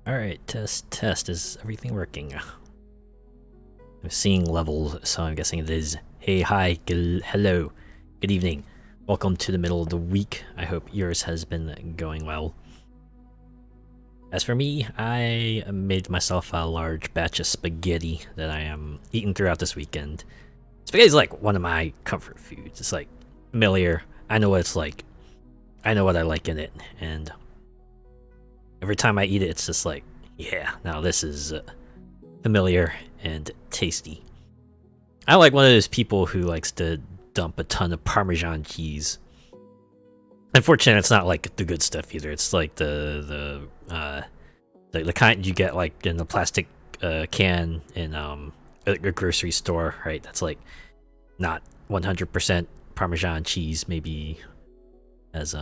Alright, test. Is everything working? I'm seeing levels, so I'm guessing it is. Hey, hi, hello, good evening. Welcome to the middle of the week. I hope yours has been going well. As for me, I made myself a large batch of spaghetti that I am eating throughout this weekend. Spaghetti is like one of my comfort foods. It's like familiar. I know what it's like. I know what I like in it, and every time I eat it, it's just like, yeah, now this is familiar and tasty. I'm like one of those people who likes to dump a ton of Parmesan cheese. Unfortunately, it's not like the good stuff either. It's like the kind you get like in the plastic can in a grocery store, right? That's like not 100% Parmesan cheese, maybe as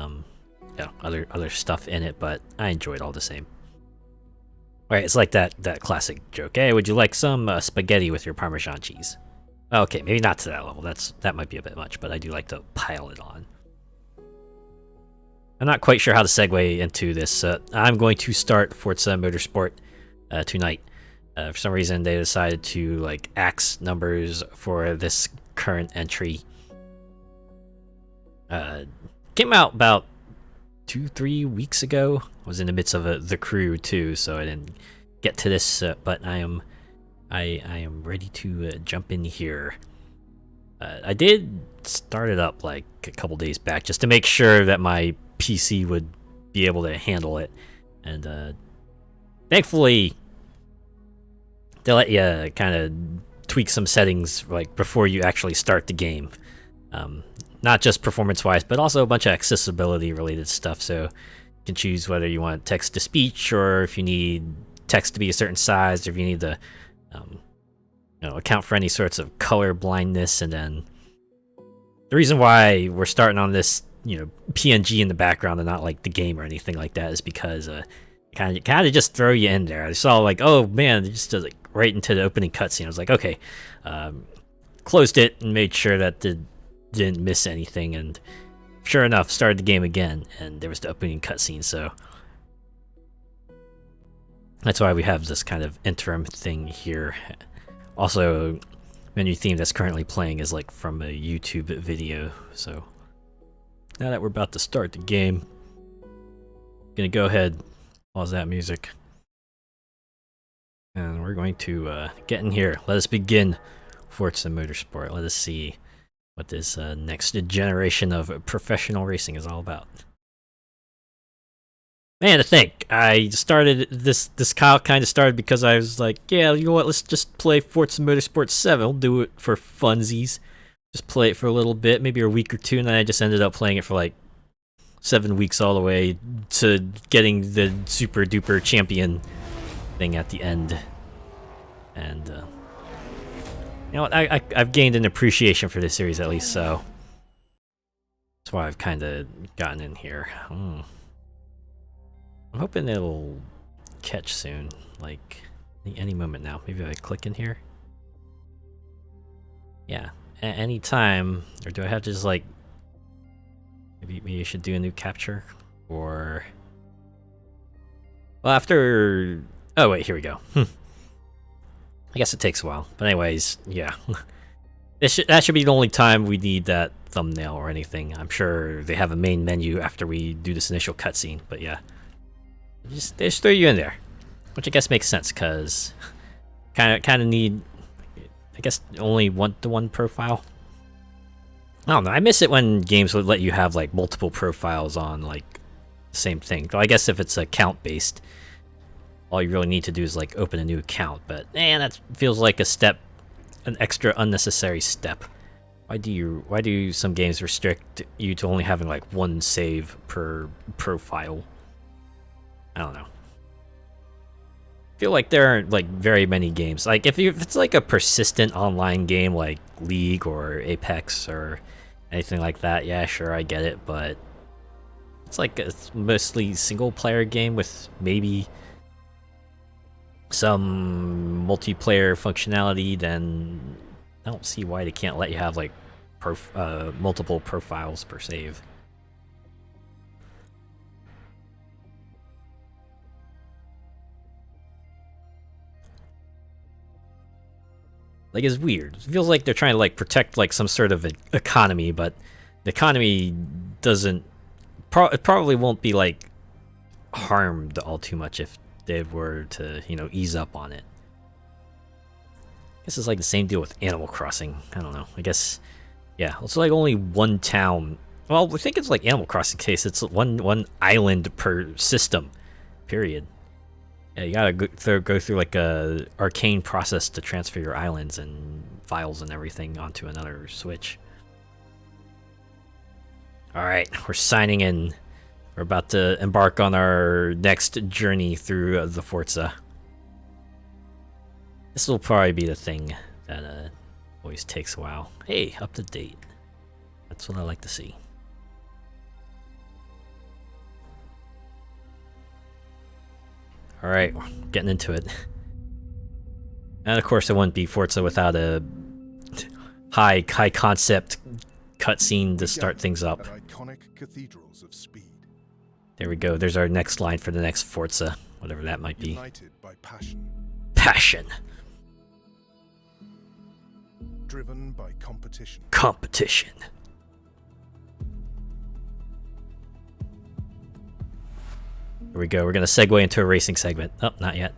yeah, other stuff in it, but I enjoy it all the same. Alright, it's like that classic joke. Hey, would you like some spaghetti with your Parmesan cheese? Okay, maybe not to that level. That might be a bit much, but I do like to pile it on. I'm not quite sure how to segue into this. I'm going to start Forza Motorsport tonight. For some reason, they decided to like axe numbers for this current entry. Came out about 2-3 weeks ago. I was in the midst of the crew too, so I didn't get to this. But I am ready to jump in here. I did start it up like a couple days back just to make sure that my PC would be able to handle it, and thankfully they let you kind of tweak some settings like before you actually start the game. Not just performance-wise, but also a bunch of accessibility-related stuff. So you can choose whether you want text-to-speech, or if you need text to be a certain size, or if you need to, account for any sorts of color blindness. And then the reason why we're starting on this, PNG in the background and not like the game or anything like that is because kind of just throw you in there. I saw like, oh man, it just like right into the opening cutscene. I was like, okay, closed it and made sure that didn't miss anything, and sure enough, started the game again, and there was the opening cutscene. So that's why we have this kind of interim thing here. Also, menu theme that's currently playing is like from a YouTube video. So now that we're about to start the game, gonna go ahead, pause that music, and we're going to get in here. Let us begin Forza Motorsport. Let us see what this next generation of professional racing is all about. Man, to think, I started this kind of started because I was like, yeah, you know what, let's just play Forza Motorsport 7. We'll do it for funsies. Just play it for a little bit, maybe a week or two, and then I just ended up playing it for like 7 weeks all the way to getting the super duper champion thing at the end. And you know what, I've gained an appreciation for this series at least, so that's why I've kind of gotten in here. I'm hoping it'll catch soon, like any moment now. Maybe if I click in here. Yeah, any time. Or do I have to just like maybe I should do a new capture, or well after. Oh wait, here we go. I guess it takes a while, but anyways, yeah. That should be the only time we need that thumbnail or anything. I'm sure they have a main menu after we do this initial cutscene, but yeah. They just throw you in there, which I guess makes sense, because kind of need, I guess, only one-to-one profile. I don't know, I miss it when games would let you have like multiple profiles on like the same thing. Though I guess if it's account-based, all you really need to do is like open a new account, but man, that feels like a step, an extra unnecessary step. Why do some games restrict you to only having like one save per profile? I don't know. I feel like there aren't like very many games. Like if it's like a persistent online game like League or Apex or anything like that, yeah, sure, I get it, but it's like a mostly single player game with maybe some multiplayer functionality, then I don't see why they can't let you have like multiple profiles per save. Like, it's weird. It feels like they're trying to like protect like some sort of economy, but the economy doesn't it probably won't be like harmed all too much if they were to, you know, ease up on it. I guess it's like the same deal with Animal Crossing. I don't know. I guess, yeah, it's like only one town. Well, I think it's like Animal Crossing case. It's one island per system, period. Yeah, you gotta go through like a arcane process to transfer your islands and files and everything onto another Switch. All right, we're signing in. We're about to embark on our next journey through the Forza. This will probably be the thing that always takes a while. Hey, up to date. That's what I like to see. Alright, getting into it. And of course it wouldn't be Forza without a high concept cutscene to start things up. There we go, there's our next line for the next Forza, whatever that might be. United by passion. Passion. Driven by competition. Competition. Here we go, we're gonna segue into a racing segment. Oh, not yet.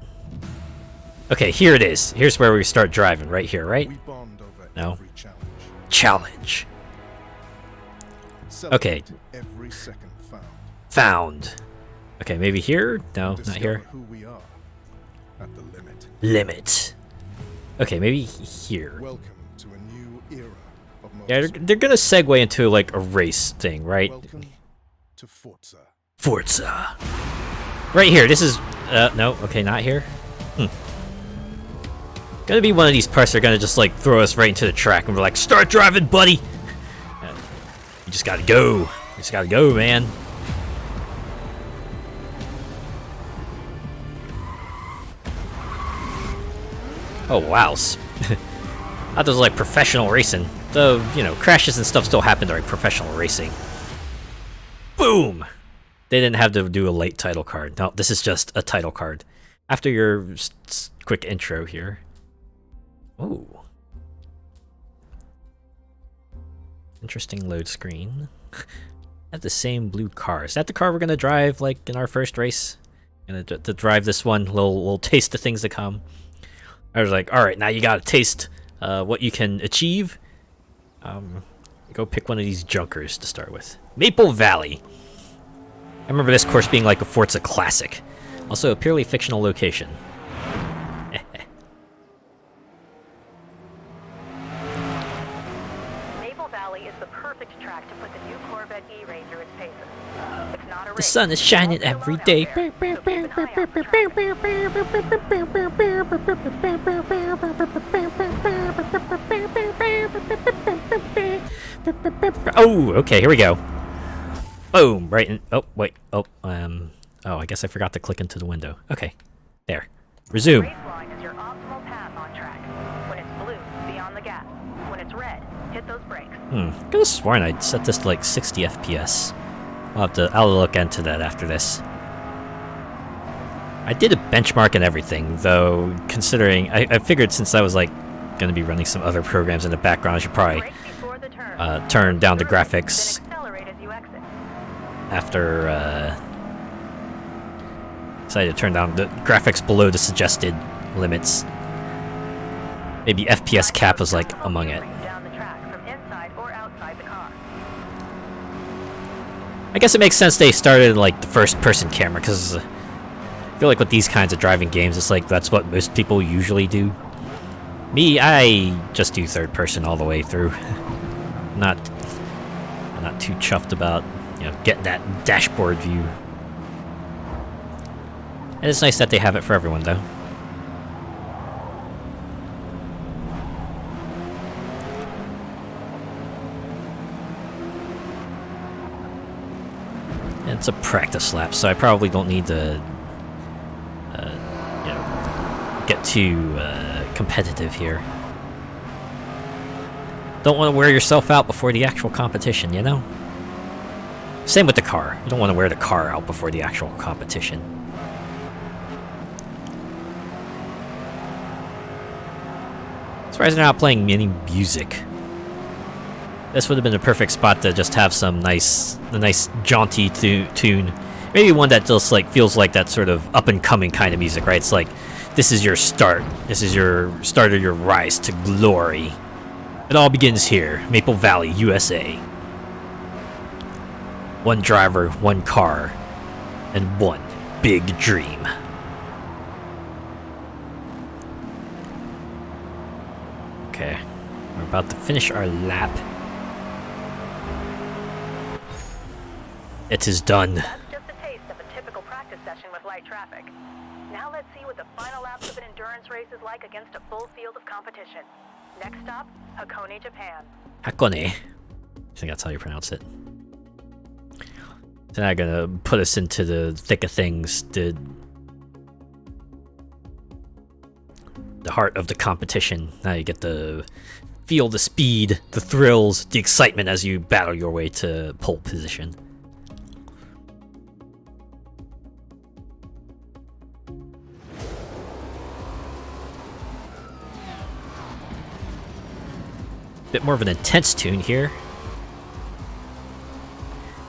Okay, here it is. Here's where we start driving, right here, right? We bond over No. every challenge. Challenge. Okay. Celebrate every second found. Found. Okay, maybe here? No, not here. Discover who we are at the limit. Limit. Okay, maybe here. Welcome to a new era of Yeah, motorsport. they're gonna segue into like a race thing, right? Welcome to Forza. Forza. Right here. This is no, okay, not here. Gonna be one of these parts. They're gonna just like throw us right into the track, and we're like, "Start driving, buddy." You just gotta go. You just gotta go, man. Oh wow. I thought this was like professional racing. Though, you know, crashes and stuff still happen during professional racing. Boom! They didn't have to do a late title card. No, this is just a title card. After your quick intro here. Ooh. Interesting load screen. Have the same blue car. Is that the car we're gonna drive like in our first race? Gonna to drive this one, little taste of things to come. I was like, all right, now you gotta taste what you can achieve. Go pick one of these junkers to start with. Maple Valley. I remember this course being like a Forza classic. Also a purely fictional location. Maple Valley is the perfect track to put the new Corvette E-Ranger in paces. sun is shining every day. Oh, okay, here we go. Boom, right in. Oh, wait. Oh, I guess I forgot to click into the window. Okay, there. Resume. Race line is your optimal path on track. When it's blue, be on the gas. When it's red, hit those brakes. I could have sworn I'd set this to like 60 FPS. I'll look into that after this. I did a benchmark and everything, though, considering I figured since I was like going to be running some other programs in the background, I should probably turn down the graphics after decided to turn down the graphics below the suggested limits. Maybe FPS cap was like among it. I guess it makes sense they started like the first person camera, because I feel like with these kinds of driving games, it's like that's what most people usually do. Me, I just do third person all the way through. I'm not too chuffed about, you know, getting that dashboard view. And it's nice that they have it for everyone, though. And it's a practice lap, so I probably don't need to, you know, get too competitive here. Don't want to wear yourself out before the actual competition, you know? Same with the car. You don't want to wear the car out before the actual competition. Surprised they're not playing any music. This would have been the perfect spot to just have some nice jaunty tune. Maybe one that just like feels like that sort of up-and-coming kind of music, right? It's like, this is your start. This is your start of your rise to glory. It all begins here, Maple Valley, USA. One driver, one car, and one big dream. Okay, we're about to finish our lap. It is done. That's just a taste of a typical practice session with light traffic. Now let's see what the final laps of an endurance race is like against a full field of competition. Next stop, Hakone, Japan. Hakone. I think that's how you pronounce it. So now I'm gonna put us into the thick of things, the heart of the competition. Now you get to feel the speed, the thrills, the excitement as you battle your way to pole position. Bit more of an intense tune here.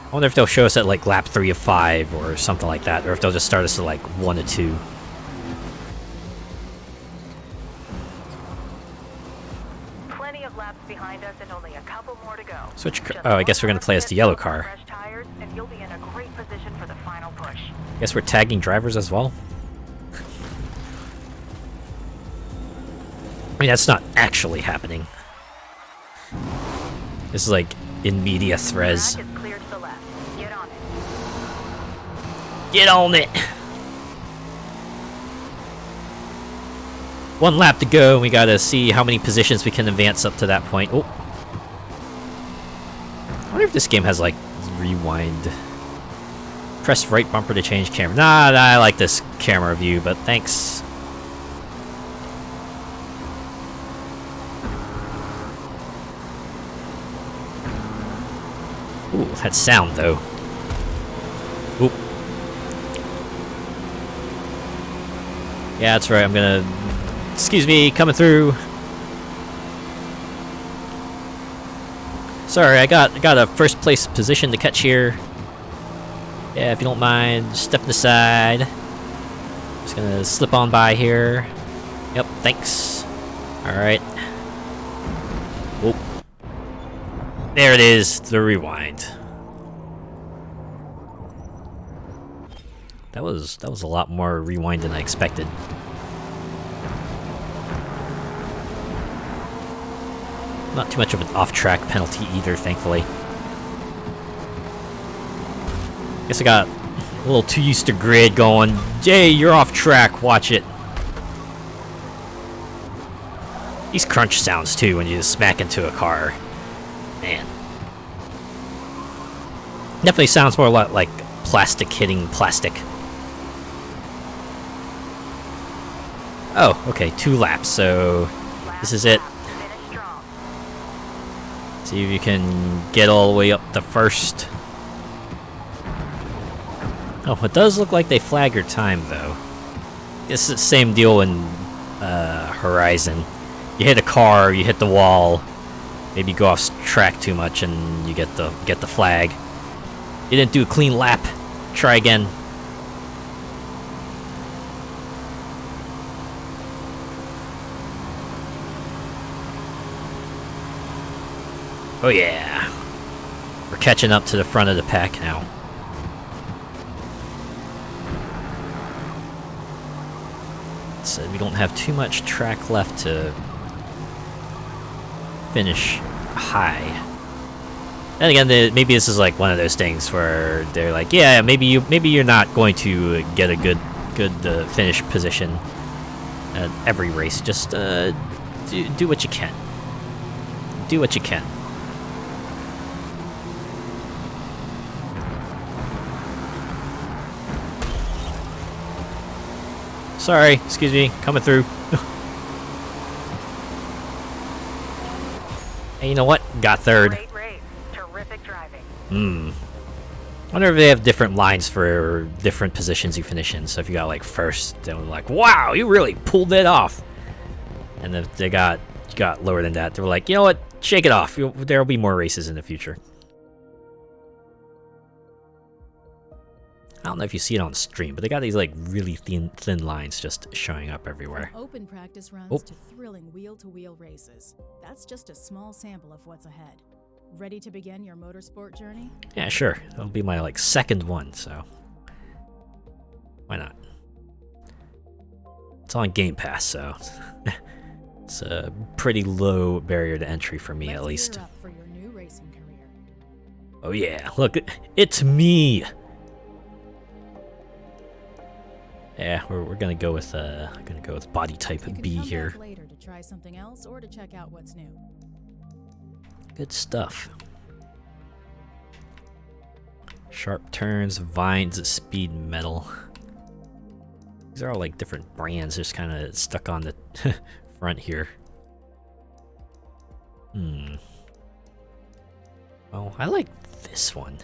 I wonder if they'll show us at like lap 3 of 5 or something like that, or if they'll just start us at like 1 of 2. Plenty of laps behind us and only a couple more to go. Switch. Oh, I guess we're gonna play as the yellow car. Fresh tires, and you'll be in a great position for the final push. Guess we're tagging drivers as well. I mean, that's not actually happening. This is like in media res. Track is clear to the left. Get on it. Get on it! One lap to go, and we gotta see how many positions we can advance up to that point. Oh. I wonder if this game has like rewind. Press right bumper to change camera. Nah, I like this camera view, but thanks. Ooh, that sound though. Oop. Yeah, that's right. I'm gonna. Excuse me, coming through. Sorry, I got a first place position to catch here. Yeah, if you don't mind, stepping aside. Just gonna slip on by here. Yep, thanks. All right. Oop. There it is, the rewind. That was a lot more rewind than I expected. Not too much of an off-track penalty either, thankfully. Guess I got A little too used to grid going, Jay, you're off track, watch it. These crunch sounds too when you just smack into a car. Man. Definitely sounds more like plastic hitting plastic. Oh, okay, 2 laps, so this is it. See if you can get all the way up the first. Oh, it does look like they flag your time, though. It's the same deal in Horizon. You hit a car, you hit the wall, maybe you go off track too much, and you get the flag. You didn't do a clean lap. Try again. Oh yeah. We're catching up to the front of the pack now. So we don't have too much track left to finish high. And again, maybe this is like one of those things where they're like, yeah, maybe you're not going to get a good finish position at every race. Just do what you can. Do what you can. Sorry, excuse me, coming through. Hey, you know what? Got third. Great race. Terrific driving. I wonder if they have different lines for different positions you finish in. So if you got like first, they're like, wow, you really pulled it off. And if they got lower than that, they were like, you know what? Shake it off. There'll be more races in the future. I don't know if you see it on stream, but they got these like really thin lines just showing up everywhere. From open practice runs to thrilling wheel-to-wheel races. That's just a small sample of what's ahead. Ready to begin your motorsport journey? Yeah, sure. That'll be my like second one, so why not? It's on Game Pass, so it's a pretty low barrier to entry for me, at least. Gear up for your new racing career. Oh yeah, look, it's me. Yeah, we're gonna go with body type B You can come here. back later to try something else or to check out what's new. Good stuff. Sharp turns, vines, speed, metal. These are all like different brands, just kind of stuck on the front here. Well, I like this one.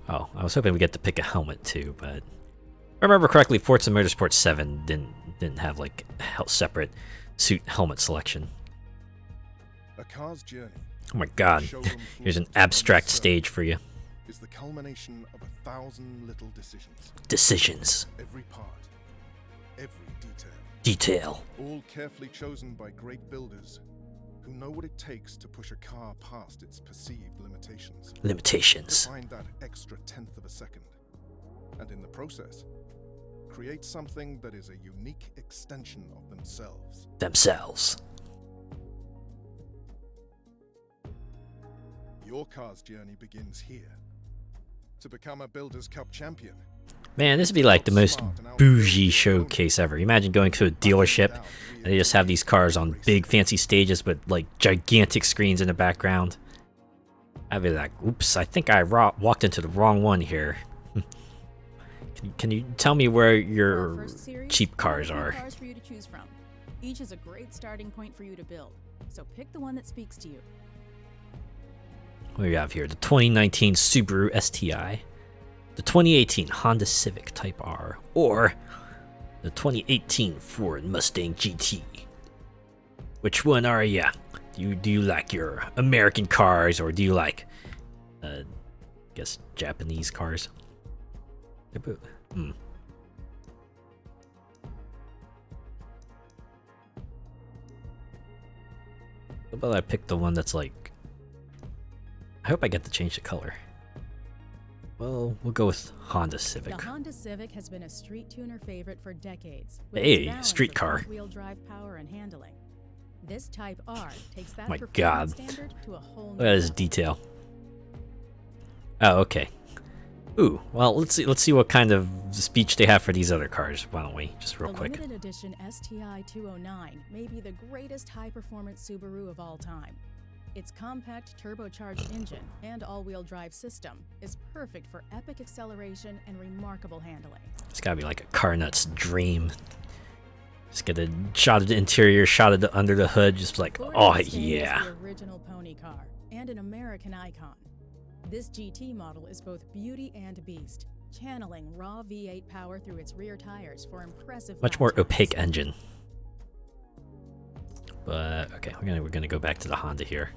Oh, I was hoping we get to pick a helmet too, but if I remember correctly, Forza Motorsport 7 didn't have like a separate suit helmet selection. A car's journey. Oh my god, here's an abstract stage for you. Is the culmination of 1,000 little decisions. Decisions. Every part, every detail. Detail. All carefully chosen by great builders who know what it takes to push a car past its perceived limitations. Limitations. To find that extra tenth of a second. And in the process, create something that is a unique extension of themselves. Themselves. Your car's journey begins here. To become a Builders' Cup champion. Man, this would be like the most bougie showcase ever. Imagine going to a dealership and they just have these cars on big fancy stages with like gigantic screens in the background. I'd be like, oops, I think I walked into the wrong one here. Can you tell me where your cheap cars are? Cars for you to choose from. Each is a great starting point for you to build. So pick the one that speaks to you. What do we have here? The 2019 Subaru STI, the 2018 Honda Civic Type R, or the 2018 Ford Mustang GT. Which one are ya? Do you like your American cars, or do you like, I guess, Japanese cars? How about I pick the one that's like, I hope I get to change the color. Well, we'll go with Honda Civic. The Honda Civic has been a street tuner favorite for decades. Hey, street car. Wheel drive power and handling. This Type R takes that My performance God. standard to a whole new Look at this level. detail. Oh, okay. Ooh, well, let's see what kind of speech they have for these other cars. Why don't we just real The quick? limited edition STI 209 may be the greatest high-performance Subaru of all time. Its compact turbocharged engine and all-wheel drive system is perfect for epic acceleration and remarkable handling. It's gotta be like a car nut's dream. Just get a shot of the interior, shot of the under the hood, just like, Ford oh Mustang yeah. is the original pony car and an American icon. This GT model is both beauty and beast, channeling raw V8 power through its rear tires for impressive Much more lap times. opaque engine. But okay, we're gonna go back to the Honda here.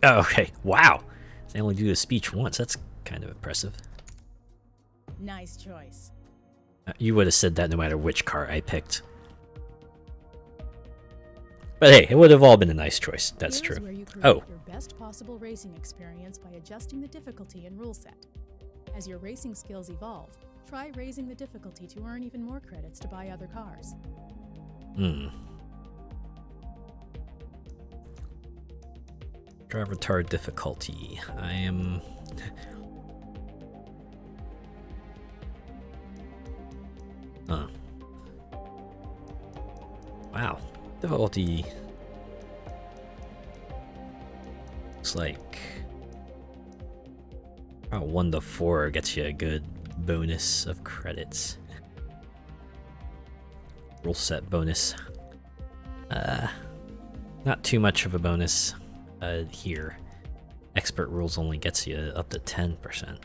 Oh, okay. Wow. They only do the speech once. That's kind of impressive. Nice choice. You would have said that no matter which car I picked. But hey, it would have all been a nice choice. That's Here's true. where you create Oh, your best possible racing experience by adjusting the difficulty and rule set. As your racing skills evolve, try raising the difficulty to earn even more credits to buy other cars. Driver tar difficulty. I am. Huh. Wow. Difficulty. Looks like. 1 to 4 gets you a good bonus of credits. Rule set bonus. Not too much of a bonus here. Expert rules only gets you up to 10%.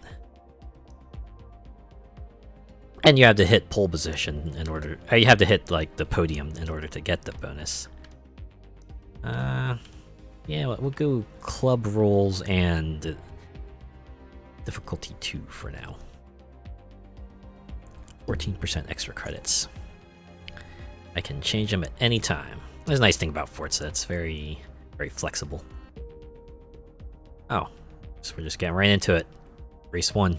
And you have to hit pole position in order. You have to hit like the podium in order to get the bonus. Yeah, we'll go club rules and difficulty 2 for now. 14% extra credits. I can change them at any time. That's a nice thing about Forza. It's very, very flexible. Oh, so we're just getting right into it. Race 1.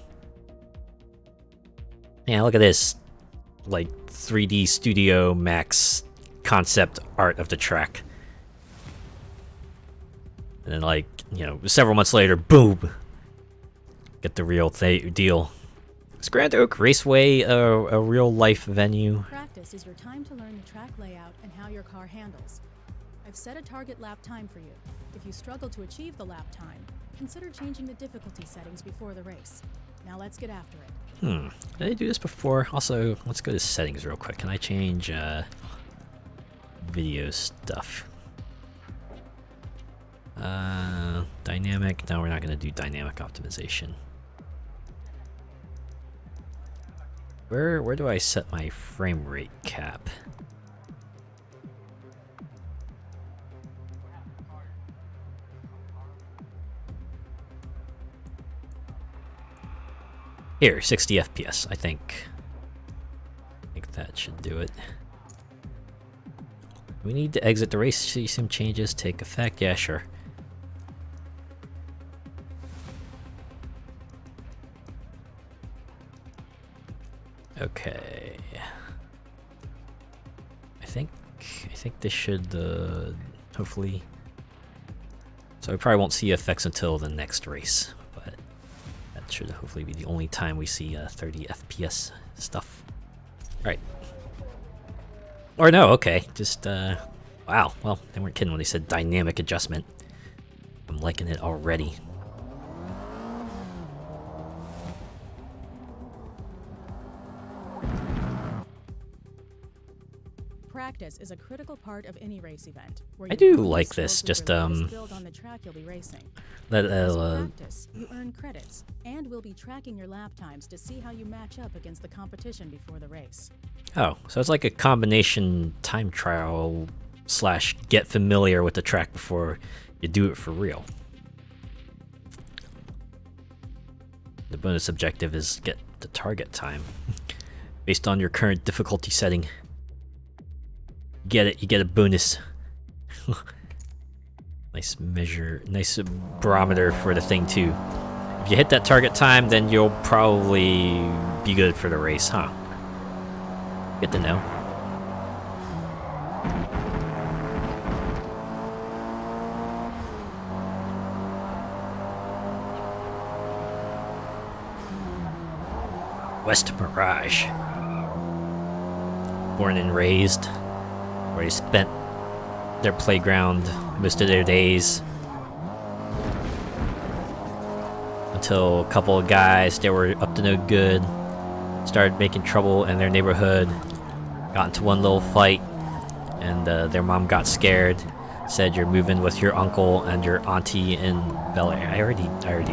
Yeah, look at this. Like 3D Studio Max concept art of the track. And then like, you know, several months later, boom! Get the real deal. Is Grand Oak Raceway a real life venue? Practice is your time to learn the track layout and how your car handles. I've set a target lap time for you. If you struggle to achieve the lap time, consider changing the difficulty settings before the race. Now let's get after it. Did I do this before? Also, let's go to settings real quick. Can I change video stuff? Dynamic. No, we're not going to do dynamic optimization. Where do I set my frame rate cap? Here, 60 FPS. I think that should do it. We need to exit the race. See some changes take effect. Yeah, sure. Okay. I think this should hopefully. So we probably won't see effects until the next race, but that should hopefully be the only time we see 30 FPS stuff. All right. Or no, okay. Just wow. Well, they weren't kidding when they said dynamic adjustment. I'm liking it already. Practice is a critical part of any race event. Where I your do ability like skills this, will just, build on the track you'll be racing. Let As you practice, you earn credits, and we'll be tracking your lap times to see how you match up against the competition before the race. Oh, so it's like a combination time trial / get familiar with the track before you do it for real. The bonus objective is get the target time based on your current difficulty setting. You get a bonus. Nice measure, nice barometer for the thing too. If you hit that target time, then you'll probably be good for the race, huh? Good to know. West Mirage. Born and raised, where they spent their playground most of their days. Until a couple of guys that were up to no good started making trouble in their neighborhood, got into one little fight, and their mom got scared, said you're moving with your uncle and your auntie in Bel Air. I already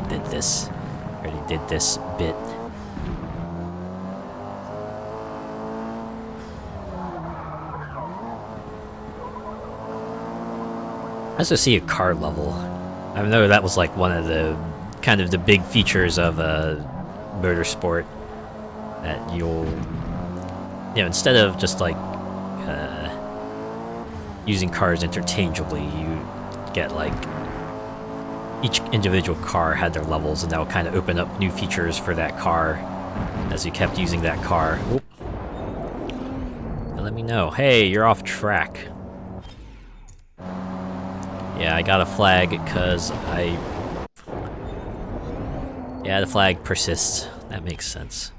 did this. I already did this bit. I also see a car level. I know that was like one of the kind of the big features of motorsport, that you'll, instead of just like using cars interchangeably, you get like each individual car had their levels, and that will kind of open up new features for that car as you kept using that car. Oop. And let me know. Hey, you're off track. Yeah, I got a flag because yeah, the flag persists. That makes sense.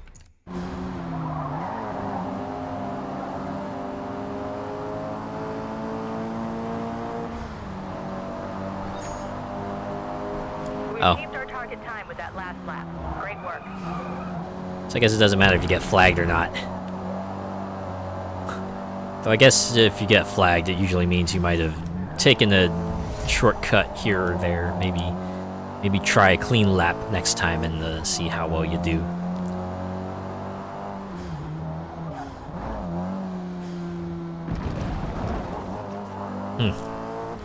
We achieved our target time with that last lap. Great work. So I guess it doesn't matter if you get flagged or not. So I guess if you get flagged, it usually means you might have taken a shortcut here or there. Maybe try a clean lap next time and see how well you do.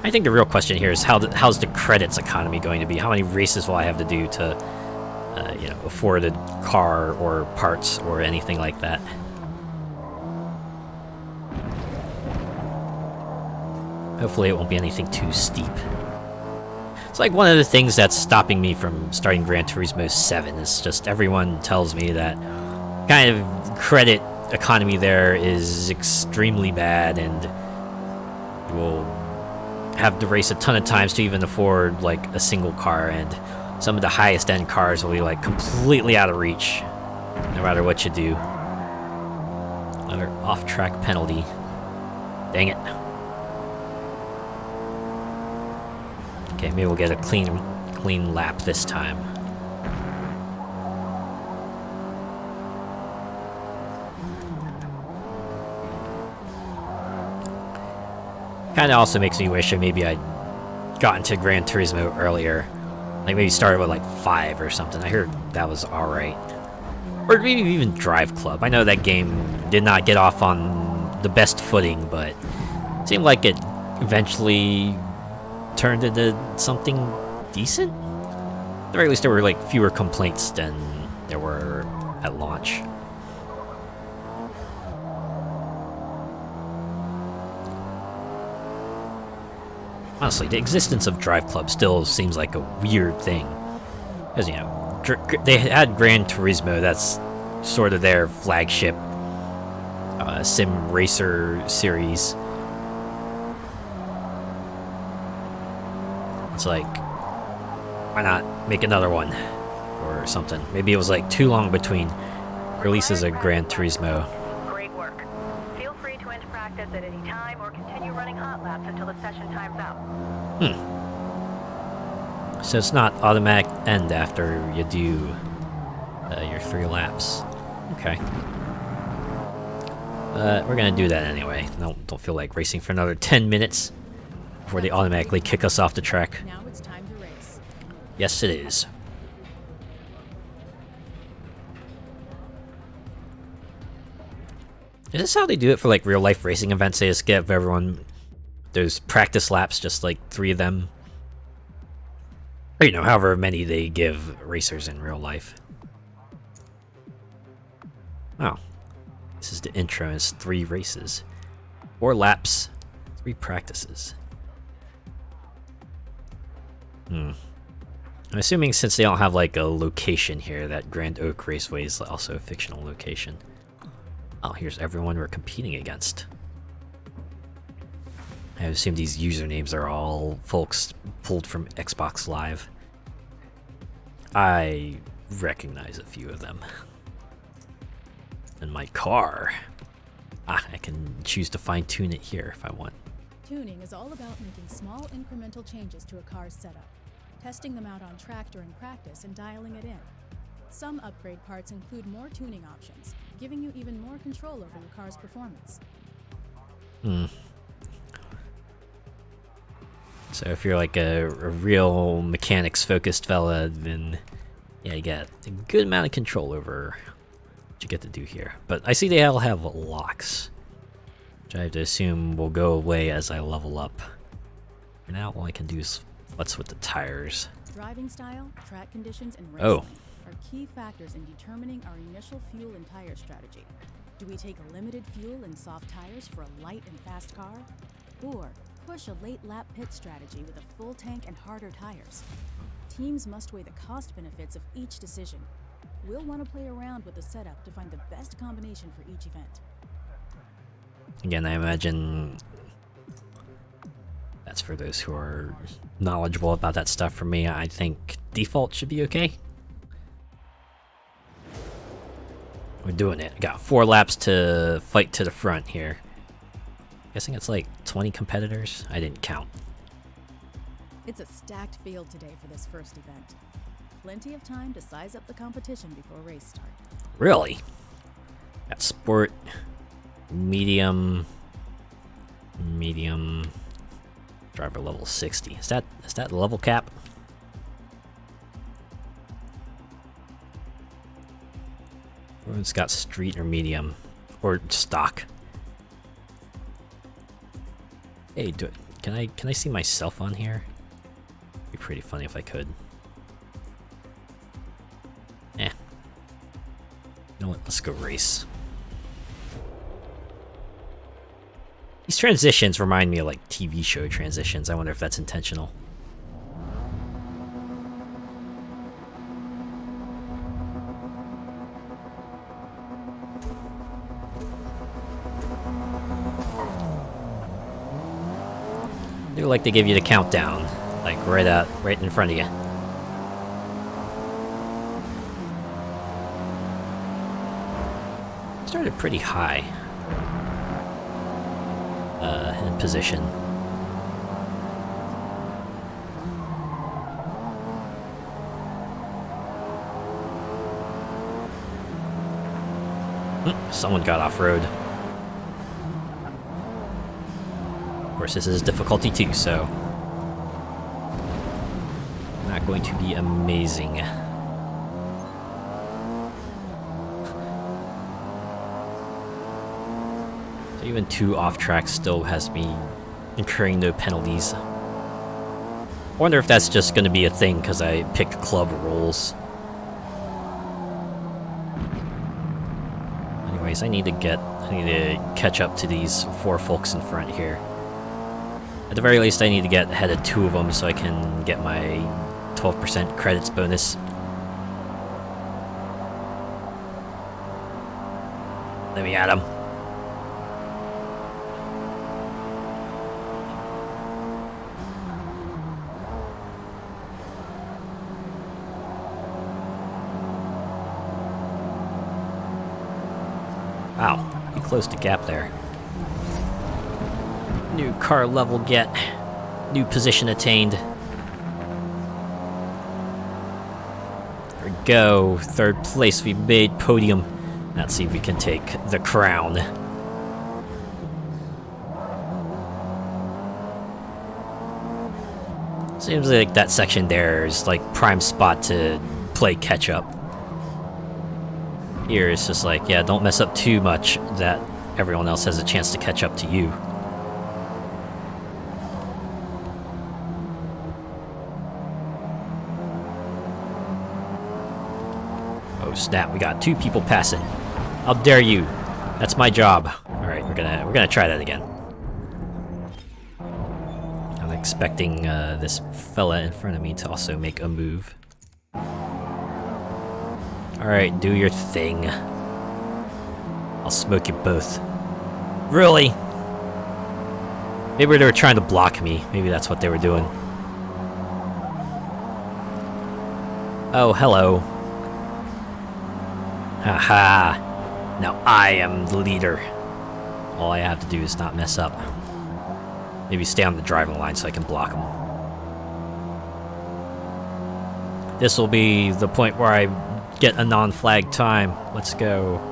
I think the real question here is how's the credits economy going to be? How many races will I have to do to, afford a car or parts or anything like that? Hopefully it won't be anything too steep. It's like one of the things that's stopping me from starting Gran Turismo 7 is just everyone tells me that kind of credit economy there is extremely bad, and you will have to race a ton of times to even afford like a single car, and some of the highest end cars will be like completely out of reach no matter what you do. Another off-track penalty. Dang it. Okay, maybe we'll get a clean lap this time. Kinda also makes me wish that maybe I'd gotten to Gran Turismo earlier. Like maybe started with like 5 or something. I heard that was alright. Or maybe even Drive Club. I know that game did not get off on the best footing, but it seemed like it eventually turned into something decent? Or at least there were like fewer complaints than there were at launch. Honestly, the existence of Drive Club still seems like a weird thing. Because, they had Gran Turismo, that's sort of their flagship sim racer series. It's like, why not make another one? Or something. Maybe it was like too long between releases of Gran Turismo. Great work. Feel free to end practice at any time or continue running hot laps until the session time's out. So it's not automatic end after you do your 3 laps. Okay. We're gonna do that anyway. Don't feel like racing for another 10 minutes before they automatically kick us off the track. Now it's time to race. Yes, it is. Is this how they do it for like real life racing events? They just give everyone those practice laps, just like 3 of them. Or, however many they give racers in real life. Oh. This is the intro, it's 3 races. 4 laps, 3 practices. I'm assuming since they don't have like a location here, that Grand Oak Raceway is also a fictional location. Oh, here's everyone we're competing against. I assume these usernames are all folks pulled from Xbox Live. I recognize a few of them. And my car. Ah, I can choose to fine-tune it here if I want. Tuning is all about making small incremental changes to a car's setup, testing them out on track during practice and dialing it in. Some upgrade parts include more tuning options, giving you even more control over your car's performance. So if you're like a real mechanics-focused fella, then yeah, you get a good amount of control over what you get to do here. But I see they all have locks, which I have to assume will go away as I level up. For now, all I can do is futz with the tires. Driving style, track conditions, and race length are key factors in determining our initial fuel and tire strategy. Do we take a limited fuel and soft tires for a light and fast car? Or push a late lap pit strategy with a full tank and harder tires? Teams must weigh the cost benefits of each decision. We'll want to play around with the setup to find the best combination for each event. Again, I imagine that's for those who are knowledgeable about that stuff. For me, I think default should be okay. We're doing it. Got 4 laps to fight to the front here. Guessing it's like 20 competitors? I didn't count. It's a stacked field today for this first event. Plenty of time to size up the competition before race start. Really? Got sport, medium, driver level 60. Is that the level cap? It's got street or medium or stock. Hey, can I see myself on here? It'd be pretty funny if I could. You know what? Let's go race. These transitions remind me of like TV show transitions. I wonder if that's intentional. They like to give you the countdown, like right in front of you. Started pretty high in position. Someone got off-road. Of course, this is difficulty 2, so not going to be amazing. So even 2 off-track still has me incurring no penalties. I wonder if that's just going to be a thing because I picked club rules. Anyways, I need to catch up to these 4 folks in front here. At the very least, I need to get ahead of 2 of them so I can get my 12% credits bonus. Let me at him. Wow, you closed the gap there. New car level get. New position attained. There we go. 3rd place, we made podium. Let's see if we can take the crown. Seems like that section there is like prime spot to play catch up. Here it's just like, yeah, don't mess up too much that everyone else has a chance to catch up to you. Oh snap, we got 2 people passing. How dare you? That's my job. Alright, we're gonna try that again. I'm expecting this fella in front of me to also make a move. Alright, do your thing. I'll smoke you both. Really? Maybe they were trying to block me. Maybe that's what they were doing. Oh, hello. Haha. Now I am the leader. All I have to do is not mess up. Maybe stay on the driving line so I can block them. This will be the point where I get a non-flag time. Let's go.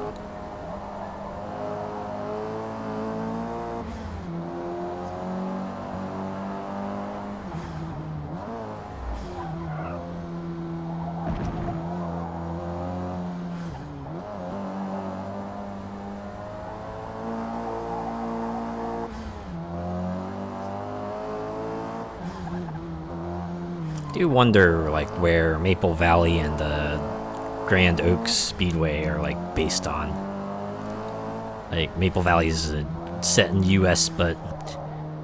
I do wonder, like, where Maple Valley and the Grand Oaks Speedway are, like, based on. Like, Maple Valley is set in the U.S., but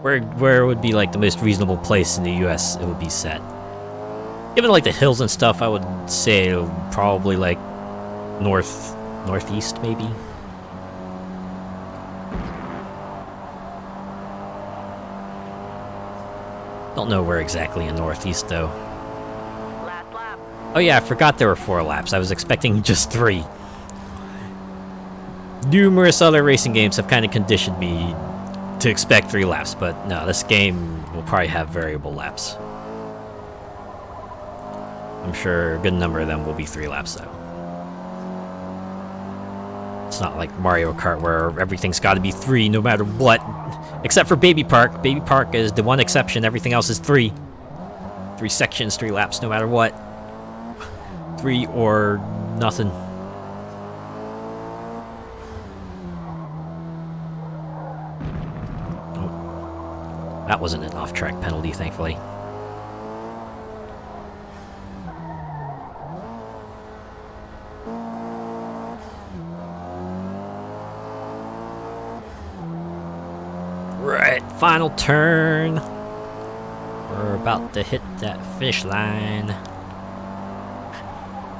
where would be, like, the most reasonable place in the U.S. it would be set? Given, like, the hills and stuff, I would say probably, like, northeast, maybe? Don't know where exactly in northeast, though. Last lap. Oh yeah, I forgot there were 4 laps. I was expecting just 3. Numerous other racing games have kind of conditioned me to expect 3 laps, but no, this game will probably have variable laps. I'm sure a good number of them will be 3 laps, though. It's not like Mario Kart where everything's got to be 3 no matter what. Except for Baby Park. Baby Park is the one exception. Everything else is 3. 3 sections, 3 laps, no matter what. 3 or nothing. Oh. That wasn't an off-track penalty, thankfully. Right, final turn. We're about to hit that finish line.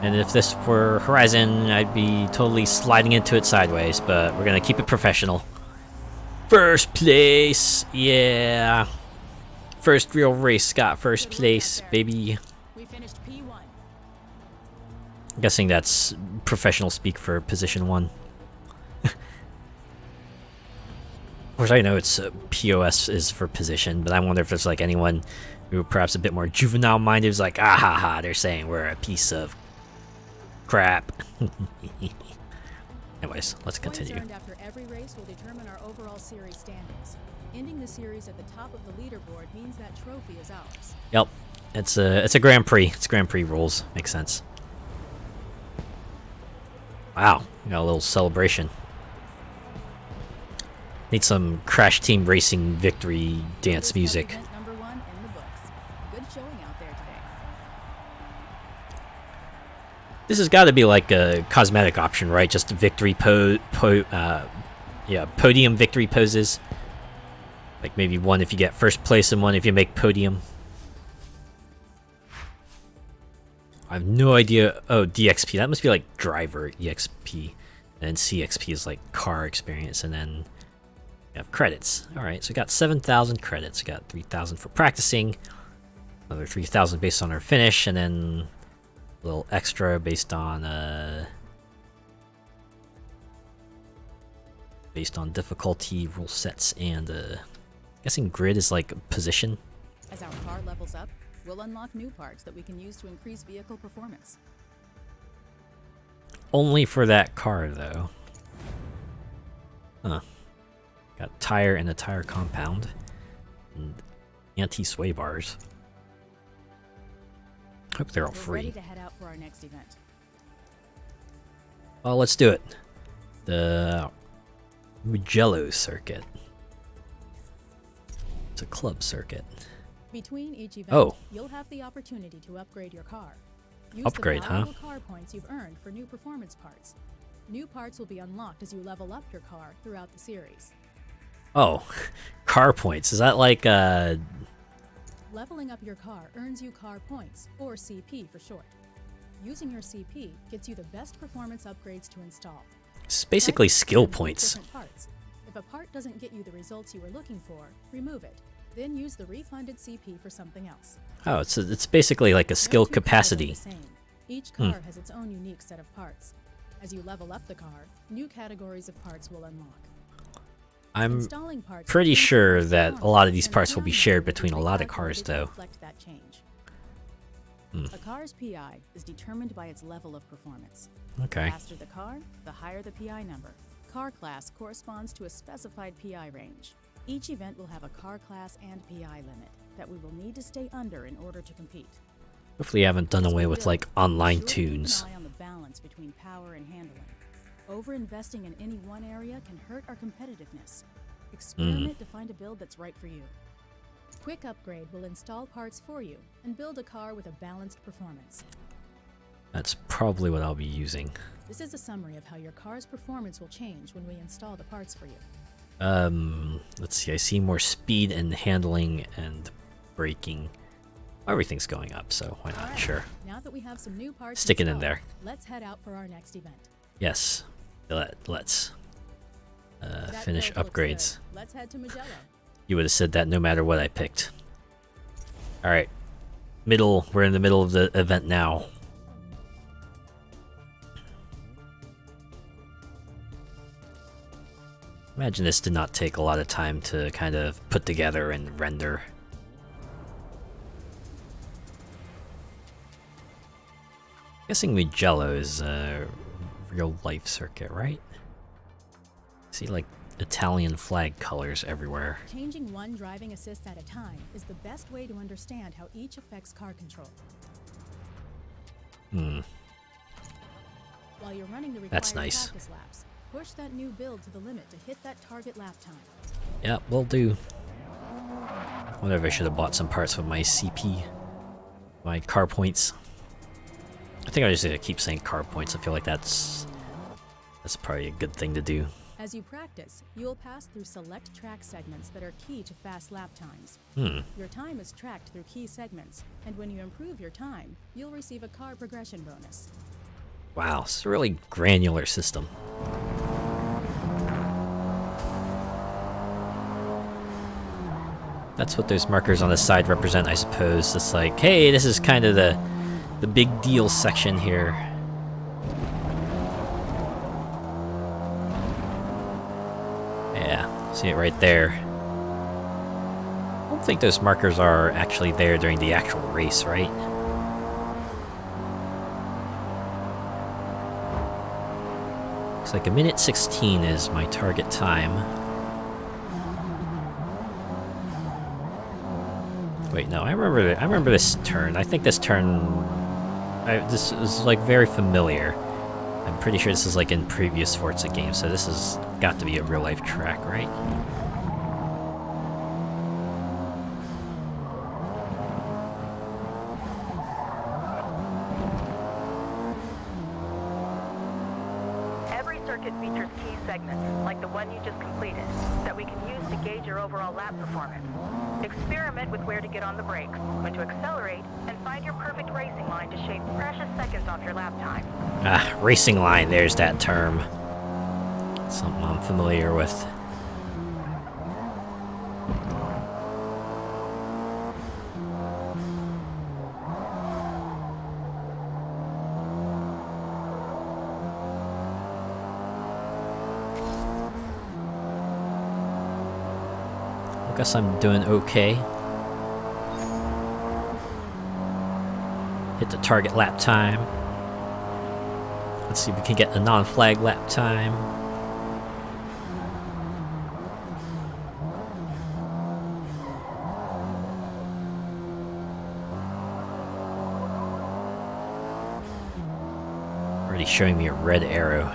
And if this were Horizon, I'd be totally sliding into it sideways, but we're gonna keep it professional. First place, yeah. First real race got first place, baby. We finished P1. I'm guessing that's professional speak for position 1. Of course, I know it's POS is for position, but I wonder if there's like anyone who perhaps a bit more juvenile-minded is like, ah ha ha, they're saying we're a piece of crap. Anyways, let's continue. Points earned after every race will determine our overall series standings. Ending the series at the top of the leaderboard means that trophy is ours. Yep, it's a Grand Prix. It's Grand Prix rules. Makes sense. Wow, we got a little celebration. Need some Crash Team Racing victory dance music. Event number 1 in the books. Good showing out there today. This has got to be like a cosmetic option, right? Just victory podium victory poses. Like maybe one if you get first place and one if you make podium. I have no idea. Oh, DXP. That must be like driver EXP. And CXP is like car experience, and then we have credits. Alright, so we got 7,000 credits. We got 3,000 for practicing. Another 3,000 based on our finish, and then a little extra based on difficulty, rule sets, and guessing grid is like position. As our car levels up, we'll unlock new parts that we can use to increase vehicle performance. Only for that car, though. Huh. Got tire and a tire compound. And anti-sway bars. Hope they're all We're free. ready to head out for our next event. Well, let's do it. The Mugello circuit. It's a club circuit. Between each event, Oh. you'll have the opportunity to upgrade your car. Use Upgrade, the huh? valuable car points you've earned for new performance parts. New parts will be unlocked as you level up your car throughout the series. Oh, car points. Is that like Leveling up your car earns you car points, or CP for short. Using your CP gets you the best performance upgrades to install. it's basically Parts skill can be points? different parts. If a part doesn't get you the results you were looking for, remove it. Then use the refunded CP for something else. Oh, it's basically like a No skill two cars are capacity. the same. Each car has its own unique set of parts. As you level up the car, new categories of parts will unlock. I'm Installing parts pretty changes sure the that a performance, lot of these and parts will be PI shared number between a be lot of cars, recalculated to though. reflect that change. Hmm. A car's PI is determined by its level of performance. Okay. The faster the car, the higher the PI number. Car class corresponds to a specified PI range. Each event will have a car class and PI limit that we will need to stay under in order to compete. Hopefully I haven't done As we away with build, like be online sure to keep an tunes. eye on the balance between power and handling. Over-investing in any one area can hurt our competitiveness. Experiment to find a build that's right for you. Quick Upgrade will install parts for you and build a car with a balanced performance. That's probably what I'll be using. This is a summary of how your car's performance will change when we install the parts for you. Let's see, I see more speed and handling and braking. Everything's going up, so why not? Alright, Sure. Now that we have some new parts Stick it in installed, there. let's head out for our next event. Yes. Let's That finish build looks upgrades. good. Let's head to Magello. You would have said that no matter what I picked. Alright. We're in the middle of the event now. Imagine this did not take a lot of time to kind of put together and render. Guessing Mugello is a real life circuit, right? See like Italian flag colors everywhere. Changing one driving assist at a time is the best way to understand how each affects car control. While you're running the required That's nice. practice laps, push that new build to the limit to hit that target lap time. Yeah, will do. Whatever, I should have bought some parts with my CP. My car points. I think I just gonna keep saying car points. I feel like that's probably a good thing to do. As you practice, you'll pass through select track segments that are key to fast lap times. Your time is tracked through key segments, and when you improve your time, you'll receive a car progression bonus. Wow, it's a really granular system. That's what those markers on the side represent, I suppose. It's like, hey, this is kind of the big deal section here. Yeah, see it right there. I don't think those markers are actually there during the actual race, right? Looks like 1:16 is my target time. Wait, no, I remember this turn. I think this turn, this is like very familiar. I'm pretty sure this is like in previous Forza games, so this has got to be a real life track, right? Every circuit features key segments, like the one you just completed, that we can use to gauge your overall lap performance. Experiment with where to get on the brakes, when to accelerate, and find your perfect racing line to shave precious seconds off your lap time. Ah, racing line, there's that term. Something I'm familiar with. I guess I'm doing okay. Hit the target lap time. Let's see if we can get a non-flag lap time. Already showing me a red arrow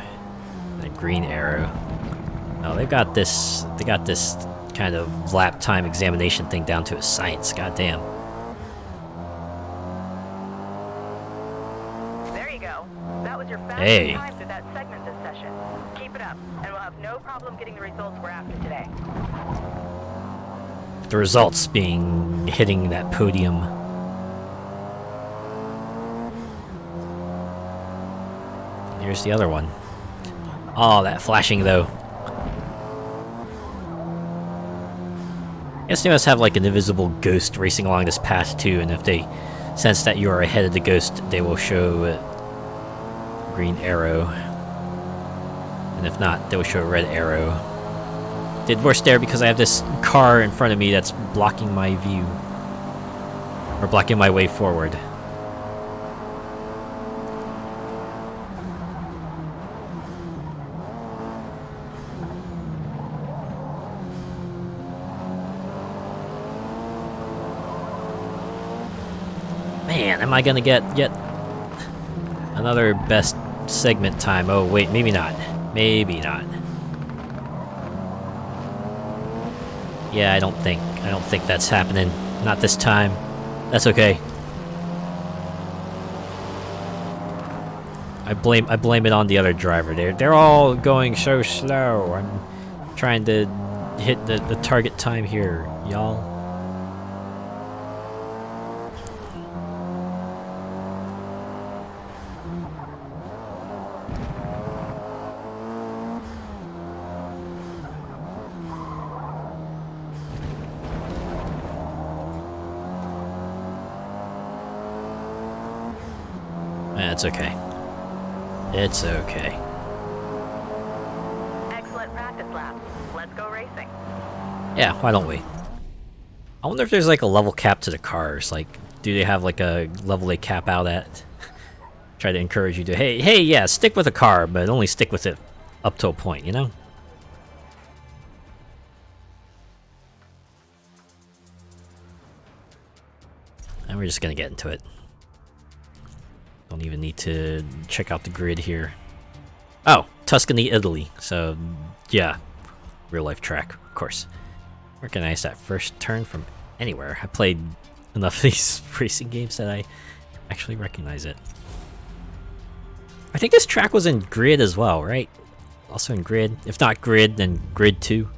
and a green arrow. Oh, they got this kind of lap time examination thing down to a science. Goddamn. There you go. That was your fastest Hey. time through that segment this session. Keep it up, and we'll have no problem getting the results we're after today. The results being hitting that podium. Here's the other one. Oh, that flashing though. I guess they must have like an invisible ghost racing along this path too, and if they sense that you are ahead of the ghost, they will show a green arrow. And if not, they will show a red arrow. Did worse there because I have this car in front of me that's blocking my view. Or blocking my way forward. Man, am I gonna get yet another best segment time? Oh wait, maybe not. Maybe not. Yeah, I don't think that's happening. Not this time. That's okay. I blame it on the other driver. They're all going so slow. I'm trying to hit the target time here, y'all. It's okay. It's okay. Excellent practice lap. Let's go racing. Yeah, why don't we? I wonder if there's like a level cap to the cars. Like, do they have like a level they cap out at? Try to encourage you to, hey, yeah, stick with a car, but only stick with it up to a point, you know? And we're just gonna get into it. Don't even need to check out the grid here. Oh, Tuscany, Italy. So, yeah, real life track, of course. Recognize that first turn from anywhere. I played enough of these racing games that I actually recognize it. I think this track was in Grid as well, right? Also in Grid. If not Grid, then Grid 2.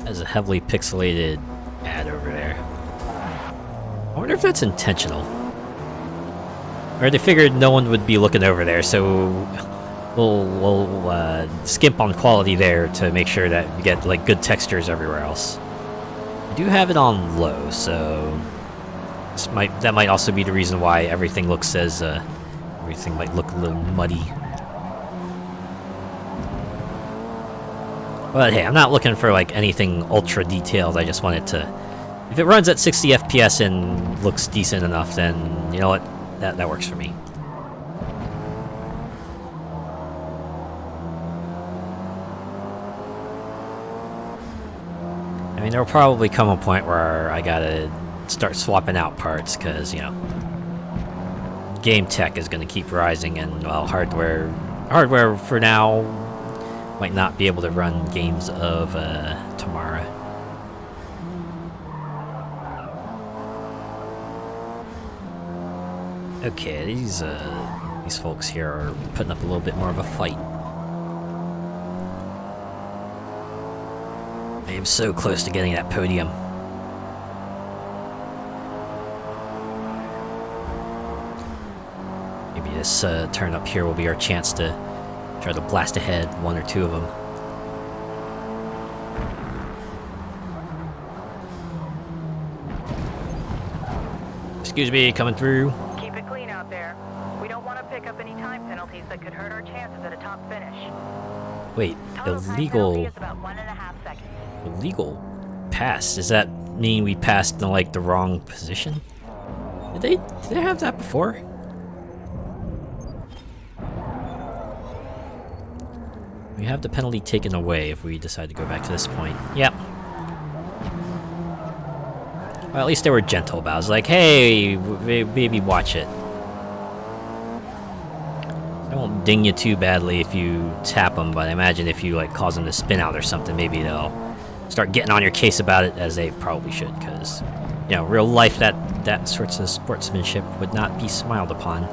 There's a heavily pixelated ad over there. I wonder if that's intentional. Or they figured no one would be looking over there, so we'll skimp on quality there to make sure that we get like good textures everywhere else. I do have it on low, so that might also be the reason why everything looks as everything might look a little muddy. But hey, I'm not looking for like anything ultra detailed. I just want it to, if it runs at 60 FPS and looks decent enough, then you know what, that works for me. I mean, there'll probably come a point where I gotta start swapping out parts, because you know, game tech is gonna keep rising, and well, hardware for now might not be able to run games of tomorrow. Okay, these folks here are putting up a little bit more of a fight. I am so close to getting that podium. Maybe this turn up here will be our chance to try to blast ahead one or two of them. Excuse me, coming through. Keep it clean out there. We don't want to pick up any time penalties that could hurt our chances at a top finish. Wait, Total time illegal... penalty is about 1.5 seconds. Illegal pass? Does that mean we passed in like the wrong position? Did they have that before? We have the penalty taken away if we decide to go back to this point. Yep. Well, at least they were gentle about it. It was like, hey, baby, watch it. I won't ding you too badly if you tap them, but I imagine if you like cause them to spin out or something, maybe they'll start getting on your case about it, as they probably should, because, you know, real life, that sorts of sportsmanship would not be smiled upon.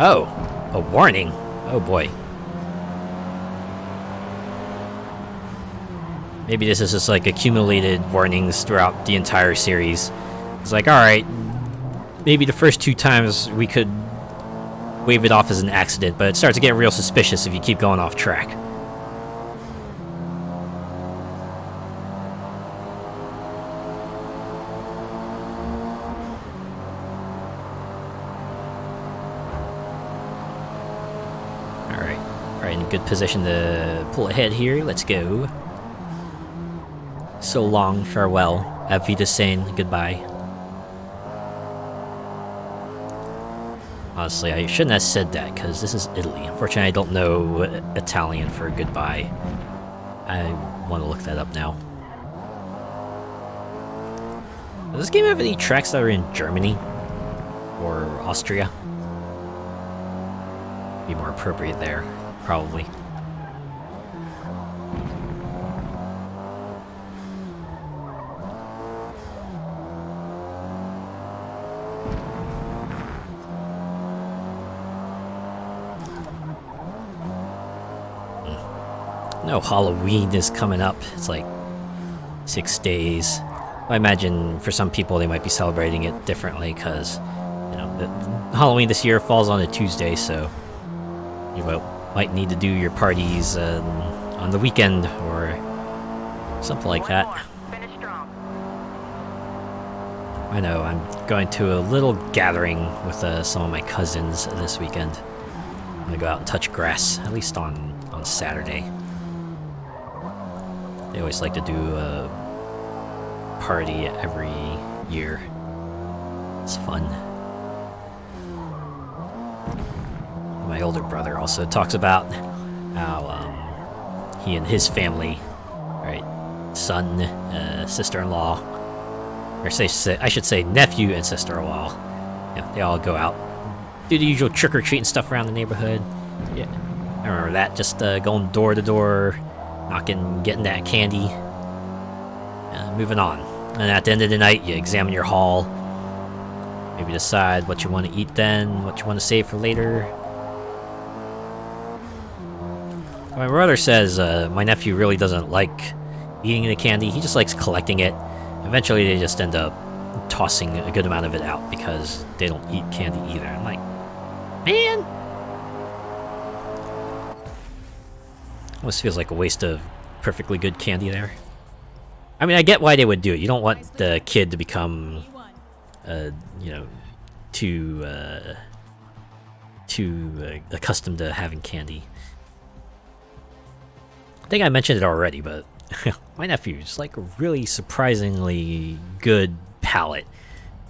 Oh, a warning. Oh boy. Maybe this is just like accumulated warnings throughout the entire series. It's like, alright, maybe the first 2 times we could wave it off as an accident, but it starts to get real suspicious if you keep going off track. Alright, probably in a good position to pull ahead here. Let's go. So long, farewell. Auf Wiedersehen, goodbye. Honestly, I shouldn't have said that, because this is Italy. Unfortunately, I don't know Italian for goodbye. I want to look that up now. Does this game have any tracks that are in Germany? Or Austria? Be more appropriate there, probably. No, Halloween is coming up. It's like 6 days. I imagine for some people they might be celebrating it differently because, you know, Halloween this year falls on a Tuesday, so you might need to do your parties on the weekend or something like that. Finish strong. I know, I'm going to a little gathering with some of my cousins this weekend. I'm gonna go out and touch grass, at least on Saturday. They always like to do a party every year. It's fun. My older brother also talks about how he and his family, right, son, sister-in-law, or I should say nephew and sister-in-law, yeah, they all go out, do the usual trick-or-treating stuff around the neighborhood. Yeah, I remember that, just going door to door, knocking, getting that candy, moving on. And at the end of the night, you examine your haul, maybe decide what you want to eat then, what you want to save for later. My brother says my nephew really doesn't like eating the candy, he just likes collecting it. Eventually they just end up tossing a good amount of it out because they don't eat candy either. I'm like, man! Almost feels like a waste of perfectly good candy there. I mean, I get why they would do it. You don't want the kid to become, you know, too accustomed to having candy. I think I mentioned it already, but my nephew's like a really surprisingly good palate.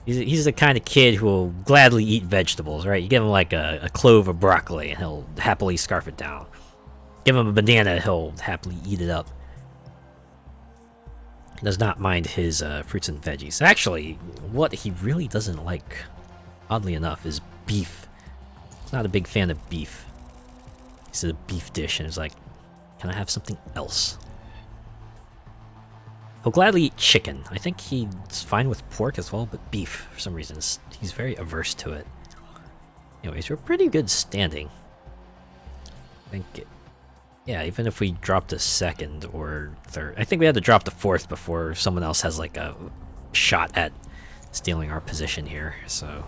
He's the kind of kid who will gladly eat vegetables, right? You give him like a clove of broccoli and he'll happily scarf it down. Give him a banana, he'll happily eat it up. He does not mind his fruits and veggies. Actually, what he really doesn't like, oddly enough, is beef. He's not a big fan of beef. He says a beef dish and is like, can I have something else? He'll gladly eat chicken. I think he's fine with pork as well, but beef, for some reason, he's very averse to it. Anyways, we're pretty good standing. I think yeah, even if we dropped a second or third. I think we had to drop the fourth before someone else has like a shot at stealing our position here, so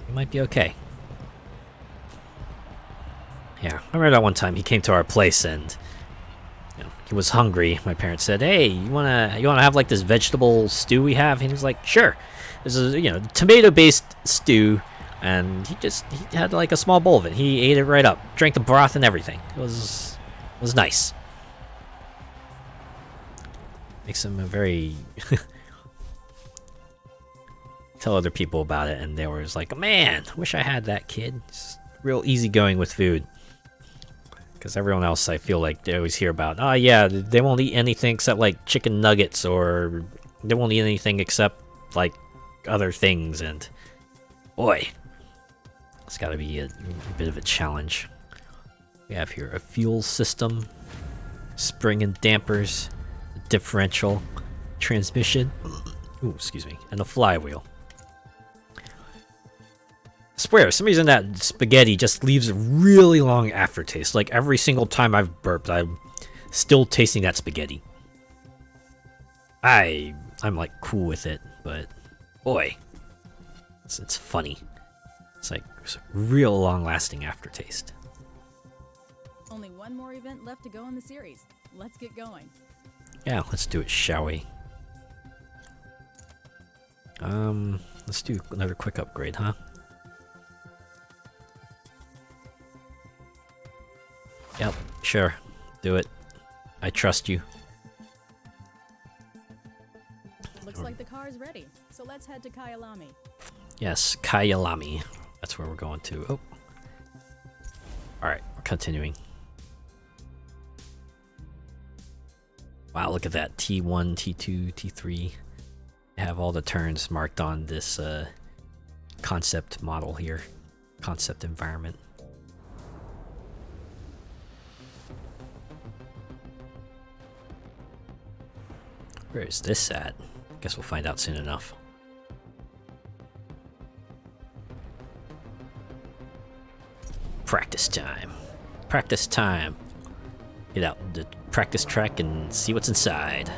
we might be okay. Yeah, I remember that one time he came to our place and he was hungry. My parents said, "Hey, you wanna have like this vegetable stew we have?" And he was like, "Sure." This is tomato-based stew, and he had like a small bowl of it. He ate it right up, drank the broth and everything. It was nice. Makes him a very tell other people about it, and they were just like, "Man, wish I had that kid." Just real easygoing with food. Because everyone else, I feel like they always hear about, oh yeah, they won't eat anything except like chicken nuggets, or they won't eat anything except like other things, and boy, it's got to be a bit of a challenge. We have here a fuel system, spring and dampers, a differential, transmission, ooh, excuse me, and a flywheel. I swear, for some reason that spaghetti just leaves a really long aftertaste. Like every single time I've burped, I'm still tasting that spaghetti. I'm like cool with it, but boy, it's funny. It's like It's a real long-lasting aftertaste. Only one more event left to go in the series. Let's get going. Yeah, let's do it, shall we? Let's do another quick upgrade, huh? Yep, sure. Do it. I trust you. Looks like the car is ready, so let's head to Kyalami. Yes, Kyalami. That's where we're going to. Oh. Alright, we're continuing. Wow, look at that. T1, T2, T3. I have all the turns marked on this concept model here. Concept environment. Where is this at? Guess we'll find out soon enough. Practice time. Practice time. Get out the practice track and see what's inside.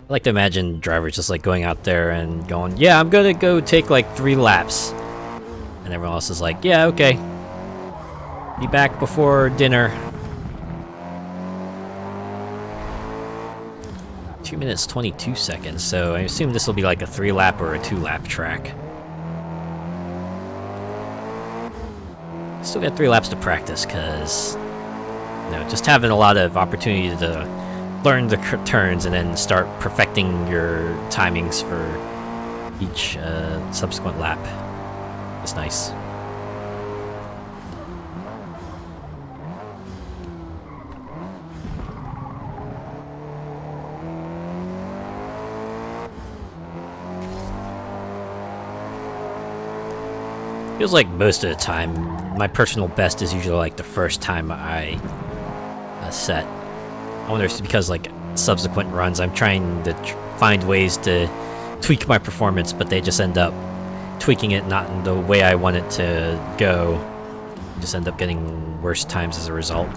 I like to imagine drivers just like going out there and going, yeah, I'm gonna go take like 3 laps. And everyone else is like, yeah, okay. Be back before dinner. 2 minutes 22 seconds, so I assume this will be like a 3-lap or a 2-lap track. Still got 3 laps to practice, because just having a lot of opportunity to learn the turns and then start perfecting your timings for each subsequent lap is nice. Feels like most of the time, my personal best is usually like the first time I set. I wonder if it's because like subsequent runs I'm trying to find ways to tweak my performance, but they just end up tweaking it not in the way I want it to go. Just end up getting worse times as a result.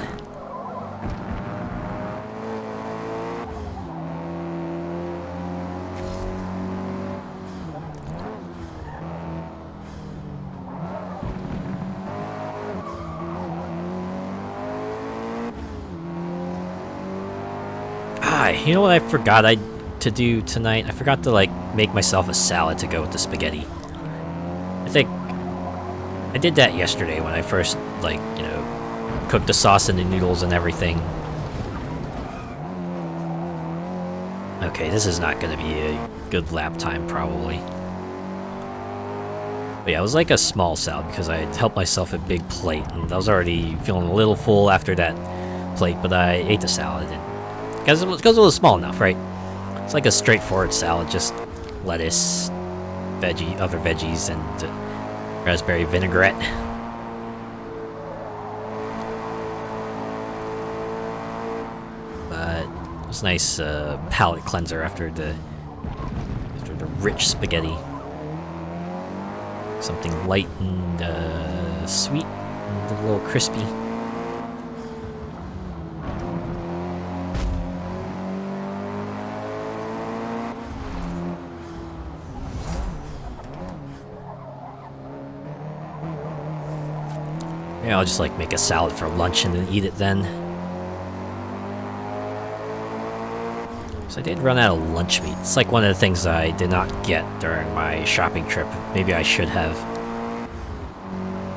You know what I forgot to do tonight? I forgot to like make myself a salad to go with the spaghetti. I think I did that yesterday when I first cooked the sauce and the noodles and everything. Okay, this is not going to be a good lap time probably. But yeah, it was like a small salad because I helped myself a big plate and I was already feeling a little full after that plate, but I ate the salad. Because it was small enough, right? It's like a straightforward salad, just lettuce, other veggies, and raspberry vinaigrette. But it was a nice palate cleanser after the rich spaghetti. Something light and sweet, and a little crispy. Yeah, I'll just like make a salad for lunch and then eat it then. So I did run out of lunch meat. It's like one of the things I did not get during my shopping trip. Maybe I should have.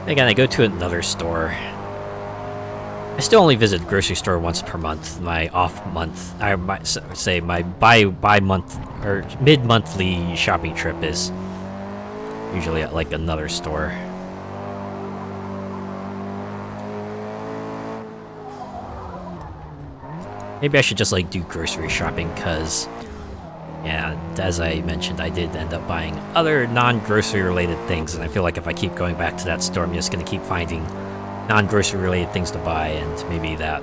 Again, I go to another store. I still only visit the grocery store once per month. My off month, I might say my bi-month or mid-monthly shopping trip is usually at like another store. Maybe I should just like do grocery shopping because, yeah, as I mentioned, I did end up buying other non-grocery related things, and I feel like if I keep going back to that store, I'm just going to keep finding non-grocery related things to buy, and maybe that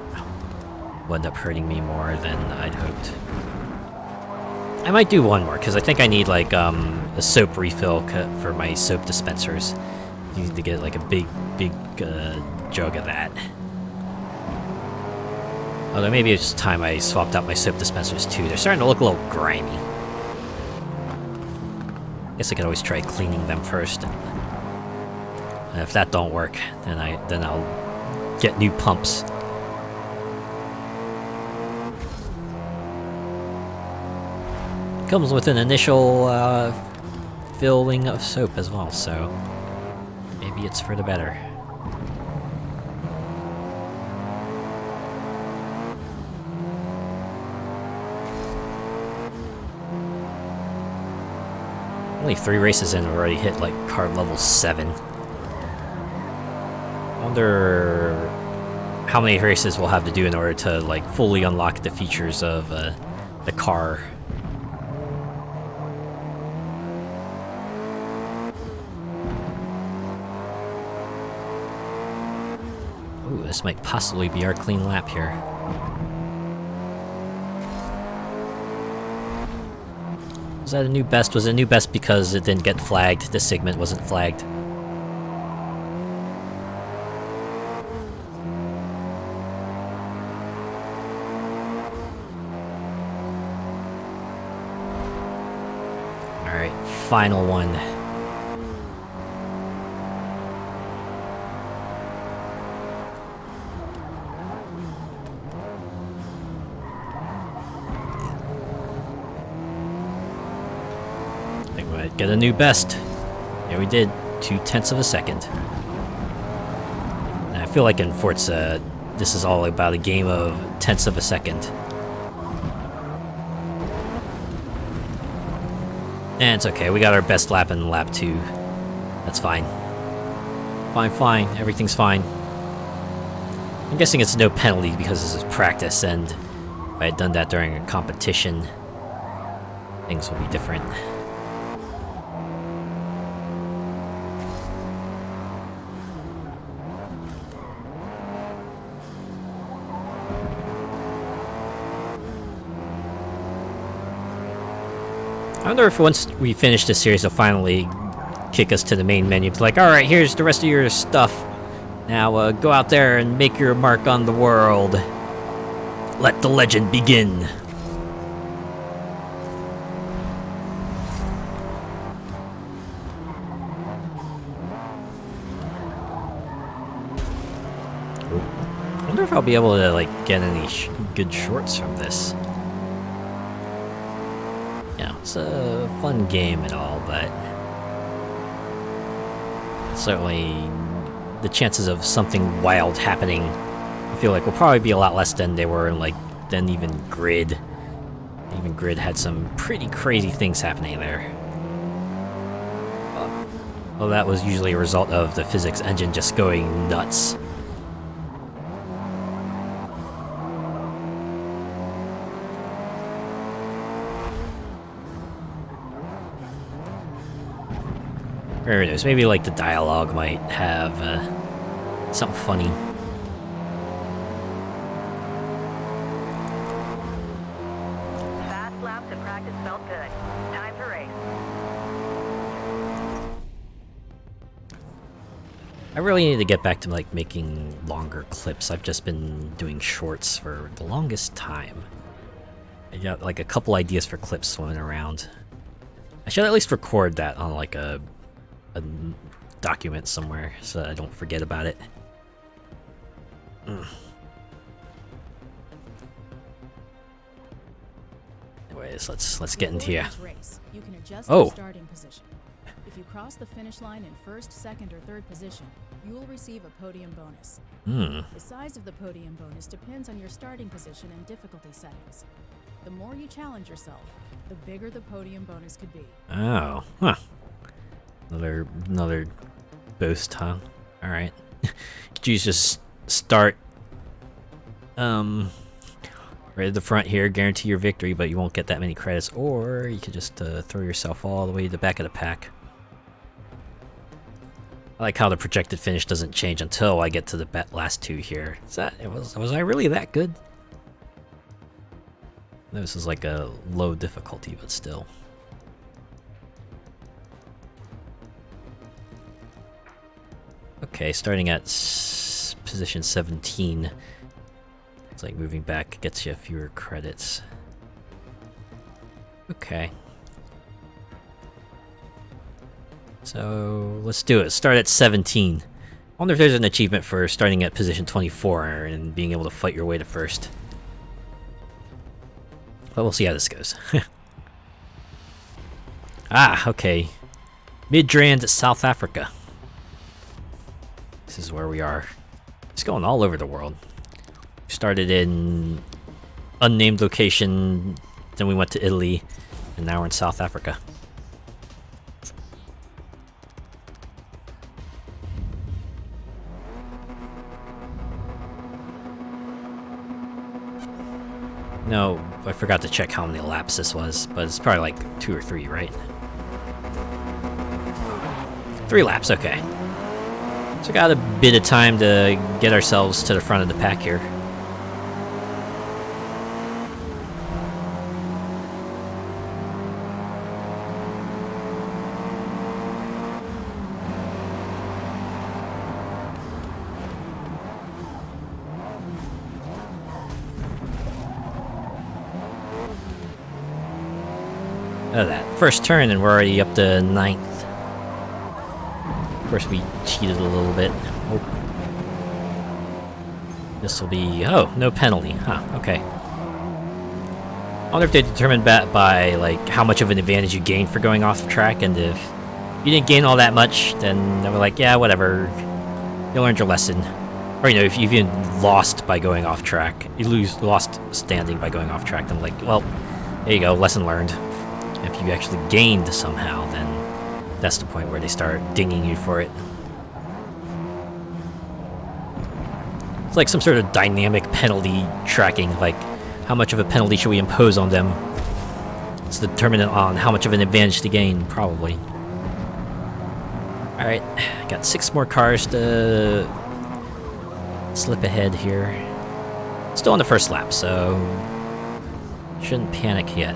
will end up hurting me more than I'd hoped. I might do one more because I think I need like a soap refill for my soap dispensers. You need to get like a big jug of that. Although maybe it's time I swapped out my soap dispensers too. They're starting to look a little grimy. Guess I could always try cleaning them first. And if that don't work, then I'll get new pumps. Comes with an initial filling of soap as well, so maybe it's for the better. Only 3 races in, we've already hit like car level 7. I wonder how many races we'll have to do in order to like fully unlock the features of the car. Ooh, this might possibly be our clean lap here. Was that a new best? Was it a new best because it didn't get flagged? This segment wasn't flagged. Alright, final one. Get a new best. Yeah, we did 0.2 of a second. And I feel like in Forza, this is all about a game of tenths of a second. And it's okay, we got our best lap in lap 2. That's fine. Fine, everything's fine. I'm guessing it's no penalty because this is practice, and if I had done that during a competition, things would be different. I wonder if once we finish this series, they'll finally kick us to the main menu. It's like, alright, here's the rest of your stuff. Now go out there and make your mark on the world. Let the legend begin. I wonder if I'll be able to like get any good shorts from this. It's a fun game and all, but certainly the chances of something wild happening, I feel like, will probably be a lot less than they were in than even Grid. Even Grid had some pretty crazy things happening there. Well, that was usually a result of the physics engine just going nuts. Who knows, maybe like the dialogue might have something funny. Fast laps at practice felt good. Time to race. I really need to get back to like making longer clips. I've just been doing shorts for the longest time. I got like a couple ideas for clips swimming around. I should at least record that on like a document somewhere so that I don't forget about it. Anyways, let's get into here. Race, you can adjust Oh. your starting position. If you cross the finish line in first, second, or third position, you will receive a podium bonus. The size of the podium bonus depends on your starting position and difficulty settings. The more you challenge yourself, the bigger the podium bonus could be. Oh, huh. Another boost, huh? Alright. Could you just start right at the front here, guarantee your victory, but you won't get that many credits, or you could just throw yourself all the way to the back of the pack. I like how the projected finish doesn't change until I get to the last 2 here. Was I really that good? This is like a low difficulty, but still. Okay, starting at position 17. It's like moving back gets you fewer credits. Okay. So let's do it. Start at 17. I wonder if there's an achievement for starting at position 24 and being able to fight your way to first. But we'll see how this goes. Ah, okay. Midrand, South Africa. This is where we are. It's going all over the world. We started in unnamed location, then we went to Italy, and now we're in South Africa. No, I forgot to check how many laps this was, but it's probably like 2 or 3, right? 3 laps, okay. So got a bit of time to get ourselves to the front of the pack here. Look at that. First turn and we're already up to 9th. Of course we cheated a little bit. Oh. This will be... oh, no penalty. Huh, okay. I wonder if they determined that by like how much of an advantage you gained for going off track, and if you didn't gain all that much, then they were like, yeah, whatever. You learned your lesson. Or, you know, if you've even lost by going off track, you lost standing by going off track, then like, well, there you go, lesson learned. If you actually gained somehow, then that's the point where they start dinging you for it. It's like some sort of dynamic penalty tracking, like how much of a penalty should we impose on them? It's determined on how much of an advantage to gain, probably. Alright, got 6 more cars to slip ahead here. Still on the first lap, so shouldn't panic yet.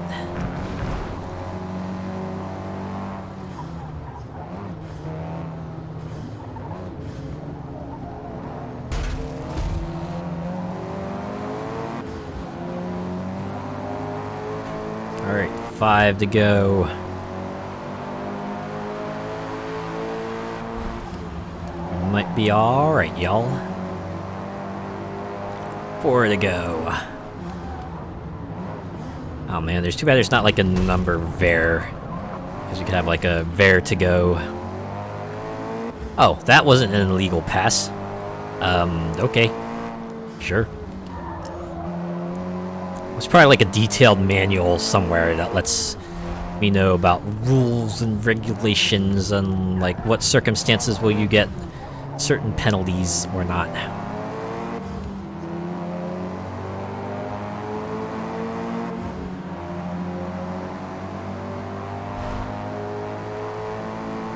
Alright, 5 to go. Might be alright, y'all. 4 to go. Oh man, there's too bad there's not like a number var. Because you could have like a var to go. Oh, that wasn't an illegal pass. Okay. Sure. There's probably like a detailed manual somewhere that lets me know about rules and regulations and like what circumstances will you get certain penalties or not.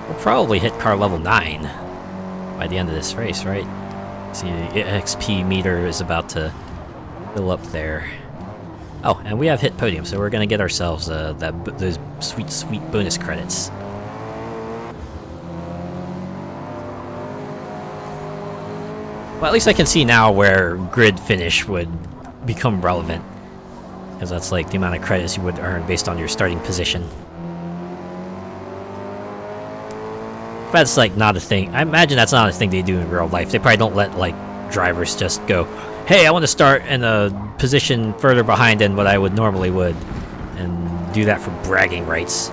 We'll probably hit car level 9 by the end of this race, right? See, the XP meter is about to fill up there. Oh, and we have hit podium, so we're gonna get ourselves those sweet bonus credits. Well, at least I can see now where grid finish would become relevant, because that's like the amount of credits you would earn based on your starting position. That's like not a thing. I imagine that's not a thing they do in real life. They probably don't let like drivers just go, hey, I want to start in a position further behind than what I would normally would, and do that for bragging rights.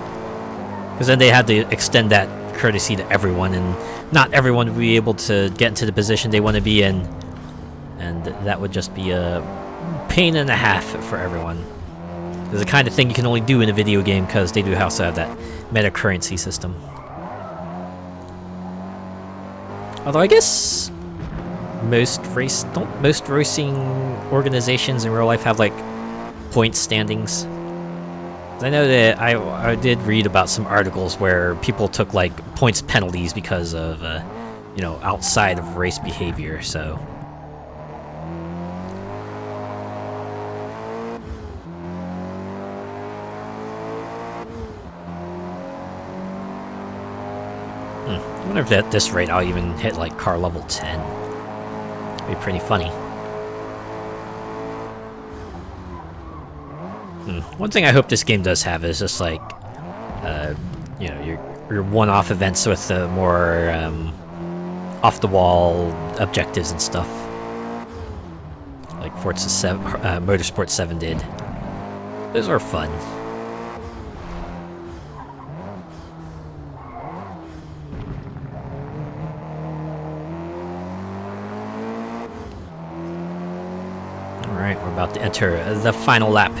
Because then they have to extend that courtesy to everyone, and not everyone would be able to get into the position they want to be in, and that would just be a pain and a half for everyone. It's the kind of thing you can only do in a video game because they do also have that meta currency system. Although I guess most racing organizations in real life have like point standings. I know that I did read about some articles where people took like points penalties because of you know, outside of race behavior. So I wonder if at this rate I'll even hit like car level 10. It'd be pretty funny. One thing I hope this game does have is just like, you know, your one-off events with more off-the-wall objectives and stuff, like Forza Motorsport 7 did. Those were fun. Alright, we're about to enter the final lap.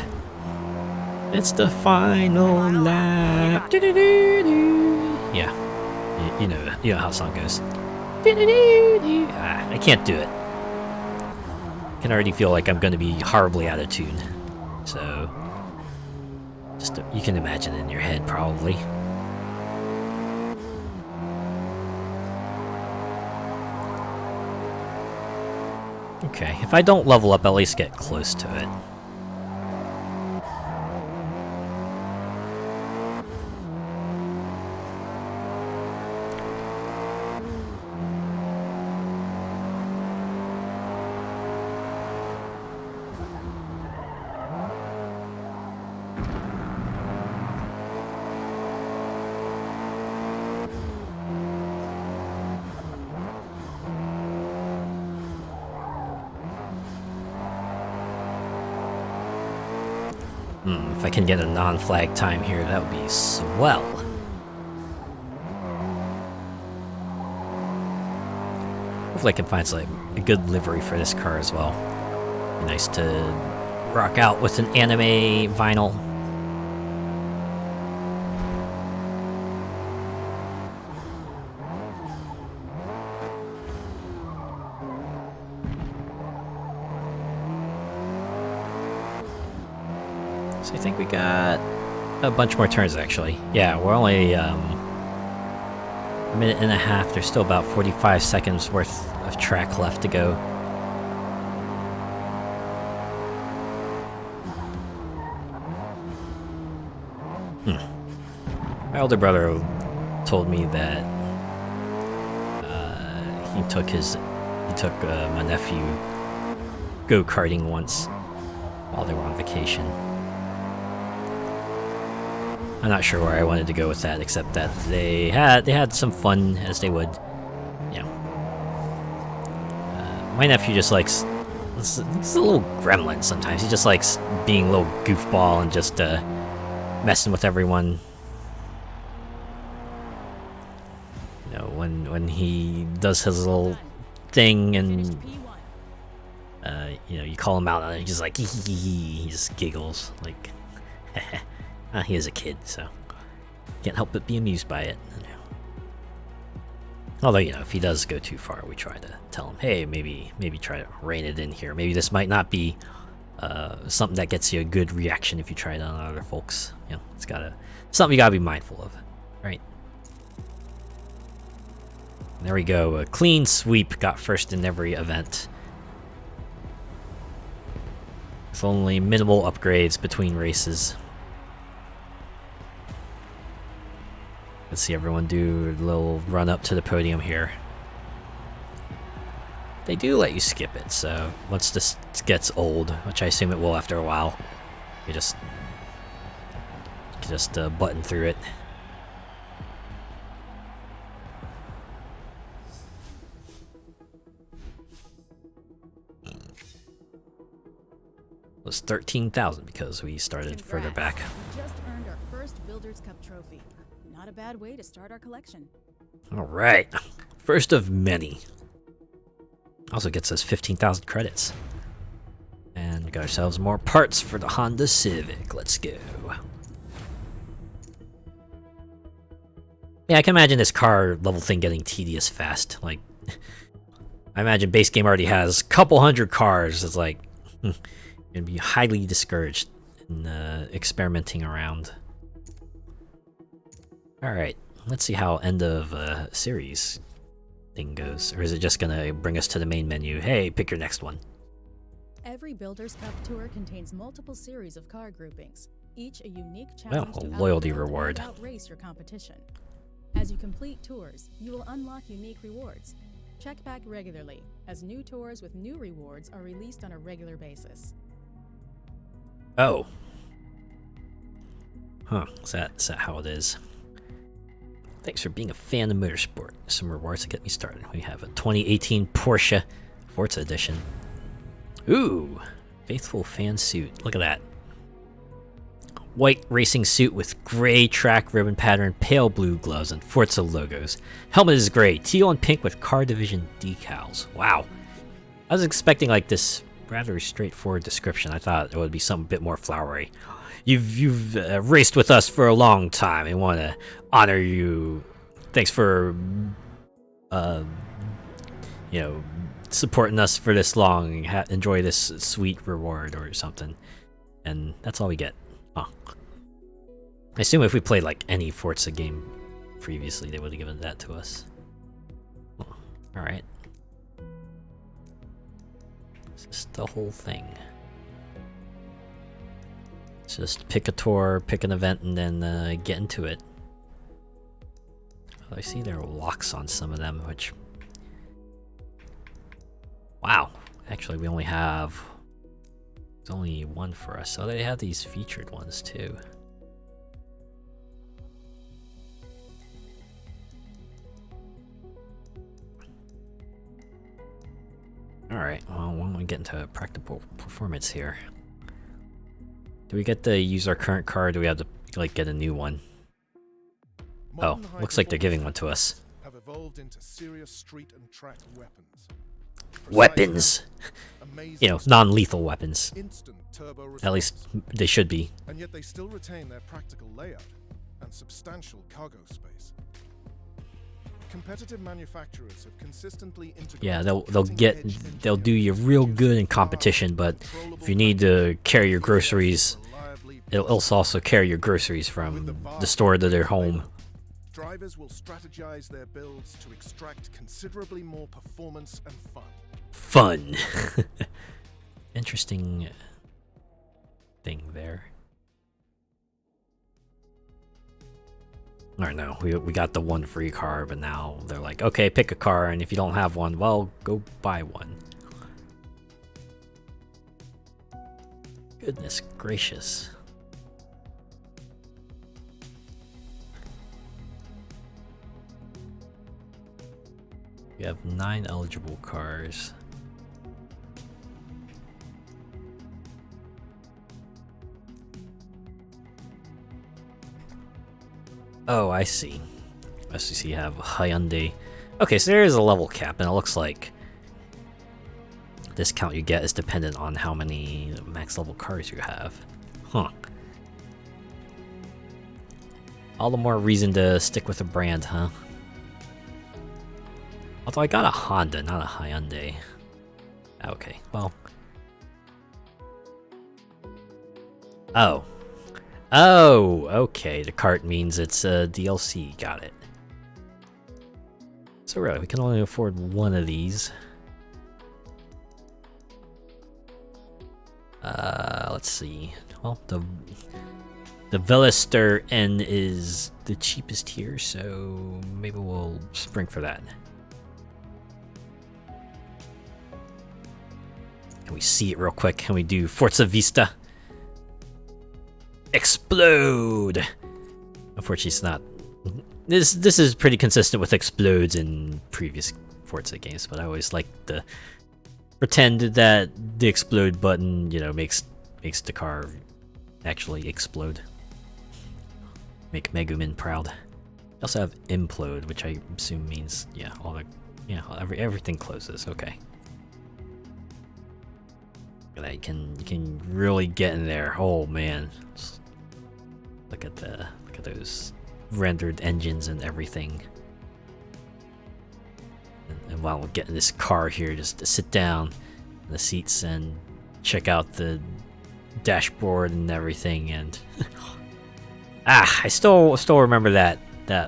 It's the final lap. Yeah, you know how the song goes. I can't do it. I can already feel like I'm going to be horribly out of tune. So, just you can imagine in your head, probably. Okay, if I don't level up, at least get close to it. If I can get a non-flag time here, that would be swell. Hopefully I can find like a good livery for this car as well. Be nice to rock out with an anime vinyl. So I think we got a bunch more turns, actually. Yeah, we're only a minute and a half. There's still about 45 seconds worth of track left to go. My older brother told me that he took my nephew go-karting once while they were on vacation. I'm not sure where I wanted to go with that, except that they had some fun, as they would. You know, my nephew just likes. He's a little gremlin sometimes. He just likes being a little goofball and just messing with everyone. You know, when he does his little thing and you know, you call him out on it, he's just like he just giggles like. He is a kid, so can't help but be amused by it. Although, you know, if he does go too far, we try to tell him, hey, maybe try to rein it in here. Maybe this might not be something that gets you a good reaction if you try it on other folks. You know, it's something you gotta be mindful of, right? There we go. A clean sweep. Got first in every event. With only minimal upgrades between races. Let's see everyone do a little run up to the podium here. They do let you skip it, so once this gets old, which I assume it will after a while, you just button through it. It was 13,000 because we started further back. We just earned our first Builders Cup trophy. Not a bad way to start our collection. All right, first of many. Also gets us 15,000 credits. And we got ourselves more parts for the Honda Civic. Let's go. Yeah, I can imagine this car level thing getting tedious fast. Like, I imagine base game already has a couple hundred cars. It's like, you're gonna be highly discouraged in experimenting around. Alright, let's see how end of series thing goes. Or is it just gonna bring us to the main menu? Hey, pick your next one. Every Builders Cup tour contains multiple series of car groupings, each a unique challenge Oh, a to loyalty outbuild reward. and outrace your competition. As you complete tours, you will unlock unique rewards. Check back regularly, as new tours with new rewards are released on a regular basis. Oh. Huh, is that how it is? Thanks for being a fan of motorsport. Some rewards to get me started. We have a 2018 Porsche Forza Edition. Ooh, faithful fan suit. Look at that. White racing suit with gray track ribbon pattern, pale blue gloves, and Forza logos. Helmet is gray, teal and pink with car division decals. Wow. I was expecting like this rather straightforward description. I thought it would be something a bit more flowery. You've raced with us for a long time and want to honor you. Thanks for you know, supporting us for this long. Enjoy this sweet reward or something. And that's all we get. Huh. I assume if we played like any Forza game previously, they would have given that to us. Oh, alright. Is this the whole thing? Just pick a tour, pick an event, and then get into it. I see there are locks on some of them, which... Wow! Actually, we only have... There's only one for us. So they have these featured ones too. Alright, well, why don't we get into practical performance here? Do we get to use our current car, or do we have to like get a new one? Oh, looks like they're giving one to us. Have evolved into serious street and track weapons. Weapons! You know, non-lethal weapons. Instant turbo At least they should be. and yet they still retain their practical layout and substantial cargo space. Competitive manufacturers have consistently integrated Yeah, they'll do you real good in competition, but if you need to carry your groceries, it'll also carry your groceries from the store to their home. Drivers will strategize their builds to extract considerably more performance and fun. Fun. Interesting thing there. Or no, we got the one free car, but now they're like, okay, pick a car, and if you don't have one, well, go buy one. Goodness gracious. We have 9 eligible cars. Oh, I see. I see you have Hyundai. Okay, so there is a level cap, and it looks like the discount you get is dependent on how many max level cars you have. Huh. All the more reason to stick with a brand, huh? Although I got a Honda, not a Hyundai. Okay, well. Oh. Oh, okay. The cart means it's a DLC. Got it. So really, we can only afford one of these. Let's see. Well, the Veloster N is the cheapest here, so maybe we'll spring for that. Can we see it real quick? Can we do Forza Vista? Explode! Unfortunately, it's not. This is pretty consistent with explodes in previous Forza games, but I always like to pretend that the explode button, you know, makes the car actually explode. Make Megumin proud. I also have implode, which I assume means everything closes. Okay. You can really get in there. Oh man. Look at those rendered engines and everything. And while we're getting this car here, just to sit down in the seats and check out the dashboard and everything. And I still remember that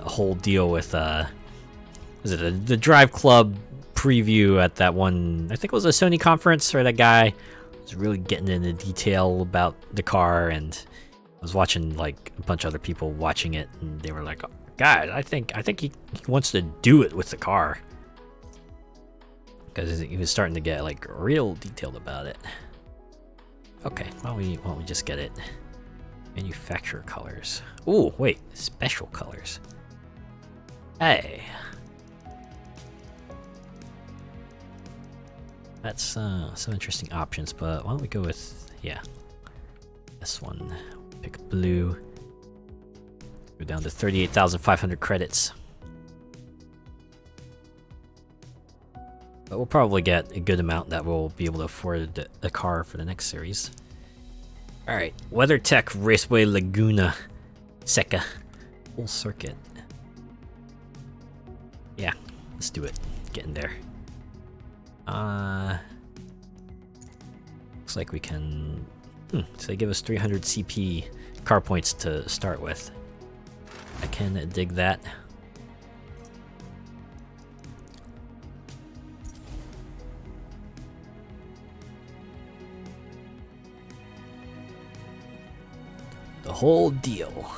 whole deal with was it the Drive Club preview at that one? I think it was a Sony conference, where that guy was really getting into detail about the car, and I was watching like a bunch of other people watching it, and they were like, oh, "God, I think he wants to do it with the car," because he was starting to get like real detailed about it. Okay, why don't we just get it? Manufacturer colors. Ooh, wait, special colors. Hey. That's some interesting options, but why don't we go with, yeah, this one. Pick blue. Go down to 38,500 credits. But we'll probably get a good amount that we'll be able to afford a car for the next series. Alright, WeatherTech Raceway Laguna Seca. Full circuit. Yeah, let's do it. Get in there. Looks like we can... so they give us 300 CP car points to start with. I can dig that. The whole deal.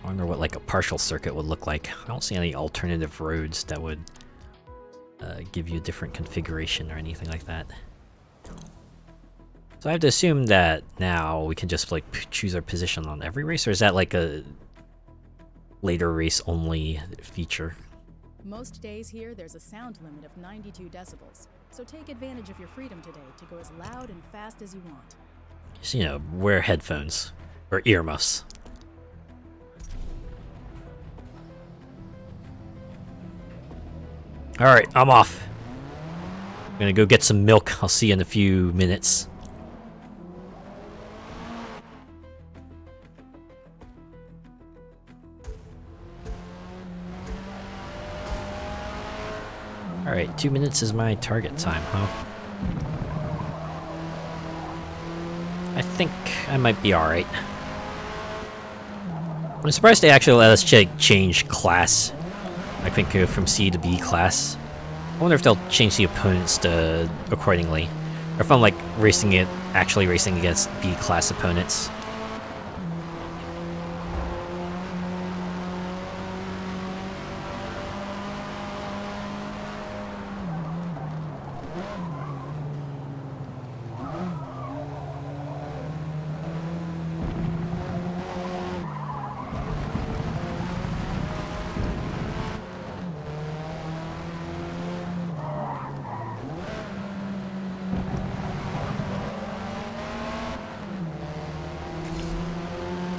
I wonder what like a partial circuit would look like. I don't see any alternative roads that would give you a different configuration or anything like that. So I have to assume that now we can just like choose our position on every race, or is that like a later race only feature? Most days here, there's a sound limit of 92 decibels, so take advantage of your freedom today to go as loud and fast as you want. Just, you know, wear headphones or earmuffs. Alright, I'm off. I'm gonna go get some milk. I'll see you in a few minutes. Alright, 2 minutes is my target time, huh? I think I might be alright. I'm surprised they actually let us change class. I think go from C to B class. I wonder if they'll change the opponents to accordingly. Or if I'm like actually racing against B class opponents.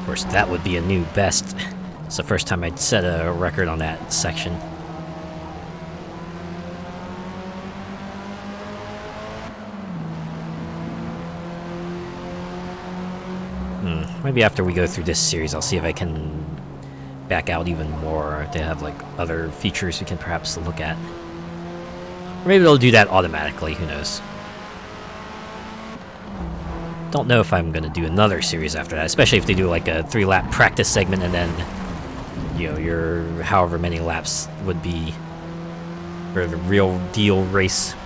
Of course, that would be a new best. It's the first time I'd set a record on that section. Maybe after we go through this series, I'll see if I can back out even more. They have like other features we can perhaps look at. Or maybe they'll do that automatically, who knows. Don't know if I'm gonna do another series after that, especially if they do like a 3-lap practice segment and then, you know, your however many laps would be for the real deal race.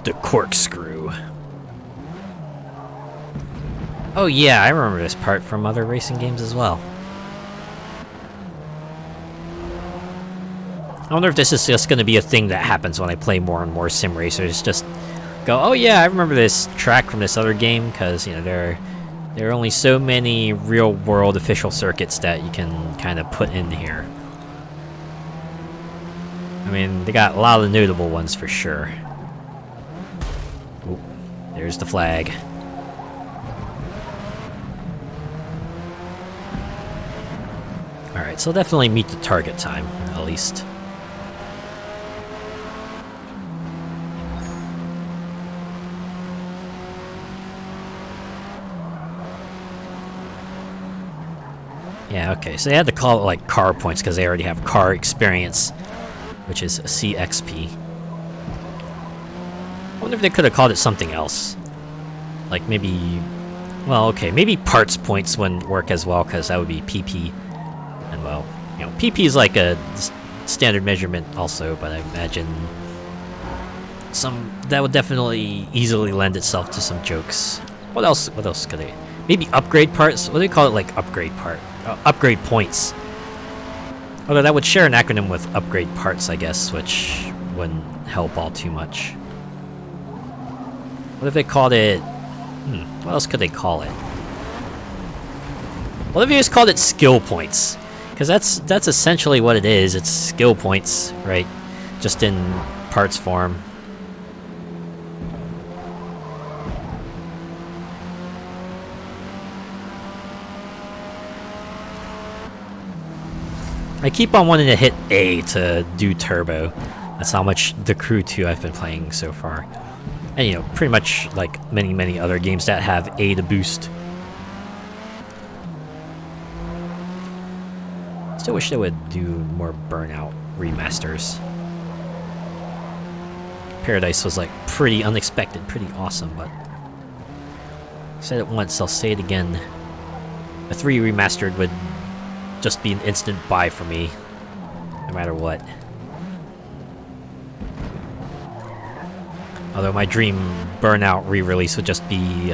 The corkscrew. Oh yeah, I remember this part from other racing games as well. I wonder if this is just going to be a thing that happens when I play more and more sim racers. Just go, oh yeah, I remember this track from this other game, because you know there are only so many real-world official circuits that you can kind of put in here. I mean, they got a lot of notable ones for sure. Ooh, there's the flag. All right, so definitely meet the target time at least. Yeah, okay, so they had to call it like car points because they already have car experience, which is CXP. I wonder if they could have called it something else. Like maybe, well, okay, maybe parts points wouldn't work as well because that would be PP. And well, you know, PP is like a standard measurement also, but I imagine that would definitely easily lend itself to some jokes. What else could they? Maybe upgrade parts? What do they call it, like upgrade part? Upgrade points. Although that would share an acronym with upgrade parts, I guess, which wouldn't help all too much. What if they called it... what else could they call it? What if you just called it skill points? Because that's essentially what it is. It's skill points, right? Just in parts form. I keep on wanting to hit A to do turbo. That's how much the Crew 2 I've been playing so far. And you know, pretty much like many other games that have A to boost. Still wish they would do more Burnout remasters. Paradise was like pretty unexpected, pretty awesome, but I said it once, I'll say it again. A 3 remastered would just be an instant buy for me, no matter what. Although my dream Burnout re-release would just be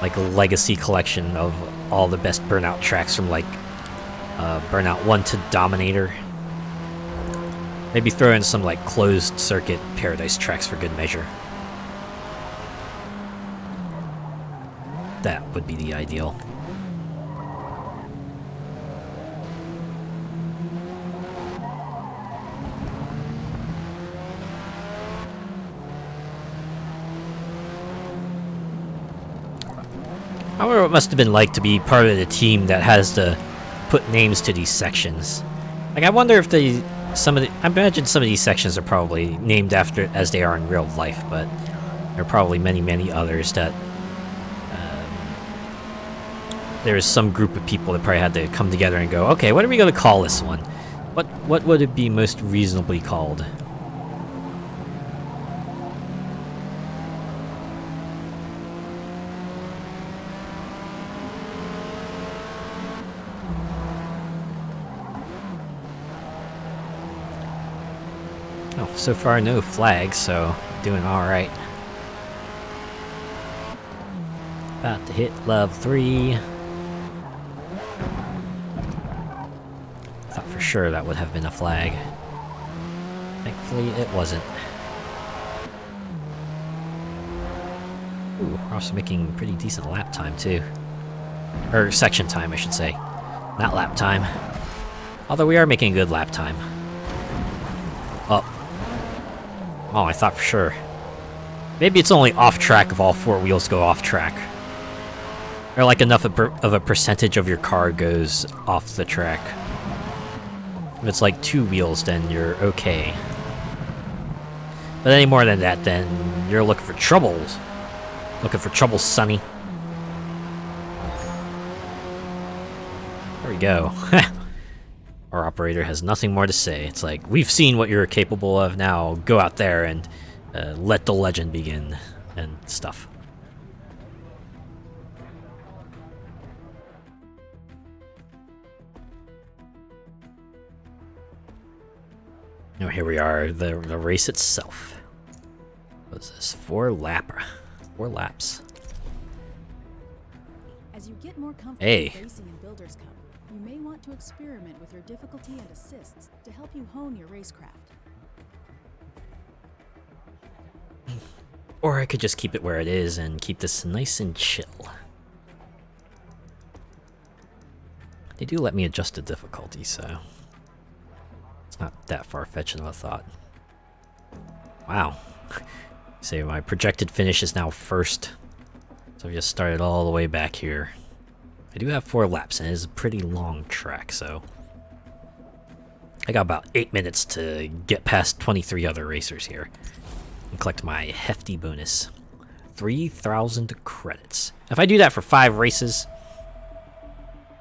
like a legacy collection of all the best Burnout tracks from like Burnout 1 to Dominator. Maybe throw in some like closed circuit Paradise tracks for good measure. That would be the ideal. I wonder what it must have been like to be part of the team that has to put names to these sections. Like, I wonder if I imagine some of these sections are probably named after as they are in real life, but there are probably many others that there's some group of people that probably had to come together and go, okay, what are we going to call this one? What would it be most reasonably called? Oh, so far no flags, so doing alright. About to hit level 3. Thought for sure that would have been a flag. Thankfully it wasn't. Ooh, we're also making pretty decent lap time too. Or section time, I should say. Not lap time. Although we are making good lap time. Oh, I thought for sure. Maybe it's only off track if all 4 wheels go off track. Or like enough of a percentage of your car goes off the track. If it's like 2 wheels, then you're okay. But any more than that, then you're looking for troubles. Looking for trouble, Sonny. There we go. Our operator has nothing more to say. It's like, we've seen what you're capable of, now go out there and let the legend begin, and stuff. Now here we are, the race itself. What is this? 4 laps. As you get more comfortable Hey. racing in Builders Cup, you may want to experiment with your difficulty and assists to help you hone your racecraft. Or I could just keep it where it is and keep this nice and chill. They do let me adjust the difficulty, so it's not that far-fetched of a thought. Wow. So my projected finish is now first. So I just started all the way back here. I do have 4 laps, and it is a pretty long track, so I got about 8 minutes to get past 23 other racers here and collect my hefty bonus. 3,000 credits. If I do that for 5 races,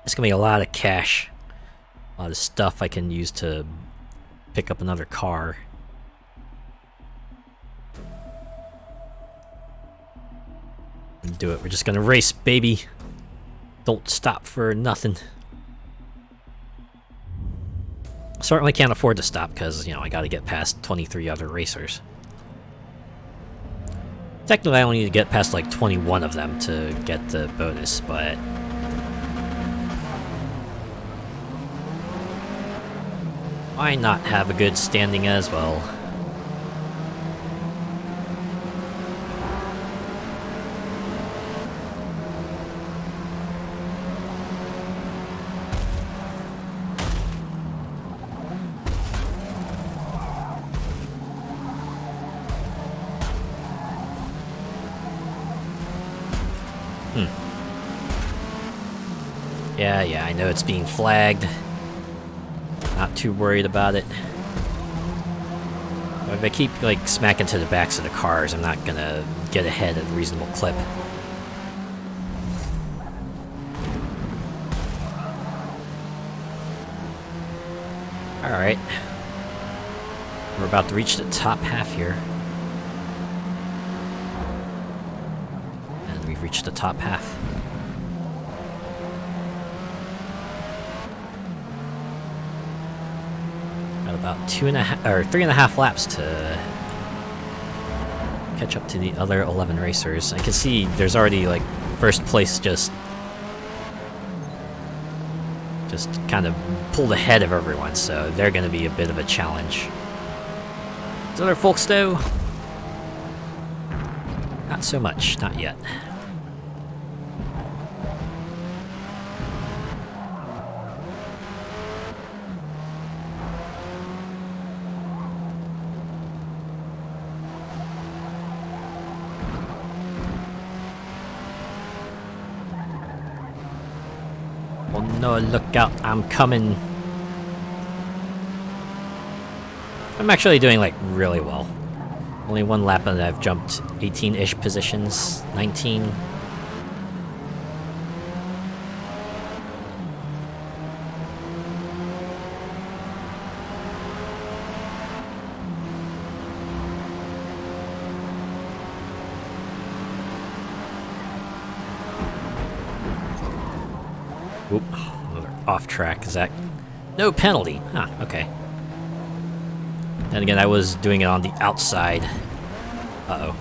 it's gonna be a lot of cash. A lot of stuff I can use to pick up another car. Do it. We're just gonna race, baby. Don't stop for nothing. Certainly can't afford to stop because, you know, I gotta get past 23 other racers. Technically, I only need to get past like 21 of them to get the bonus, but why not have a good standing as well? Yeah, I know it's being flagged. Not too worried about it. But if I keep, like, smacking to the backs of the cars, I'm not gonna get ahead at a reasonable clip. Alright. We're about to reach the top half here. And we've reached the top half. Got about 3.5 laps to catch up to the other 11 racers. I can see there's already, like, first place just kind of pulled ahead of everyone, so they're going to be a bit of a challenge. These other folks, though, not so much, not yet. Oh no, look out, I'm coming. I'm actually doing, like, really well. Only one lap and I've jumped 18-ish positions, 19. Oop, another off track, is that... No penalty! Huh, okay. And again, I was doing it on the outside. Uh-oh.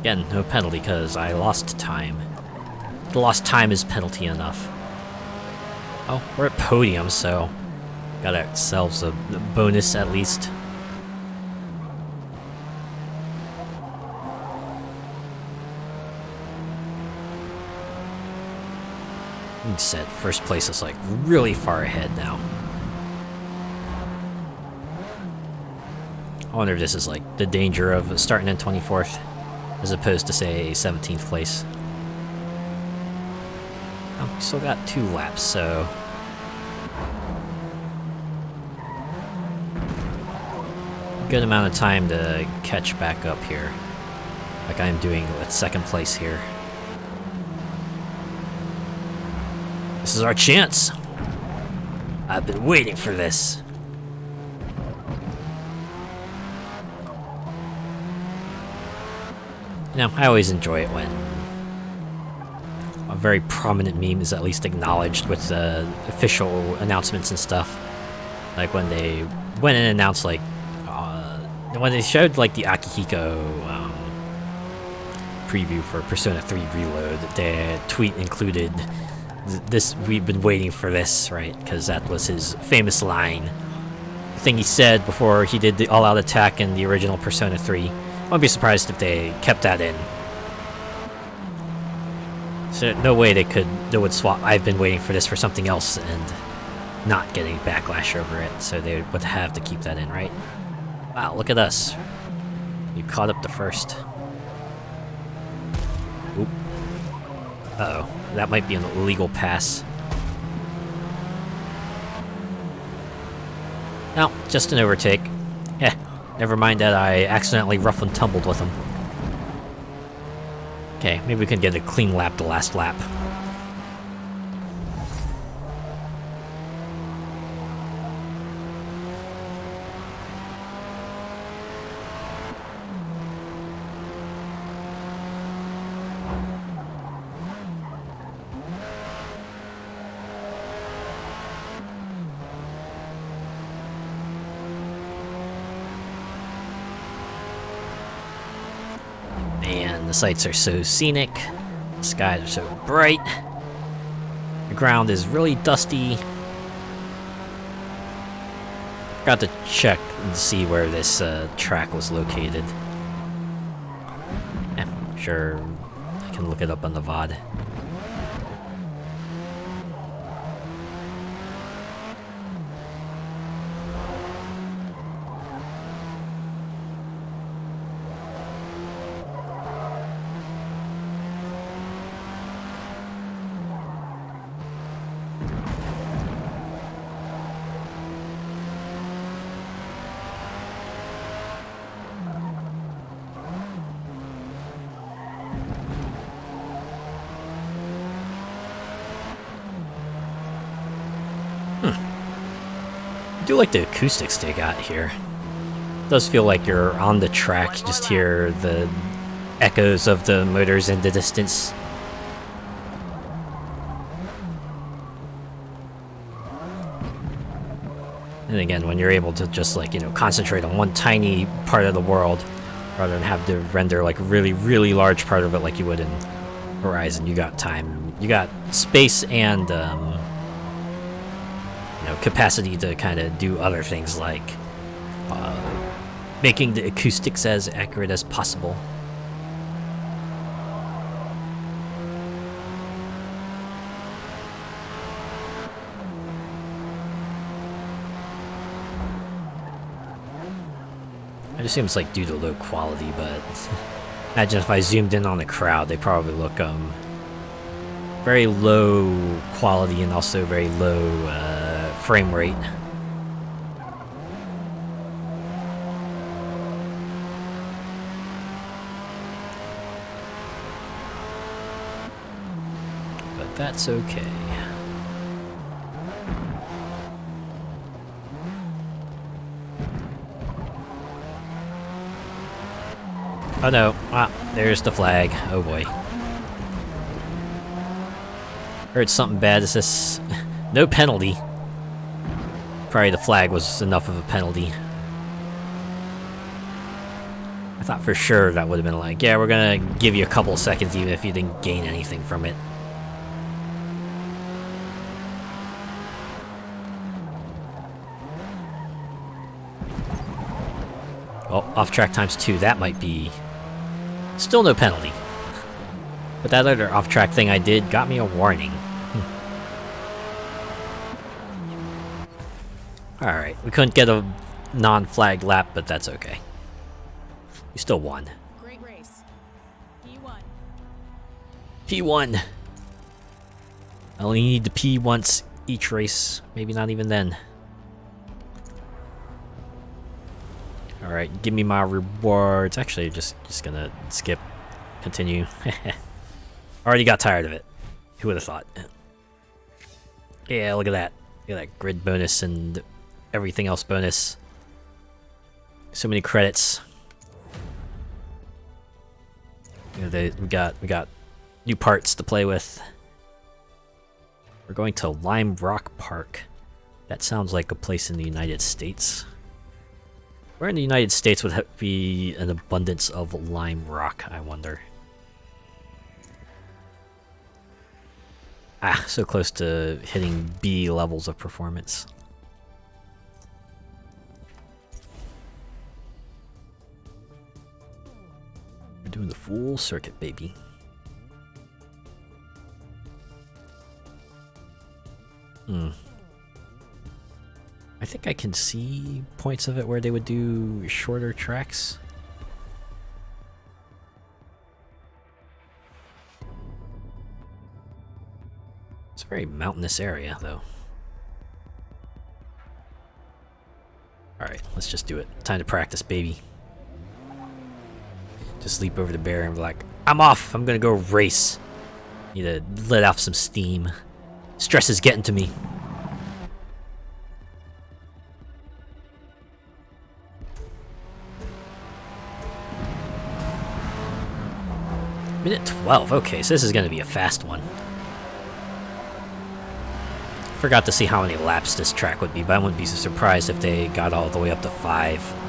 Again, no penalty, because I lost time. The lost time is penalty enough. Oh, we're at podium, so... got ourselves a bonus, at least. Like I said, first place is, like, really far ahead now. I wonder if this is, like, the danger of starting in 24th, as opposed to, say, 17th place. Oh, we still got 2 laps, so... good amount of time to catch back up here. Like I'm doing with second place here. This is our chance! I've been waiting for this! You know, I always enjoy it when a very prominent meme is at least acknowledged with official announcements and stuff. Like when they went and announced, like, when they showed, like, the Akihiko preview for Persona 3 Reload, their tweet included this, "We've been waiting for this," right? Because that was his famous line. The thing he said before he did the all-out attack in the original Persona 3. I wouldn't be surprised if they kept that in. So no way they would swap "I've been waiting for this" for something else and not getting backlash over it. So they would have to keep that in, right? Wow, look at us. You caught up to first. Oop. Uh-oh. That might be an illegal pass. No, just an overtake. Eh, never mind that I accidentally rough and tumbled with him. Okay, maybe we can get a clean lap the last lap. Man, the sights are so scenic, the skies are so bright, the ground is really dusty. Forgot to check and see where this track was located. Sure, I can look it up on the VOD. I do like the acoustics they got here. It does feel like you're on the track, you just hear the echoes of the motors in the distance. And again, when you're able to just like, you know, concentrate on one tiny part of the world rather than have to render like really, really large part of it like you would in Horizon, you got time, you got space and you know, capacity to kind of do other things like making the acoustics as accurate as possible. It seems like due to low quality, but imagine if I zoomed in on the crowd, they probably look very low quality and also very low frame rate. But that's okay. Oh no, ah, there's the flag. Oh boy. Heard something bad. Is this no penalty? Probably the flag was enough of a penalty. I thought for sure that would have been like, yeah, we're gonna give you a couple seconds even if you didn't gain anything from it. Oh, off track times 2, that might be... Still no penalty. But that other off-track thing I did got me a warning. Alright, we couldn't get a non-flagged lap, but that's okay. We still won. Great race. P1. P1! I only need to P once each race. Maybe not even then. Alright, give me my rewards. Actually, just gonna skip. Continue. Already got tired of it. Who would have thought? Yeah, look at that. Look at that grid bonus and everything else bonus. So many credits. You know, we got new parts to play with. We're going to Lime Rock Park. That sounds like a place in the United States. Where in the United States would be an abundance of lime rock, I wonder? Ah, so close to hitting B levels of performance. We're doing the full circuit, baby. I think I can see points of it where they would do shorter tracks. It's a very mountainous area, though. Alright, let's just do it. Time to practice, baby. Just leap over the barrier and be like, I'm off! I'm gonna go race. Need to let off some steam. Stress is getting to me. Minute 12, okay, so this is gonna be a fast one. Forgot to see how many laps this track would be, but I wouldn't be so surprised if they got all the way up to 5.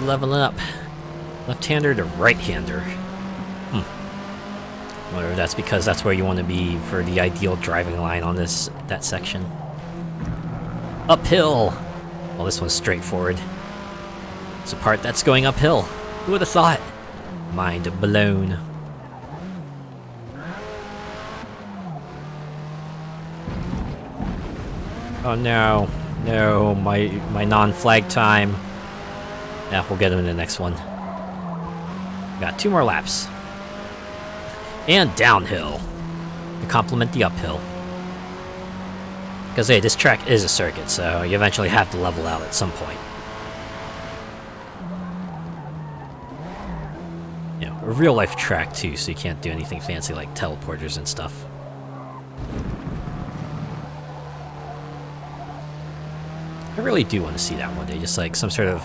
Leveling up. Left-hander to right-hander. Wonder if that's because that's where you want to be for the ideal driving line on that section. Uphill! Well, this one's straightforward. It's a part that's going uphill. Who would have thought? Mind blown. Oh no. No, my non-flag time. Yeah, we'll get him in the next one. Got 2 more laps. And downhill to complement the uphill. Because hey, this track is a circuit, so you eventually have to level out at some point. You know, a real-life track too, so you can't do anything fancy like teleporters and stuff. I really do want to see that one day, just like some sort of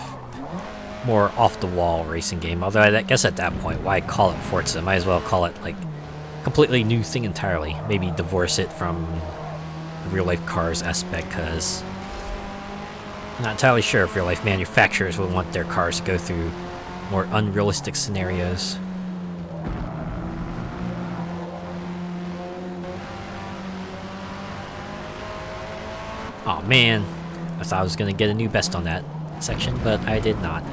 more off-the-wall racing game. Although I guess at that point, why call it Forza? Might as well call it like a completely new thing entirely. Maybe divorce it from the real-life cars aspect, because I'm not entirely sure if real-life manufacturers would want their cars to go through more unrealistic scenarios. Oh man, I thought I was gonna get a new best on that section, but I did not.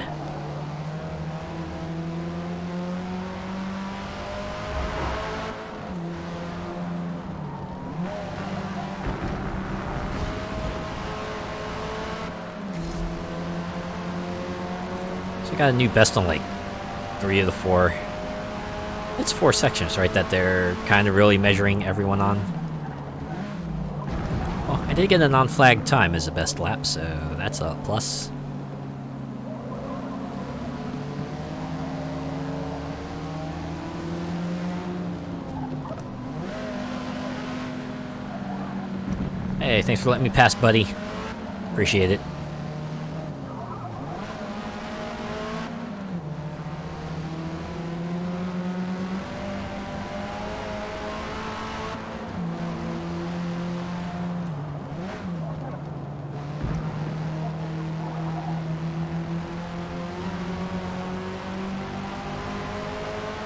So I got a new best on like 3 of the 4. It's 4 sections, right, that they're kind of really measuring everyone on. Well, I did get a non-flag time as a best lap, so that's a plus. Hey, thanks for letting me pass, buddy. Appreciate it.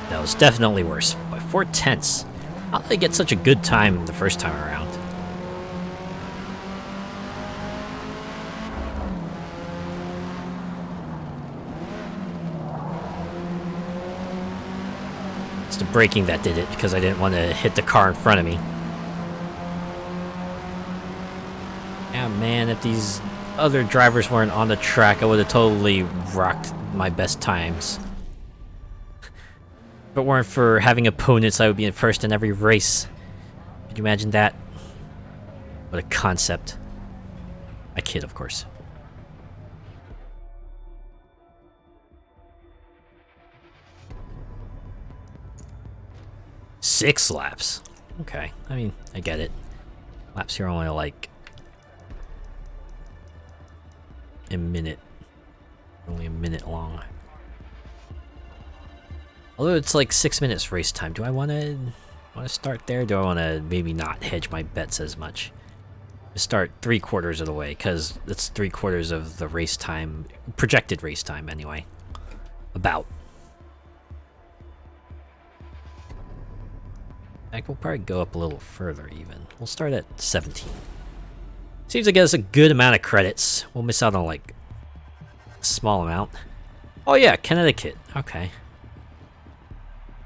That was definitely worse, by 4/10. How did they get such a good time the first time around? It's the braking that did it, because I didn't want to hit the car in front of me. Yeah, man, if these other drivers weren't on the track, I would have totally rocked my best times. If it weren't for having opponents, I would be in first in every race. Could you imagine that? What a concept. I kid, of course. Six laps. Okay, I mean, I get it. Laps here are only like a minute. Only a minute long. Although it's like 6 minutes race time. Do I want to start there? Do I want to maybe not hedge my bets as much? Start 3/4 of the way, because it's 3/4 of the race time, projected race time anyway. About. In fact, we'll probably go up a little further even. We'll start at 17. Seems like it's a good amount of credits. We'll miss out on like a small amount. Oh yeah, Connecticut. Okay.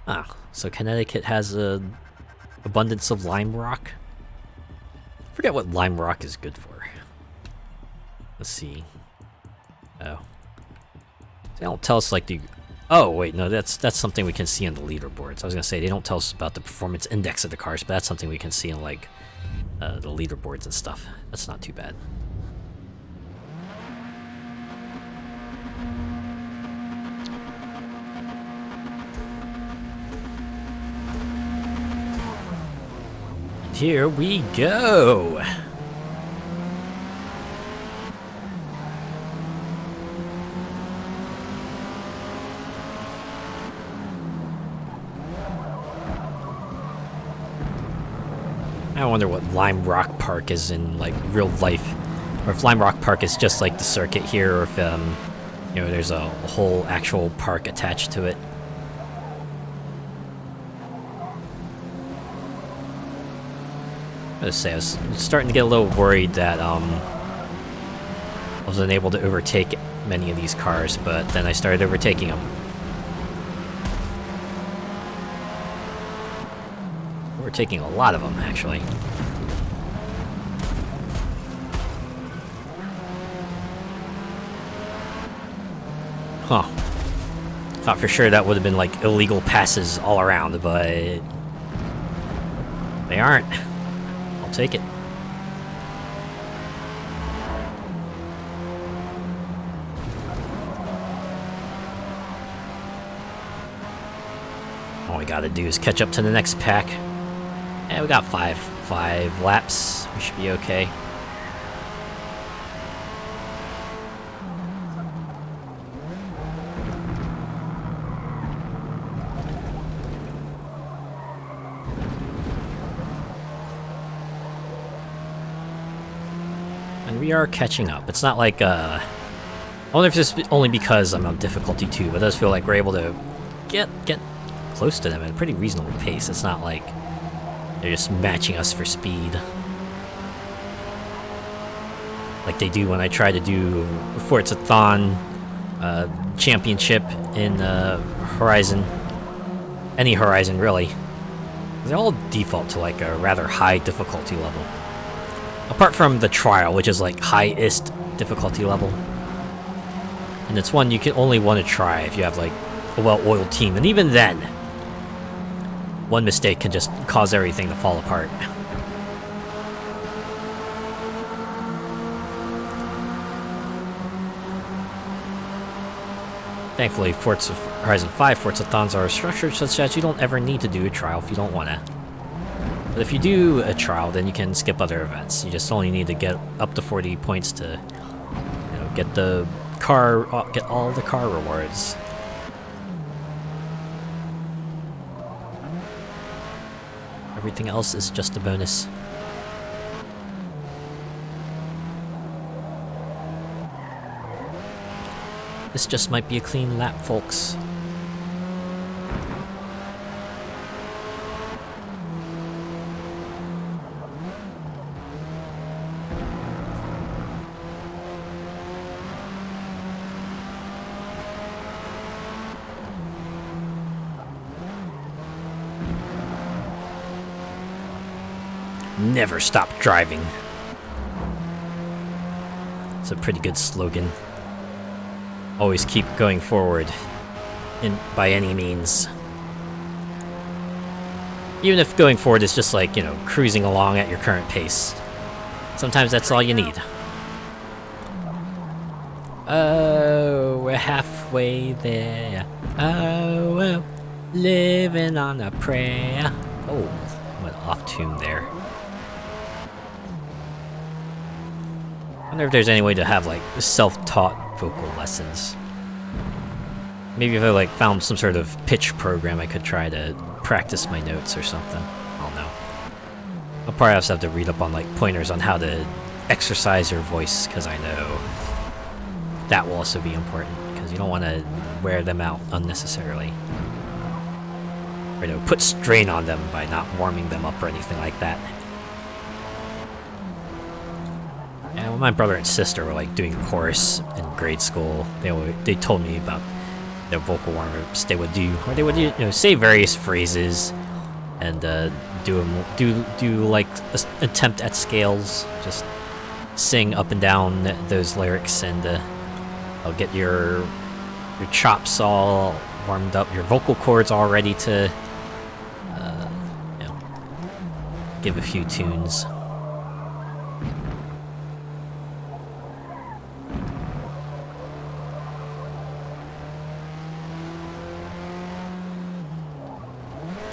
Ah, so Connecticut has a abundance of lime rock. Forget what lime rock is good for. Let's see. Oh, they don't tell us like the. Oh wait, no, that's something we can see on the leaderboards. I was gonna say they don't tell us about the performance index of the cars, but that's something we can see in like the leaderboards and stuff. That's not too bad. And here we go. I wonder what Lime Rock Park is in like real life, or if Lime Rock Park is just like the circuit here, or if you know, there's a whole actual park attached to it. I was starting to get a little worried that I wasn't able to overtake many of these cars, but then I started overtaking them. We're taking a lot of them, actually. Thought for sure that would have been like illegal passes all around, but they aren't. I'll take it. All we gotta do is catch up to the next pack. And we got five laps. We should be okay. And we are catching up. It's not like, I wonder if this is only because I'm on difficulty 2, but it does feel like we're able to get close to them at a pretty reasonable pace. It's not like they're just matching us for speed like they do when I try to do Forza Championship in Horizon. Any Horizon, really. They all default to like a rather high difficulty level. Apart from the trial, which is like highest difficulty level. And it's one you can only want to try if you have like a well-oiled team. And even then, one mistake can just cause everything to fall apart. Thankfully, Forza Horizon 5 Forza-thons are structured such that you don't ever need to do a trial if you don't want to. But if you do a trial, then you can skip other events. You just only need to get up to 40 points to, you know, get the car, get all the car rewards. Everything else is just a bonus. This just might be a clean lap, folks. Never stop driving. It's a pretty good slogan. Always keep going forward, by any means. Even if going forward is just like, you know, cruising along at your current pace. Sometimes that's all you need. Oh, we're halfway there. Oh, well, living on a prayer. Oh, I went off tune there. I wonder if there's any way to have like self-taught vocal lessons. Maybe if I like found some sort of pitch program I could try to practice my notes or something. I don't know. I'll probably also have to read up on like pointers on how to exercise your voice, because I know that will also be important, because you don't want to wear them out unnecessarily. Or, you know, put strain on them by not warming them up or anything like that. Yeah, when my brother and sister were like doing chorus in grade school, they told me about the vocal warm-ups they would do, where they would, you know, say various phrases and do like attempt at scales, just sing up and down those lyrics, and I'll get your chops all warmed up, your vocal cords all ready to you know, give a few tunes.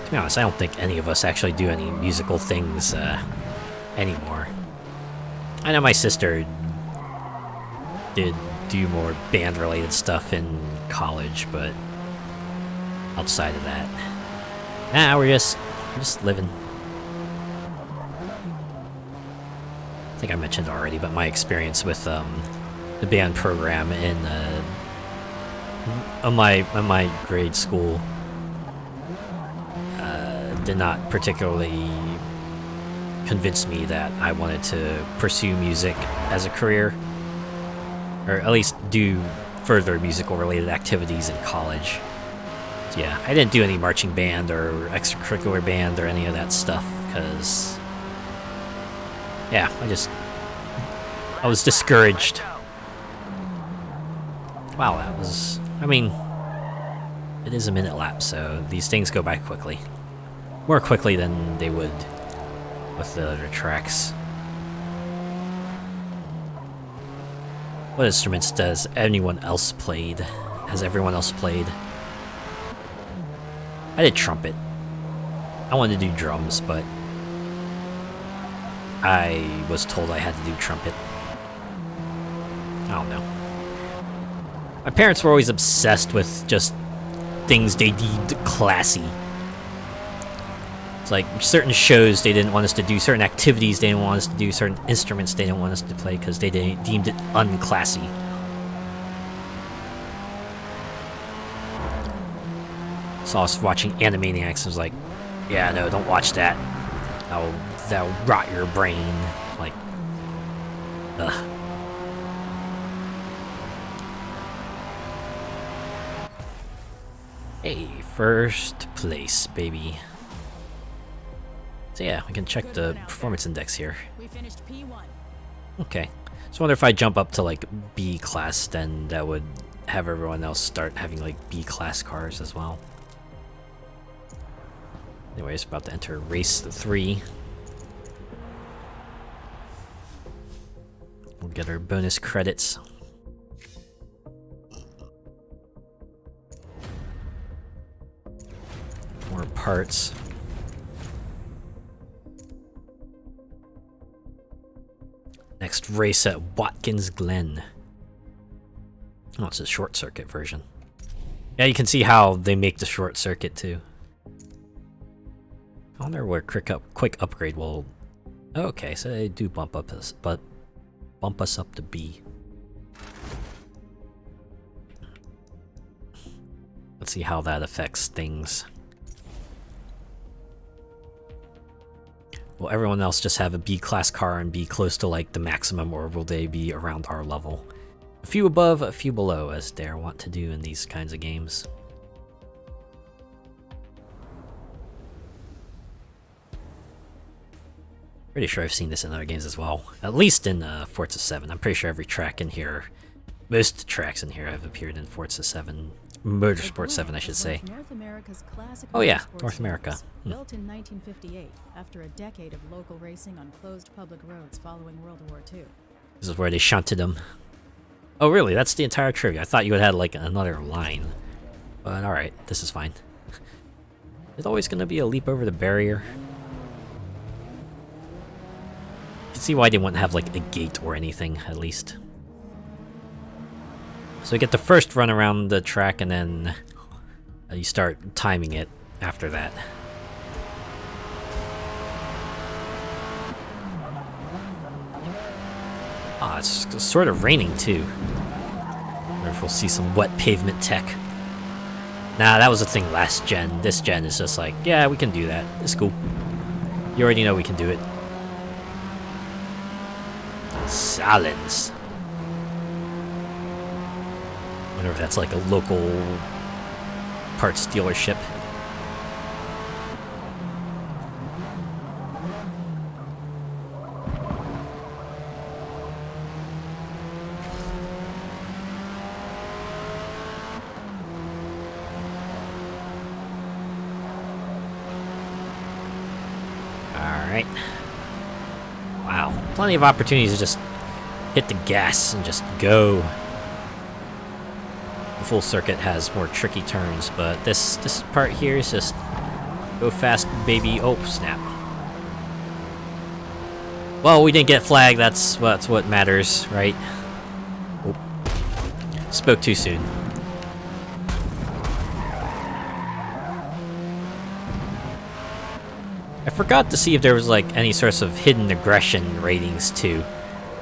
To be honest, I don't think any of us actually do any musical things anymore. I know my sister did do more band-related stuff in college, but outside of that, nah, we're just living. I think I mentioned already, but my experience with the band program in my grade school did not particularly convince me that I wanted to pursue music as a career, or at least do further musical related activities in college. So yeah, I didn't do any marching band or extracurricular band or any of that stuff, because yeah, I was discouraged. Wow, that was, I mean, It is a minute lap, so these things go by quickly. More quickly than they would with the other tracks. What instruments does anyone else played? Has everyone else played? I did trumpet. I wanted to do drums, but I was told I had to do trumpet. I don't know. My parents were always obsessed with just things they deemed classy. It's like certain shows they didn't want us to do, certain activities they didn't want us to do, certain instruments they didn't want us to play because they deemed it unclassy. So I was watching Animaniacs and was like, yeah, no, don't watch that. That'll rot your brain. Like, ugh. Hey, first place, baby. So yeah, we can check the performance index here. We finished P1. Okay. So I wonder if I jump up to like B class, then that would have everyone else start having like B class cars as well. Anyways, about to enter race 3. We'll get our bonus credits. More parts. Next race at Watkins Glen. Oh, it's a short circuit version. Yeah, you can see how they make the short circuit too. I wonder where quick upgrade will. Oh, okay, so they do bump up us, but bump us up to B. Let's see how that affects things. Will everyone else just have a B-class car and be close to like the maximum, or will they be around our level? A few above, a few below, as they want to do in these kinds of games. Pretty sure I've seen this in other games as well. At least in Forza 7. I'm pretty sure every track in here, most tracks in here have appeared in Forza 7. Motorsport 7, I should say. North America's classic Oh yeah, motorsports North America. series, built in 1958 after a decade of local racing on closed public roads following World War II. This is where they shunted them. Oh really? That's the entire trivia. I thought you would have like another line. But alright, this is fine. There's always going to be a leap over the barrier. You can see why they wouldn't have like a gate or anything, at least. So you get the first run around the track and then you start timing it after that. Ah, it's sort of raining too. Wonder if we'll see some wet pavement tech. Nah, that was a thing last gen. This gen is just like, yeah, we can do that. It's cool. You already know we can do it. Salons. Wonder if that's like a local parts dealership. Alright. Wow. Plenty of opportunities to just hit the gas and just go. The full circuit has more tricky turns, but this part here is just go fast, baby. Oh, snap. Well, we didn't get flagged. That's what matters, right? Oh. Spoke too soon. I forgot to see if there was like any sorts of hidden aggression ratings too.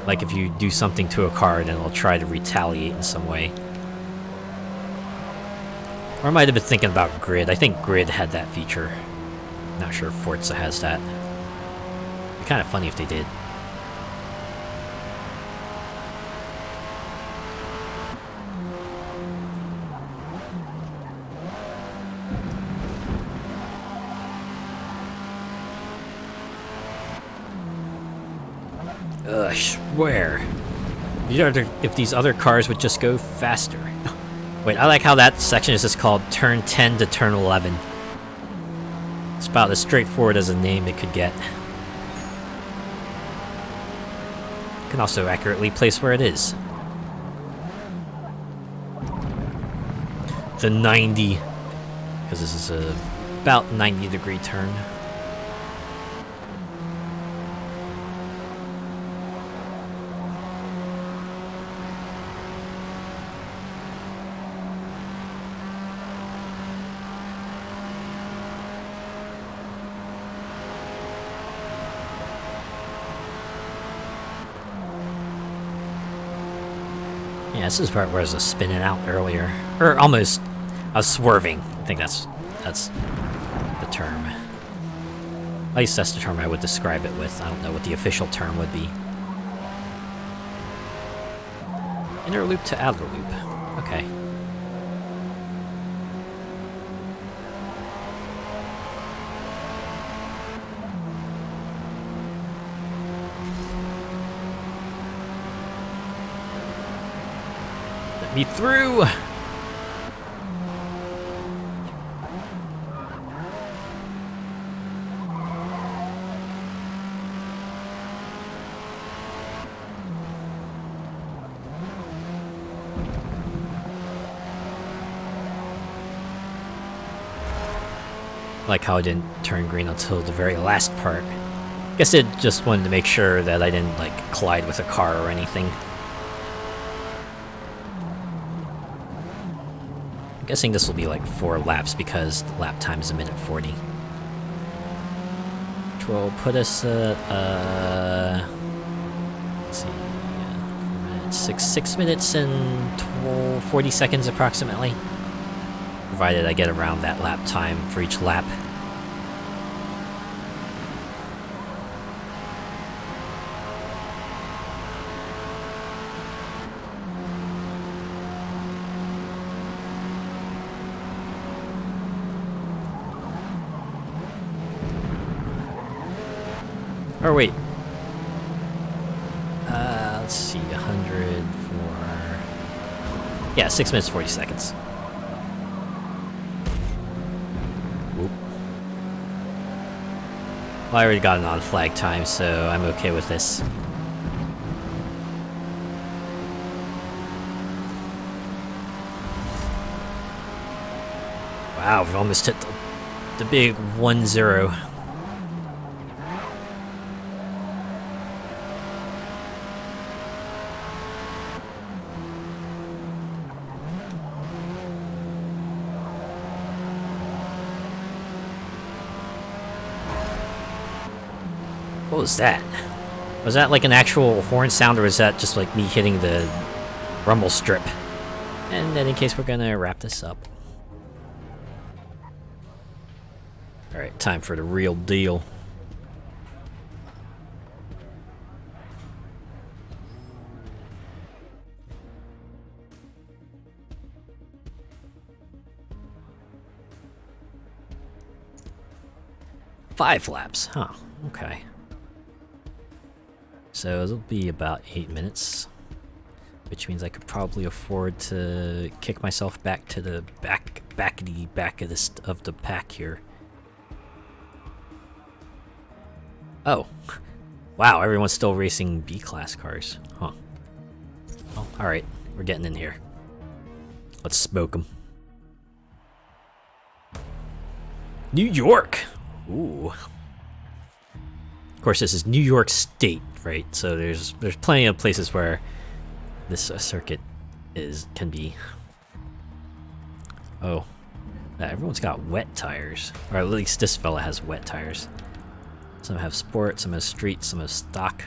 Like if you do something to a car, then it'll try to retaliate in some way. Or I might have been thinking about Grid. I think Grid had that feature. Not sure if Forza has that. It'd be kind of funny if they did. Ugh, I swear. If these other cars would just go faster. Wait, I like how that section is just called turn 10 to turn 11. It's about as straightforward as a name it could get. Can also accurately place where it is. The 90, because this is a about 90-degree turn. Yeah, this is the part where I was spinning out earlier. Or almost, I was swerving. I think that's the term. At least that's the term I would describe it with. I don't know what the official term would be. Inner loop to outer loop. Okay. Let me through! Like how I didn't turn green until the very last part. Guess it just wanted to make sure that I didn't like collide with a car or anything. I'm guessing this will be like 4 laps because lap time is 1:40. Which will put us at let's see, 6 minutes and 40 seconds approximately. Provided I get around that lap time for each lap. Or wait. Let's see, 100 for... Yeah, 6 minutes, 40 seconds. Whoop. Well, I already got an on-flag time, so I'm okay with this. Wow, we've almost hit the big 1-0. What was that? Was that like an actual horn sound, or was that just like me hitting the rumble strip? And then in case we're gonna wrap this up. Alright, time for the real deal. Five laps, huh? Okay. So it'll be about 8 minutes, which means I could probably afford to kick myself back to the back of the pack here. Oh, wow! Everyone's still racing B-class cars, huh? Oh, all right, we're getting in here. Let's smoke them. New York. Ooh. Of course, this is New York State, right? So there's plenty of places where this circuit can be. Oh, yeah, everyone's got wet tires, or at least this fella has wet tires. Some have sport, some have street, some have stock.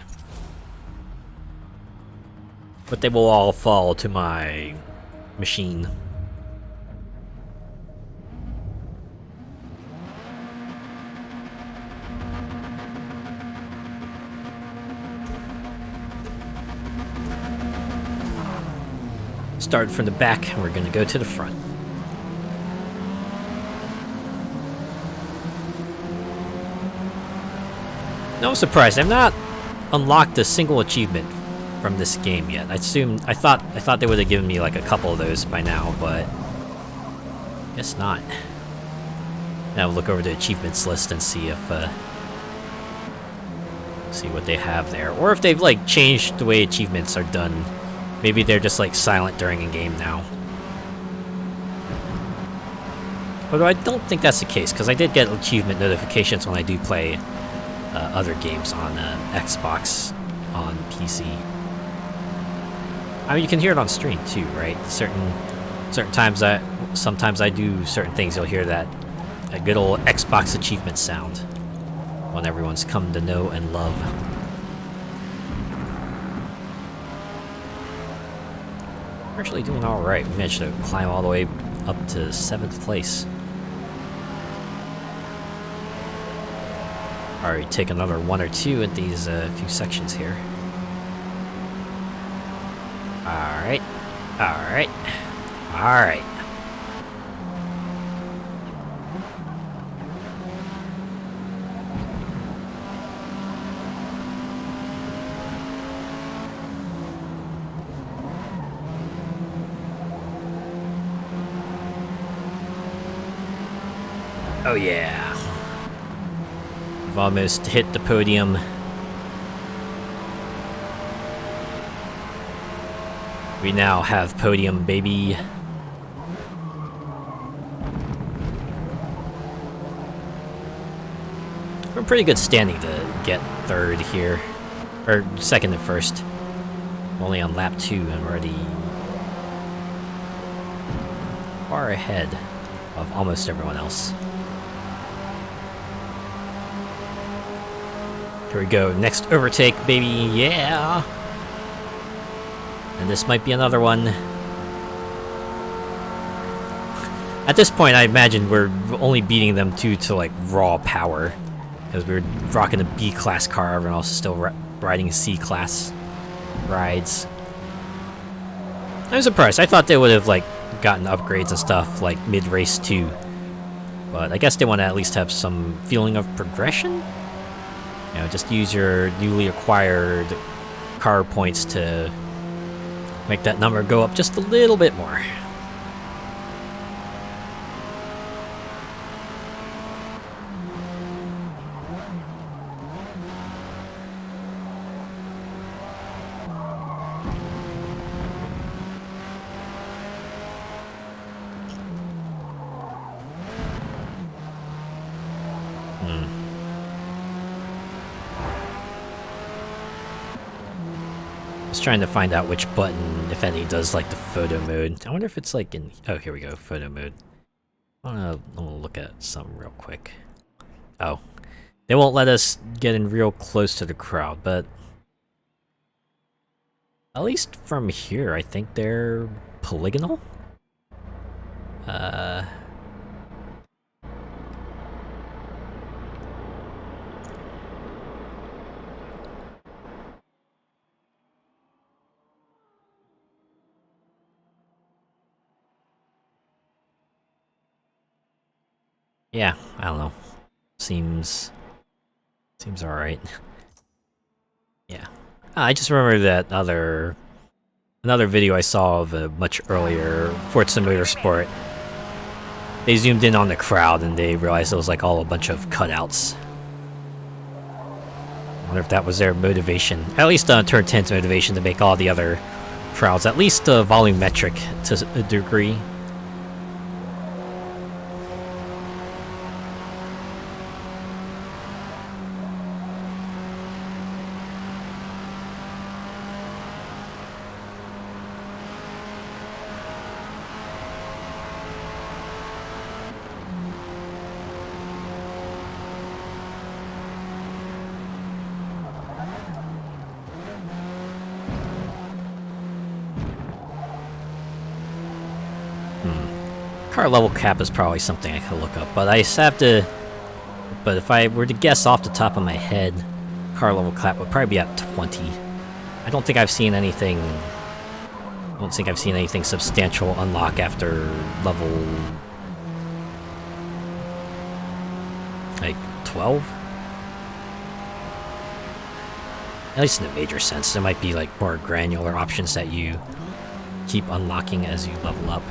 But they will all fall to my machine. Start from the back, and we're gonna go to the front. No surprise, I've not unlocked a single achievement from this game yet. I thought they would have given me like a couple of those by now, but guess not. Now look over the achievements list and see if see what they have there, or if they've like changed the way achievements are done. Maybe they're just like silent during a game now. Although I don't think that's the case, because I did get achievement notifications when I do play other games on Xbox, on PC. I mean, you can hear it on stream too, right? Certain times sometimes I do certain things, you'll hear that a good old Xbox achievement sound when everyone's come to know and love. We're actually doing all right. We managed to climb all the way up to 7th place. Alright, take another 1 or 2 at these few sections here. Alright. Alright. Alright. Oh yeah. We've almost hit the podium. We now have podium, baby. We're in pretty good standing to get 3rd here. Or 2nd and 1st. Only on lap 2 and already far ahead of almost everyone else. Here we go, next overtake, baby, yeah! And this might be another one. At this point, I imagine we're only beating them to like raw power, because we were rocking a B-class car, everyone else is still riding C-class rides. I'm surprised. I thought they would have like gotten upgrades and stuff like mid-race too, but I guess they want to at least have some feeling of progression. You know, just use your newly acquired car points to make that number go up just a little bit more. Trying to find out which button, if any, does like the photo mode. I wonder if it's like in... Oh, here we go, photo mode. I wanna look at something real quick. Oh. They won't let us get in real close to the crowd, but... At least from here, I think they're polygonal? Yeah, I don't know. Seems alright. Yeah. I just remember that another video I saw of a much earlier Forza Motorsport. They zoomed in on the crowd and they realized it was like all a bunch of cutouts. I wonder if that was their motivation. At least Turn 10's motivation to make all the other crowds at least volumetric to a degree. Car level cap is probably something I could look up, but I just have to... But if I were to guess off the top of my head, car level cap would probably be at 20. I don't think I've seen anything... I don't think I've seen anything substantial unlock after level... like 12? At least in a major sense. There might be like more granular options that you keep unlocking as you level up.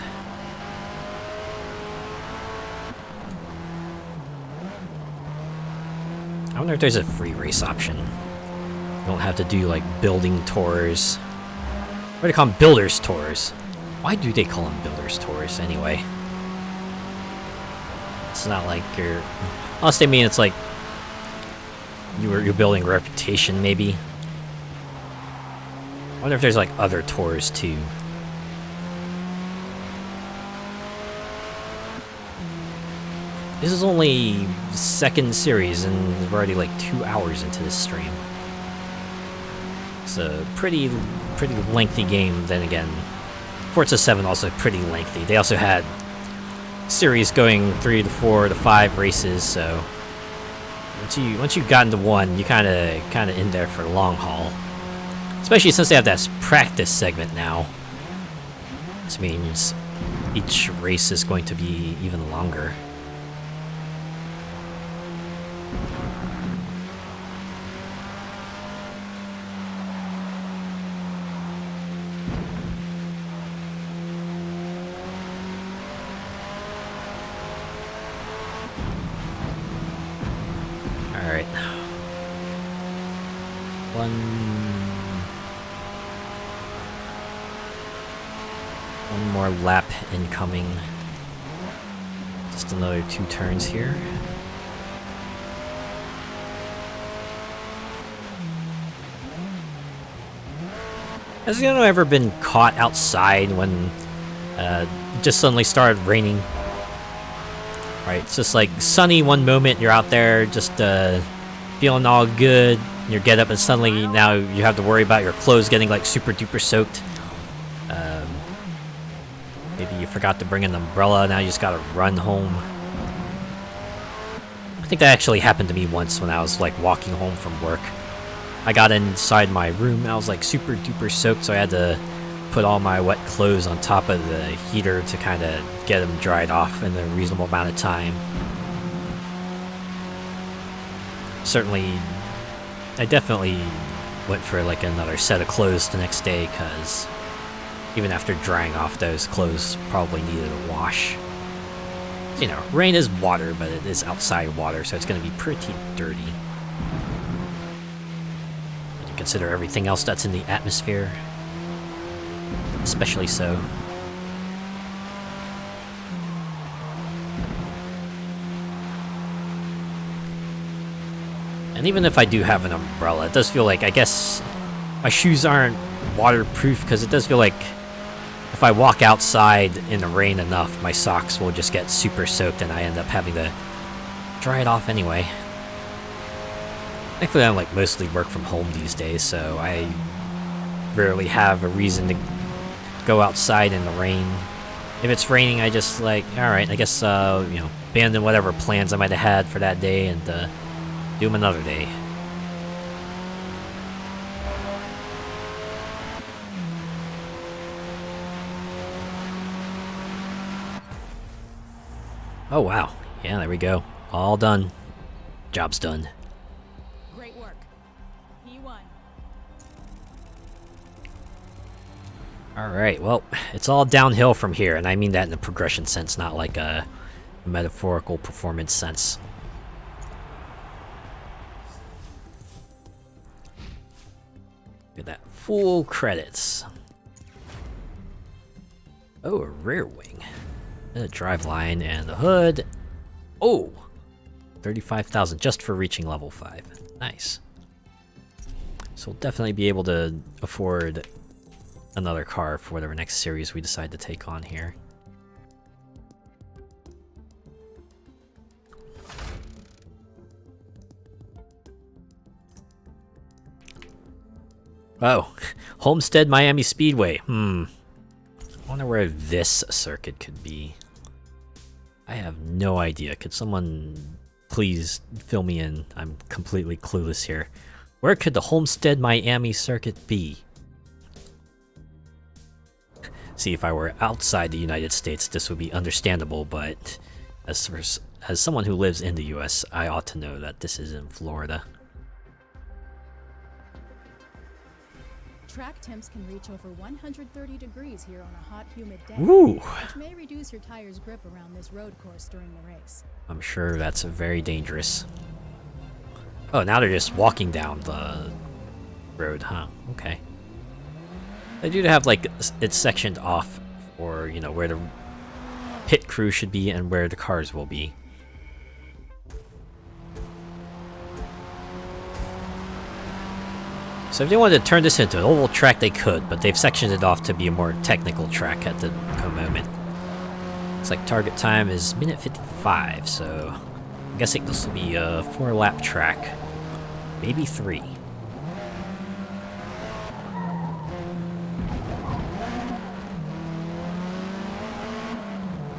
I wonder if there's a free race option. You don't have to do like building tours. What do they call them? Builders tours. Why do they call them builders tours anyway? It's not like you're... Unless they mean it's like you're building a reputation, maybe. I wonder if there's like other tours too. This is only the second series, and we're already like 2 hours into this stream. It's a pretty lengthy game. Then again, Forza 7 also pretty lengthy. They also had series going 3 to 4 to 5 races, so once you've gotten to one, you kind of in there for the long haul. Especially since they have that practice segment now. This means each race is going to be even longer. Alright. One more lap incoming. Just another 2 turns here. Has anyone ever been caught outside when just suddenly started raining? Right, it's just like sunny one moment, you're out there just feeling all good, you get up and suddenly now you have to worry about your clothes getting like super duper soaked. Maybe you forgot to bring an umbrella, now you just gotta run home. I think that actually happened to me once when I was like walking home from work. I got inside my room and I was like super duper soaked, so I had to put all my wet clothes on top of the heater to kind of get them dried off in a reasonable amount of time. I definitely went for like another set of clothes the next day, because even after drying off, those clothes probably needed a wash. You know, rain is water, but it is outside water, so it's going to be pretty dirty. When you consider everything else that's in the atmosphere, especially so. And even if I do have an umbrella, it does feel like, I guess, my shoes aren't waterproof, because it does feel like if I walk outside in the rain enough, my socks will just get super soaked and I end up having to dry it off anyway. Thankfully, I like mostly work from home these days, so I rarely have a reason to go outside in the rain. If it's raining, I just like, alright, I guess, you know, abandon whatever plans I might have had for that day and do them another day. Oh wow, yeah, there we go. All done. Job's done. Great work. P1. Alright, well, it's all downhill from here, and I mean that in a progression sense, not like a metaphorical performance sense. Look at that. Full credits. Oh, a rear wing. A drive line and the hood. Oh! 35,000 just for reaching level 5. Nice. So we'll definitely be able to afford another car for whatever next series we decide to take on here. Oh, Homestead Miami Speedway. I wonder where this circuit could be. I have no idea. Could someone please fill me in? I'm completely clueless here. Where could the Homestead Miami circuit be? See, if I were outside the United States, this would be understandable, but as someone who lives in the US, I ought to know that this is in Florida. Track temps can reach over 130 degrees here on a hot, humid day, Ooh. which may reduce your tire's grip around this road course during the race. I'm sure that's very dangerous. Oh, now they're just walking down the road, huh? Okay. They do have, like, it's sectioned off for, you know, where the pit crew should be and where the cars will be. So if they wanted to turn this into an oval track, they could, but they've sectioned it off to be a more technical track at the moment. Looks like target time is minute 55, so I'm guessing this will be a 4-lap track. Maybe 3.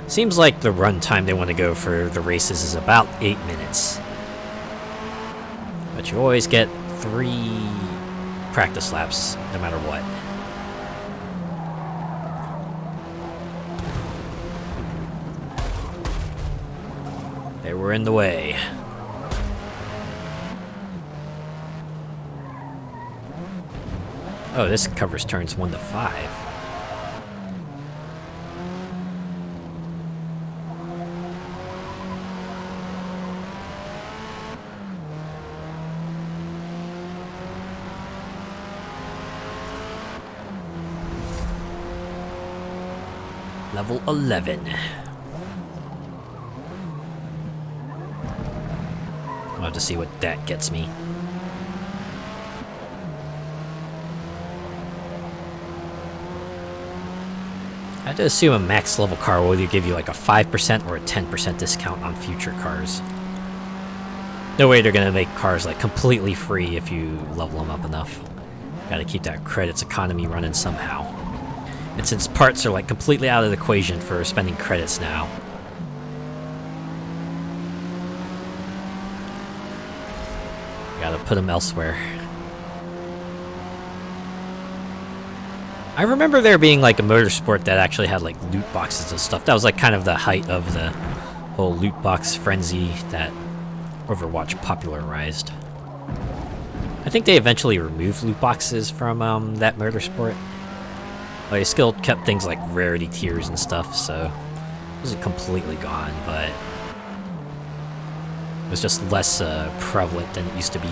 Seems like the run time they want to go for the races is about 8 minutes. But you always get 3 practice laps, no matter what. They were in the way. Oh, this covers turns 1 to 5. Level 11. I'll have to see what that gets me. I have to assume a max level car will either give you like a 5% or a 10% discount on future cars. No way they're gonna make cars like completely free if you level them up enough. Gotta keep that credits economy running somehow. And since parts are like completely out of the equation for spending credits now. Gotta put them elsewhere. I remember there being like a motorsport that actually had like loot boxes and stuff. That was like kind of the height of the whole loot box frenzy that Overwatch popularized. I think they eventually removed loot boxes from that motorsport. But they still kept things like rarity tiers and stuff, so it wasn't completely gone, but it was just less prevalent than it used to be.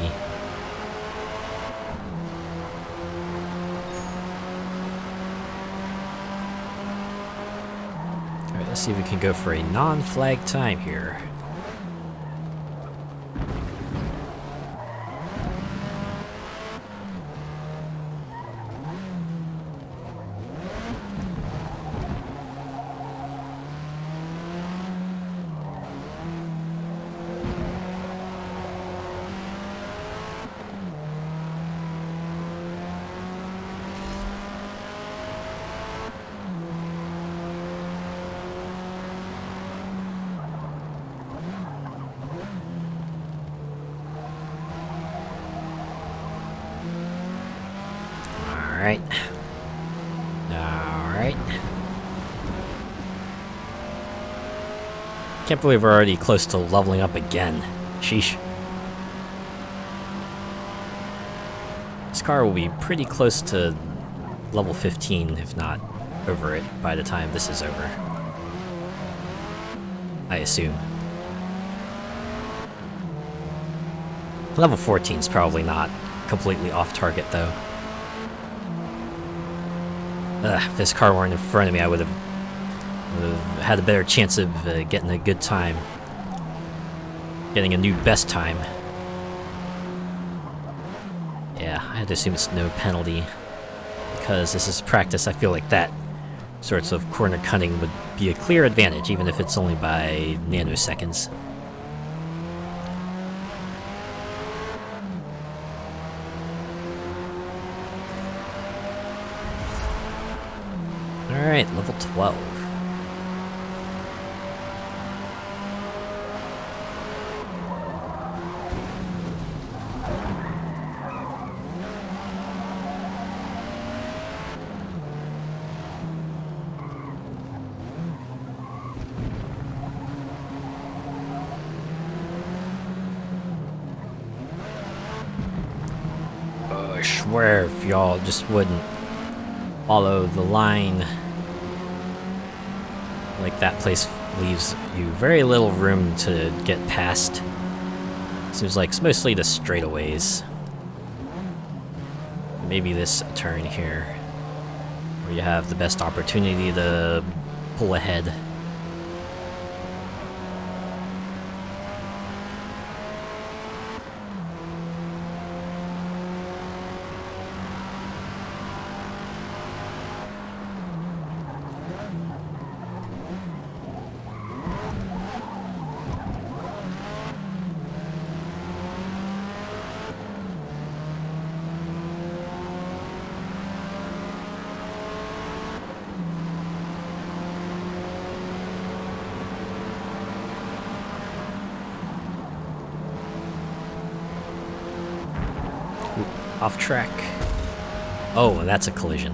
Alright, let's see if we can go for a non-flag time here. Alright. Alright. Can't believe we're already close to leveling up again. Sheesh. This car will be pretty close to level 15, if not over it, by the time this is over. I assume. Level 14 is probably not completely off target, though. If this car weren't in front of me, I would have had a better chance of getting a good time. Getting a new best time. Yeah, I had to assume it's no penalty. Because this is practice, I feel like that sorts of corner cutting would be a clear advantage, even if it's only by nanoseconds. Alright, level 12. swear if y'all just wouldn't follow the line. Like, that place leaves you very little room to get past. Seems like it's mostly the straightaways. Maybe this turn here, where you have the best opportunity to pull ahead. Off track. Oh, and that's a collision.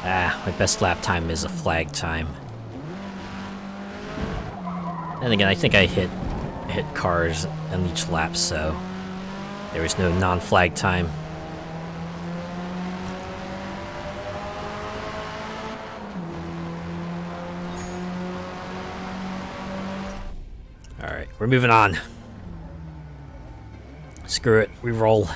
Ah, my best lap time is a flag time. And again, I think I hit cars on each lap, so there was no non-flag time. Alright, we're moving on. Screw it, we roll.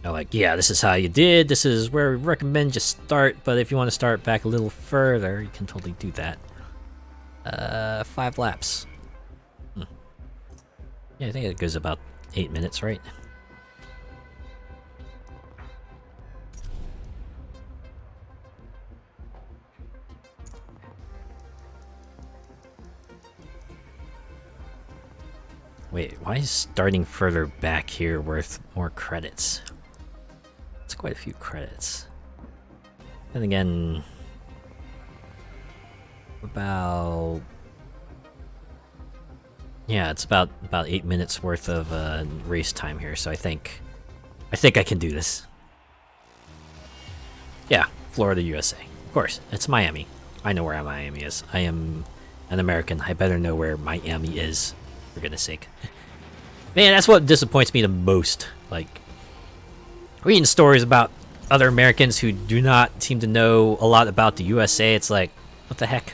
They're like, yeah, this is how you did, this is where we recommend you start, but if you want to start back a little further, you can totally do that. 5 laps. Yeah, I think it goes about 8 minutes, right? Wait, why is starting further back here worth more credits? It's quite a few credits. And again, about... yeah, it's about 8 minutes worth of race time here, so I think I can do this. Yeah, Florida, USA. Of course, it's Miami. I know where Miami is. I am an American. I better know where Miami is. For goodness sake. Man, that's what disappoints me the most. Like, reading stories about other Americans who do not seem to know a lot about the USA. It's like, what the heck?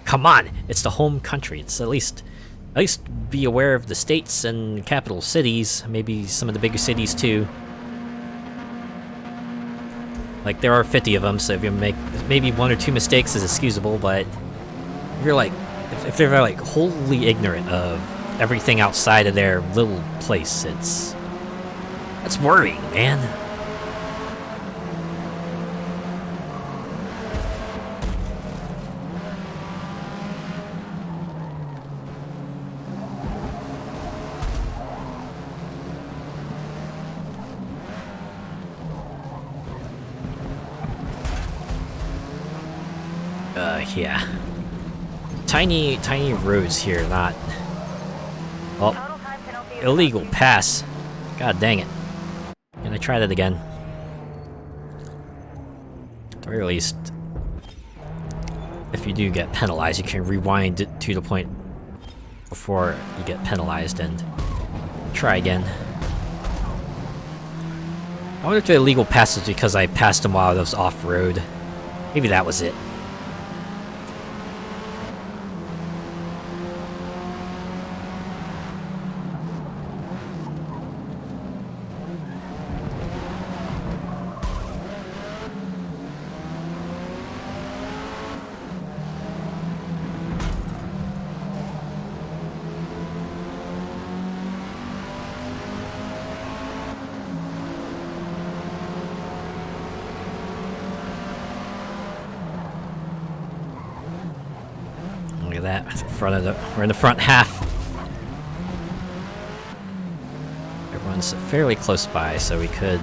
Come on, it's the home country. It's at least be aware of the states and capital cities. Maybe some of the bigger cities too. Like, there are 50 of them, so if you make maybe 1 or 2 mistakes is excusable, but if you're like, if they're like wholly ignorant of everything outside of their little place, that's worrying, man. Yeah. Tiny roads here, not... oh, illegal pass. God dang it. Can I try that again? At the very least, if you do get penalized, you can rewind it to the point before you get penalized and try again. I wonder if the illegal pass is because I passed him while I was off-road. Maybe that was it. Look at that. We're in the front half. Everyone's fairly close by, so we could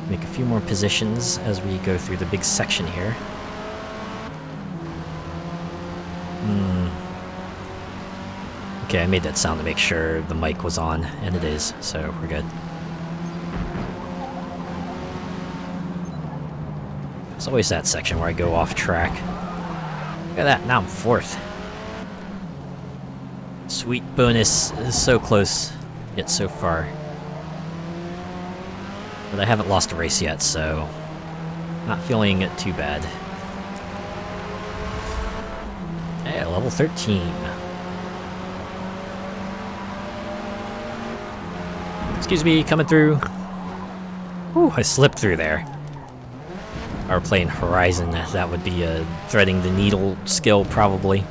make a few more positions as we go through the big section here. Okay, I made that sound to make sure the mic was on, and it is, so we're good. There's always that section where I go off track. Look at that, now I'm 4th. Sweet bonus, is so close, yet so far. But I haven't lost a race yet, so not feeling it too bad. Hey, level 13. Excuse me, coming through. Ooh, I slipped through there. If I were playing Horizon, that would be a threading the needle skill, probably.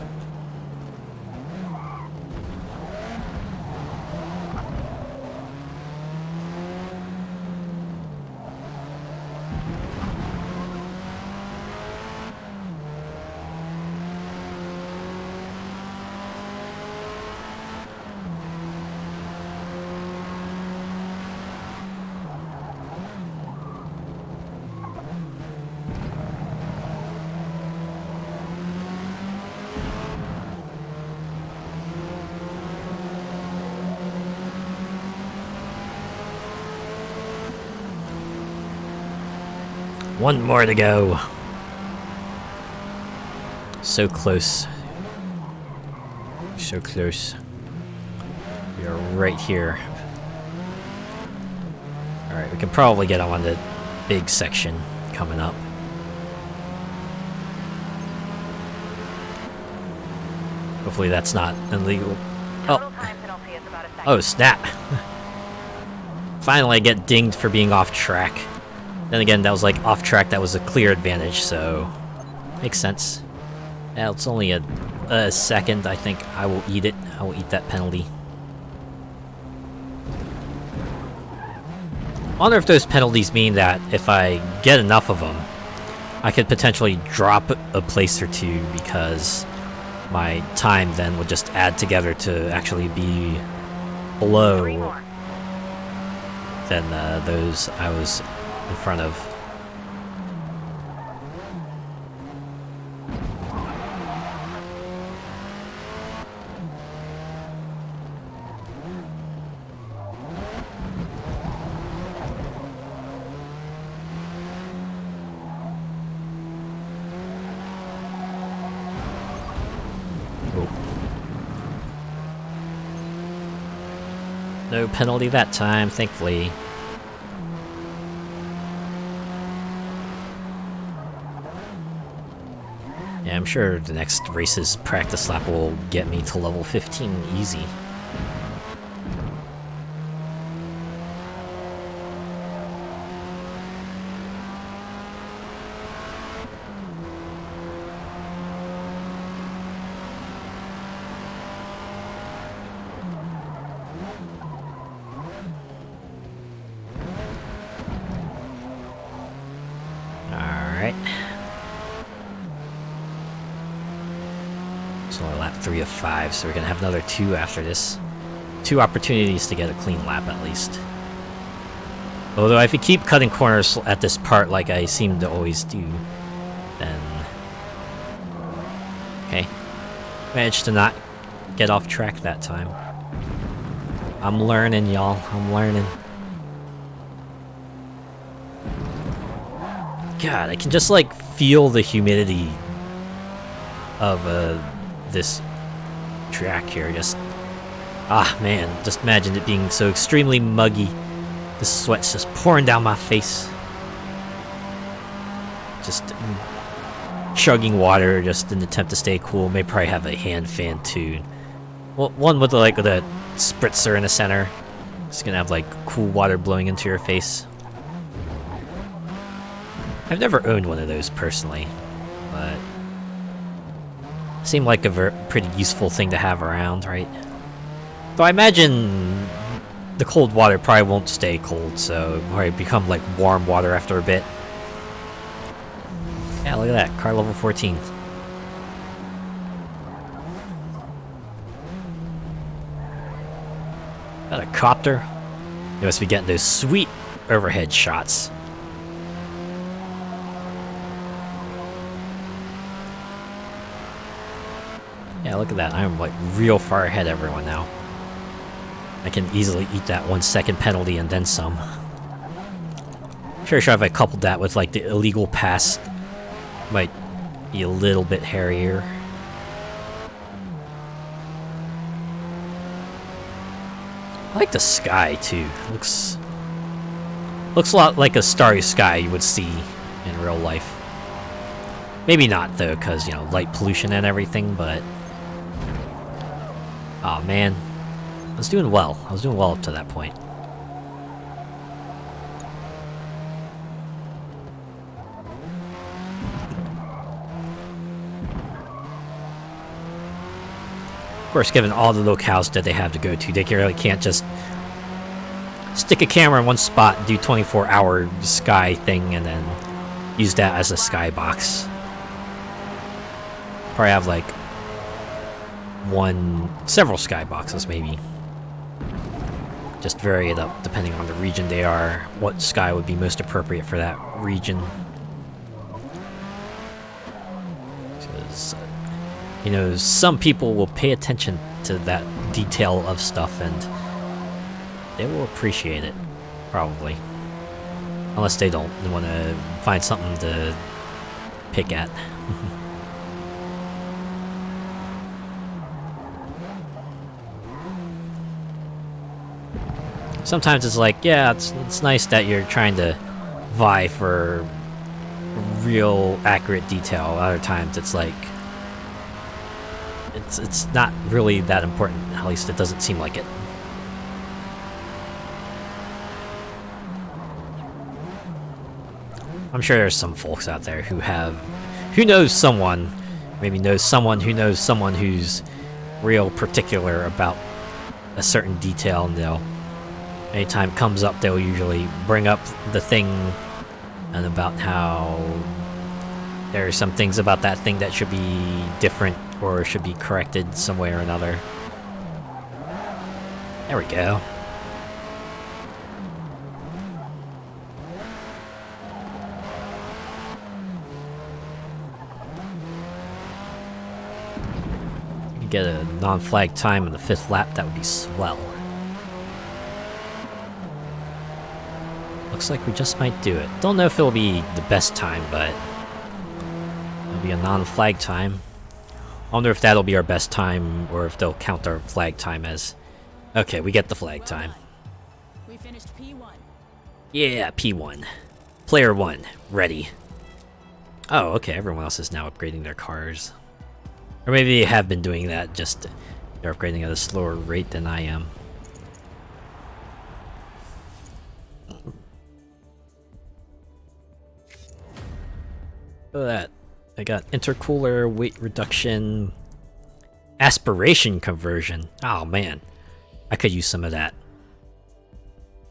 One more to go. So close. So close. We are right here. Alright, we can probably get on the big section coming up. Hopefully that's not illegal. Total time penalty is about a second. Oh, snap. Finally I get dinged for being off track. Then again, that was like off track, that was a clear advantage, so makes sense. Yeah, it's only a second, I think I will eat it. I will eat that penalty. I wonder if those penalties mean that if I get enough of them, I could potentially drop a place or two because my time then would just add together to actually be below than those I was in front of. Oh. No penalty that time, thankfully. Yeah, I'm sure the next race's practice lap will get me to level 15 easy. Alright. It's only lap 3 of 5, so we're gonna have another 2 after this. 2 opportunities to get a clean lap at least. Although if you keep cutting corners at this part like I seem to always do, then... Okay. Managed to not get off track that time. I'm learning, y'all. I'm learning. God, I can just like feel the humidity of this track here. Just man, just imagine it being so extremely muggy. The sweat's just pouring down my face. Just chugging water just in an attempt to stay cool. May probably have a hand fan too. Well, one with like the spritzer in the center. It's gonna have like cool water blowing into your face. I've never owned one of those personally, but seemed like a pretty useful thing to have around, right? Though I imagine the cold water probably won't stay cold, so it'll probably become like warm water after a bit. Yeah, look at that, car level 14. Got a copter. You must be getting those sweet overhead shots. Yeah, look at that. I'm like real far ahead of everyone now. I can easily eat that 1 second penalty and then some. Sure if I coupled that with like the illegal pass Might be a little bit hairier. I like the sky too. Looks a lot like a starry sky you would see in real life. Maybe not though, because, you know, light pollution and everything, but... Aw, man. I was doing well. I was doing well up to that point. Of course, given all the locales that they have to go to, they really can't just stick a camera in one spot, do 24-hour sky thing, and then use that as a skybox. Probably have like several skyboxes maybe. Just vary it up depending on the region they are, what sky would be most appropriate for that region. Because, you know, some people will pay attention to that detail of stuff and they will appreciate it, probably. Unless they don't want to find something to pick at. Sometimes it's like, yeah, it's nice that you're trying to vie for real accurate detail. Other times it's like, it's not really that important. At least it doesn't seem like it. I'm sure there's some folks out there who knows someone, maybe knows someone who knows someone who's real particular about a certain detail, and they'll, anytime it comes up, they'll usually bring up the thing and about how there are some things about that thing that should be different or should be corrected some way or another. There we go. Get a non-flag time in the 5th lap, that would be swell. Looks like we just might do it. Don't know if it'll be the best time, but it'll be a non-flag time. I wonder if that'll be our best time or if they'll count our flag time as... Okay, we get the flag time. We finished P1. Yeah, P1. Player 1, ready. Oh, okay, everyone else is now upgrading their cars. Or maybe they have been doing that, just they're upgrading at a slower rate than I am. Look at that. I got intercooler, weight reduction, aspiration conversion. Oh man, I could use some of that.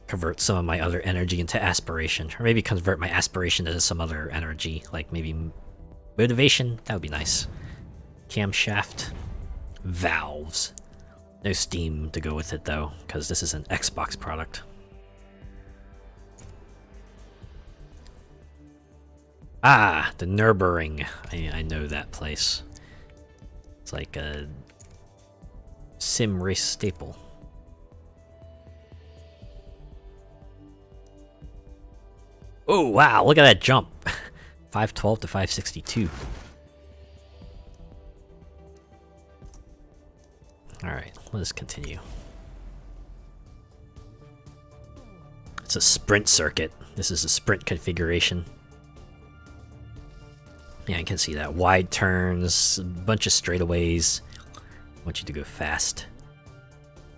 Convert some of my other energy into aspiration. Or maybe convert my aspiration into some other energy, like maybe motivation. That would be nice. Camshaft. Valves. No Steam to go with it though, because this is an Xbox product. Ah, the Nürburgring. I know that place. It's like a sim race staple. Oh wow, look at that jump. 512 to 562. Alright, let's continue. It's a sprint circuit. This is a sprint configuration. Yeah, I can see that. Wide turns, a bunch of straightaways. I want you to go fast.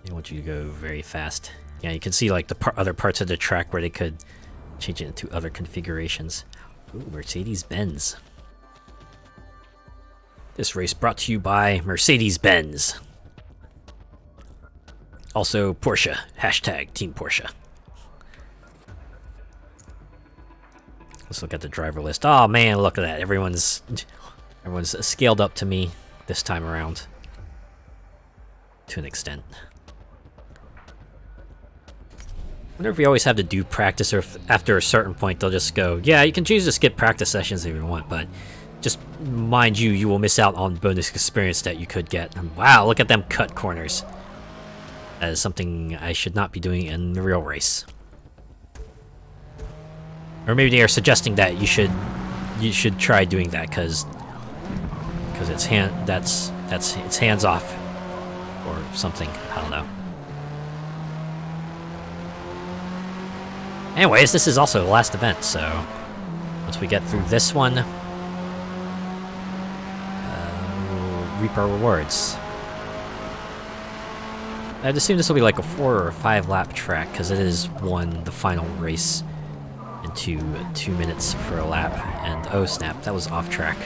I want you to go very fast. Yeah, you can see like the other parts of the track where they could change it into other configurations. Ooh, Mercedes-Benz. This race brought to you by Mercedes-Benz. Also, Porsche. Hashtag Team Porsche. Let's look at the driver list. Oh man, look at that. Everyone's scaled up to me this time around. To an extent. I wonder if we always have to do practice, or if after a certain point they'll just go, yeah, you can choose to skip practice sessions if you want, but just mind you, you will miss out on bonus experience that you could get. And wow, look at them cut corners. That is something I should not be doing in the real race. Or maybe they are suggesting that you should you should try doing that because it's it's hands off or something. I don't know. Anyways, this is also the last event, so once we get through this one, we'll reap our rewards. I'd assume this will be like a 4 or 5 lap track because it is the final race into 2 minutes for a lap. And oh snap, that was off track.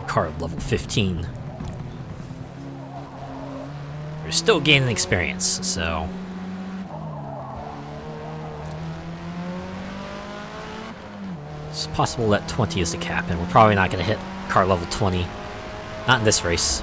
Car level 15. We're still gaining experience, so it's possible that 20 is the cap, and we're probably not going to hit car level 20. Not in this race.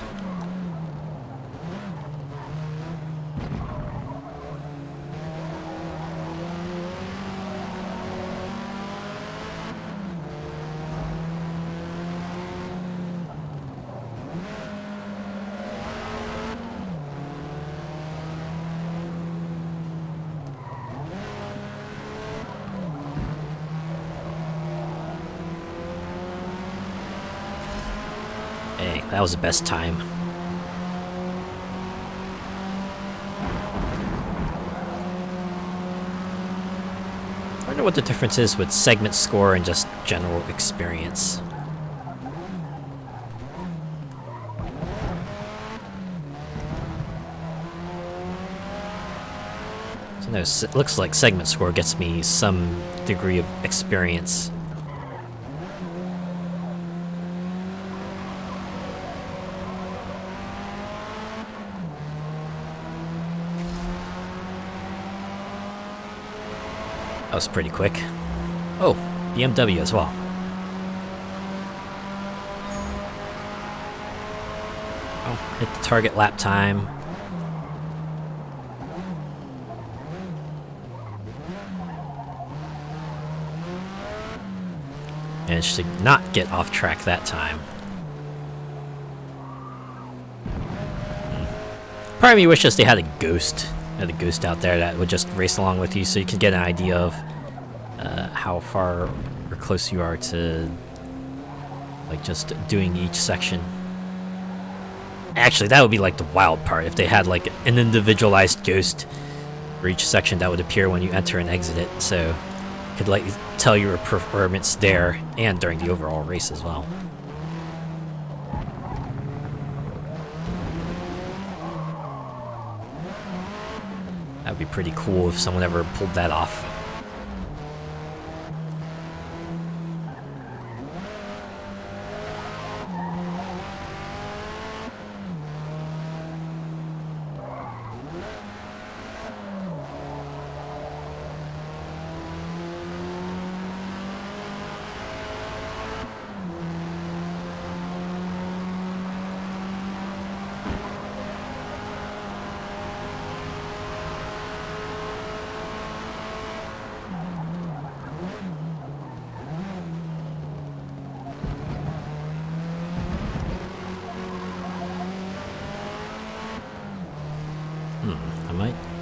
Hey, that was the best time. I wonder what the difference is with segment score and just general experience. So no, it looks like segment score gets me some degree of experience. That was pretty quick. Oh, BMW as well. Oh, hit the target lap time. Managed to not get off track that time. Part of me wishes they had a ghost. A ghost out there that would just race along with you so you could get an idea of how far or close you are to like just doing each section. Actually, that would be like the wild part if they had like an individualized ghost for each section that would appear when you enter and exit it, so it could like tell your performance there and during the overall race as well. That would be pretty cool if someone ever pulled that off.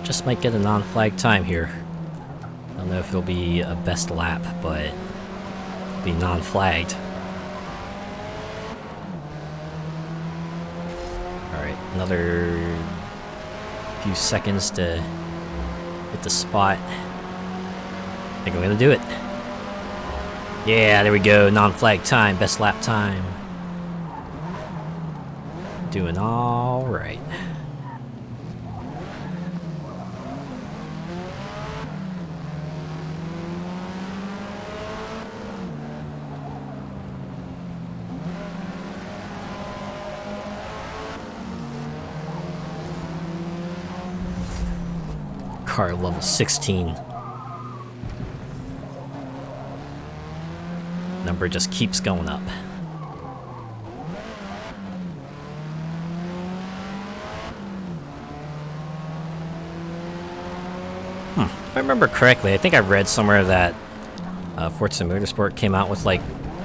Just might get a non-flag time here. I don't know if it'll be a best lap, but it'll be non-flagged. Alright, another few seconds to hit the spot. I think I'm gonna do it. Yeah, there we go, non-flag time, best lap time. Doing alright. Car level 16. Number just keeps going up. If I remember correctly, I think I read somewhere that Forza Motorsport came out with like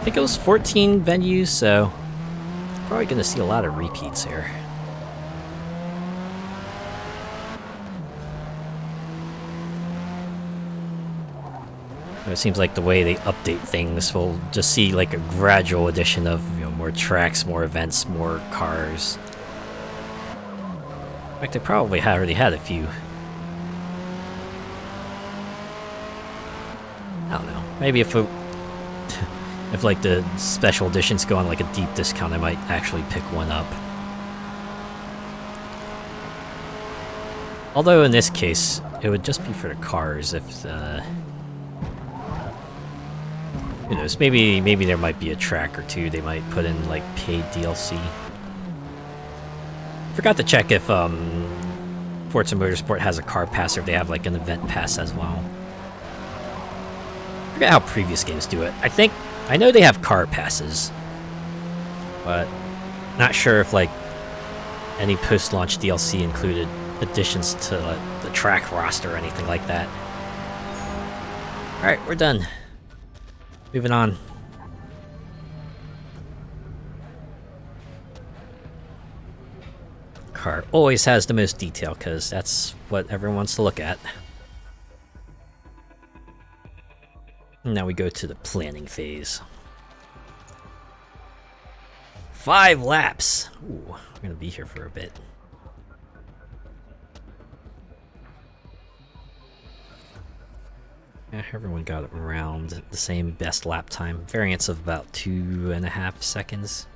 I think it was 14 venues, so probably going to see a lot of repeats here. It seems like the way they update things, we'll just see like a gradual addition of, you know, more tracks, more events, more cars. In fact, they probably already had a few. I don't know. Maybe if like the special editions go on like a deep discount, I might actually pick one up. Although in this case, it would just be for the cars. If who knows? Maybe there might be a track or two they might put in like paid DLC. Forgot to check if Forza Motorsport has a car pass or if they have like an event pass as well. Forget how previous games do it. I know they have car passes, but not sure if like any post-launch DLC included additions to the track roster or anything like that. Alright, we're done. Moving on. Car always has the most detail because that's what everyone wants to look at. Now we go to the planning phase. 5 laps! Ooh, we're gonna be here for a bit. Yeah, everyone got around the same best lap time. Variance of about 2.5 seconds.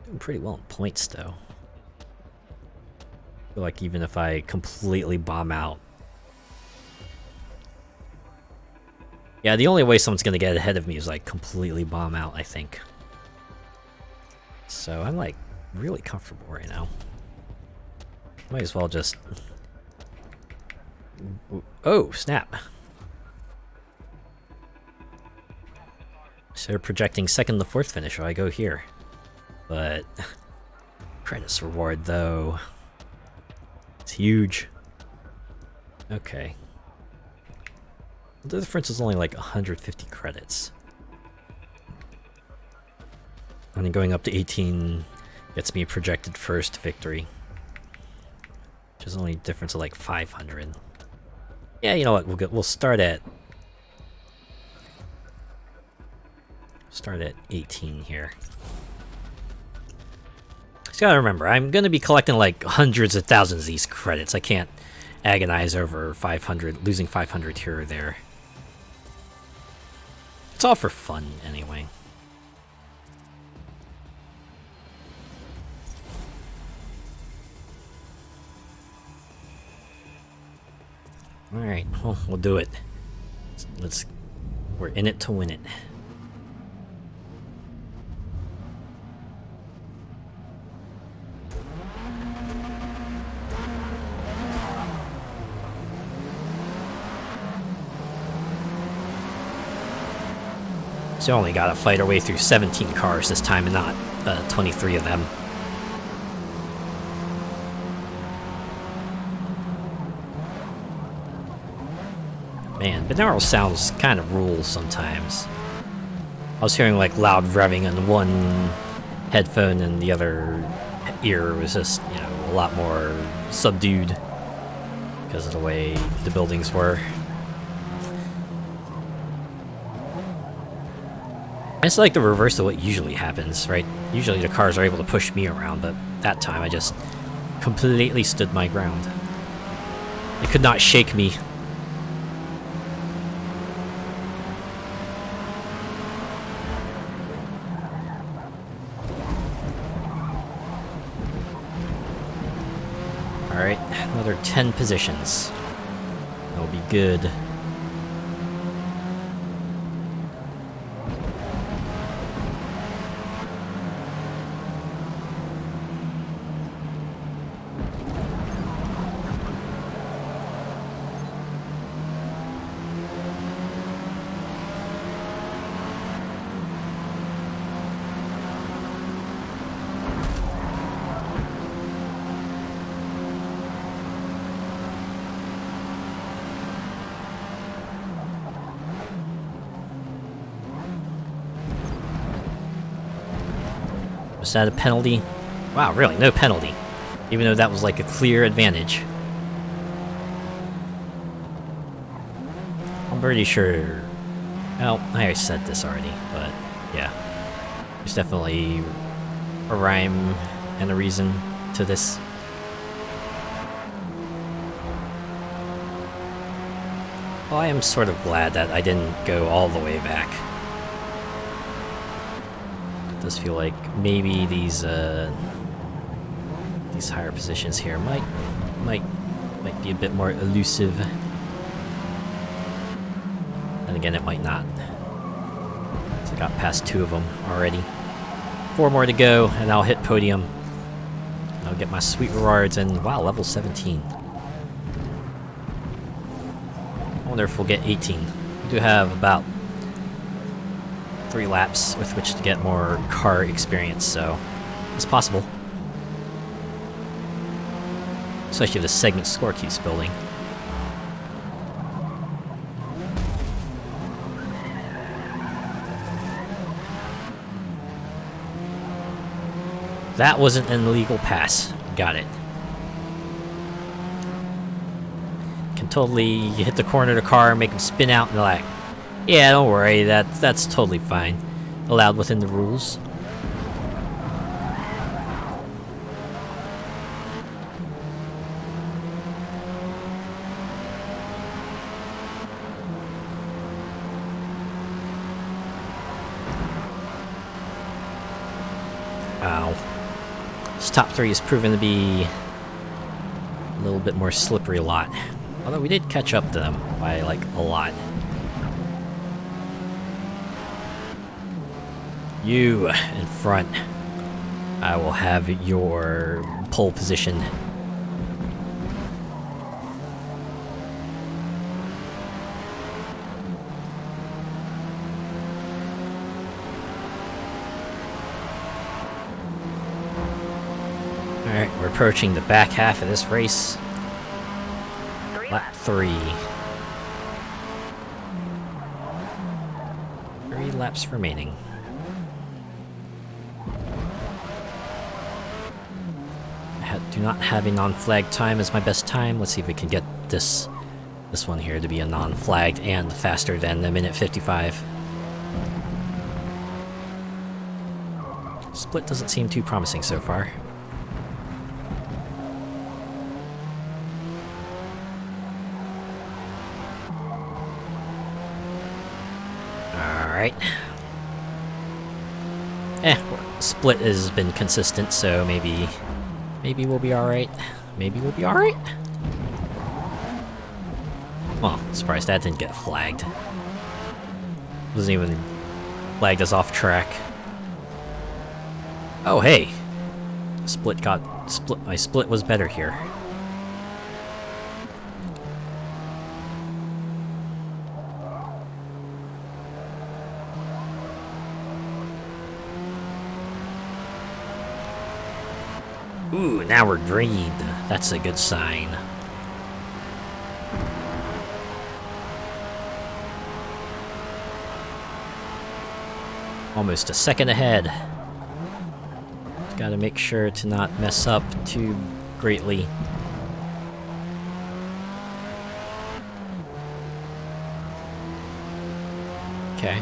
Doing pretty well in points, though. I feel like even if I completely bomb out. Yeah, the only way someone's gonna get ahead of me is like completely bomb out, I think. So I'm like really comfortable right now. Might as well just... Oh, snap. So they're projecting 2nd to 4th finish, so I go here. But credits reward though. It's huge. Okay. The difference is only like 150 credits. And then going up to 18 gets me a projected first victory. Which is only a difference of like 500. Yeah, you know what? We'll start at 18 here. Just gotta remember, I'm gonna be collecting like hundreds of thousands of these credits. I can't agonize over 500, losing 500 here or there. It's all for fun, anyway. Alright, well, we'll do it. We're in it to win it. So only gotta fight our way through 17 cars this time and not 23 of them. Man, binaural sounds kind of rules sometimes. I was hearing like loud revving on one headphone and the other ear was just, you know, a lot more subdued because of the way the buildings were. It's like the reverse of what usually happens, right? Usually the cars are able to push me around, but that time I just completely stood my ground. They could not shake me. Alright, another 10 positions. That'll be good. Was that a penalty? Wow, really, no penalty. Even though that was like a clear advantage. I'm pretty sure... Well, I said this already, but yeah. There's definitely a rhyme and a reason to this. Well, I am sort of glad that I didn't go all the way back. It does feel like maybe these higher positions here might be a bit more elusive. And again, it might not. So I got past 2 of them already. 4 more to go, and I'll hit podium. I'll get my sweet rewards, and wow, level 17. I wonder if we'll get 18. We do have about 3 laps with which to get more car experience, so it's possible. Especially if the segment score keeps building. That wasn't an illegal pass. Got it. Can totally hit the corner of the car, make him spin out, and they're like, yeah, don't worry, that's totally fine. Allowed within the rules. Ow. This top 3 has proven to be a little bit more slippery a lot. Although we did catch up to them by, like, a lot. You in front. I will have your pole position. Alright, we're approaching the back half of this race. Lap 3. 3 laps remaining. Do not have a non-flagged time as my best time. Let's see if we can get this one here to be a non-flagged and faster than the minute 55. Split doesn't seem too promising so far. Alright. Split has been consistent, so maybe we'll be alright. Maybe we'll be alright? Well, surprised that didn't get flagged. Wasn't even flagged as off track. Oh, hey! My split was better here. Ooh, now we're green. That's a good sign. Almost a second ahead. Just gotta make sure to not mess up too greatly. Okay.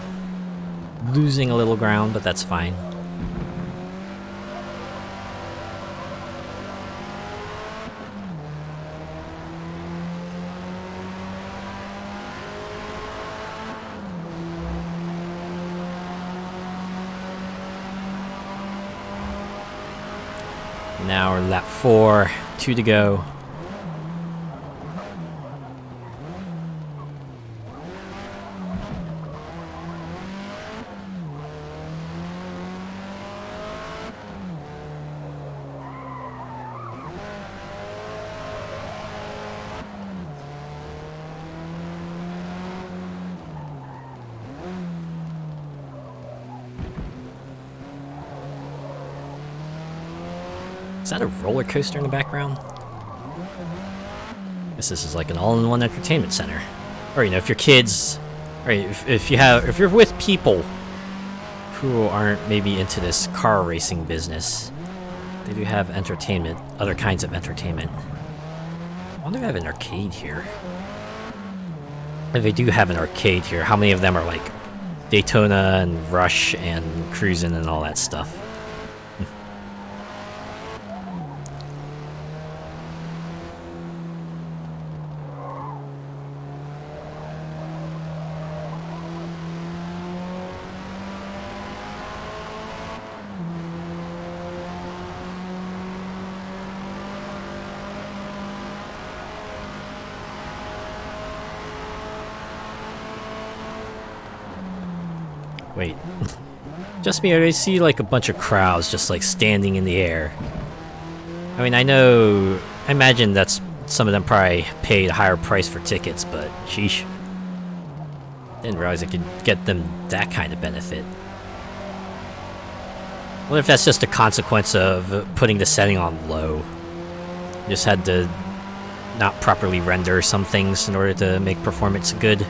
Losing a little ground, but that's fine. Now we're lap 4, 2 to go. Is that a roller coaster in the background? This is like an all-in-one entertainment center. Or, you know, if your kids, or if you're with people who aren't maybe into this car racing business, they do have entertainment, other kinds of entertainment. I wonder if they have an arcade here. If they do have an arcade here, how many of them are like Daytona and Rush and Cruisin' and all that stuff? Wait, just me, or do I see like a bunch of crowds just like standing in the air? I mean, I imagine that's some of them probably paid a higher price for tickets, but sheesh. Didn't realize I could get them that kind of benefit. I wonder if that's just a consequence of putting the setting on low. Just had to not properly render some things in order to make performance good.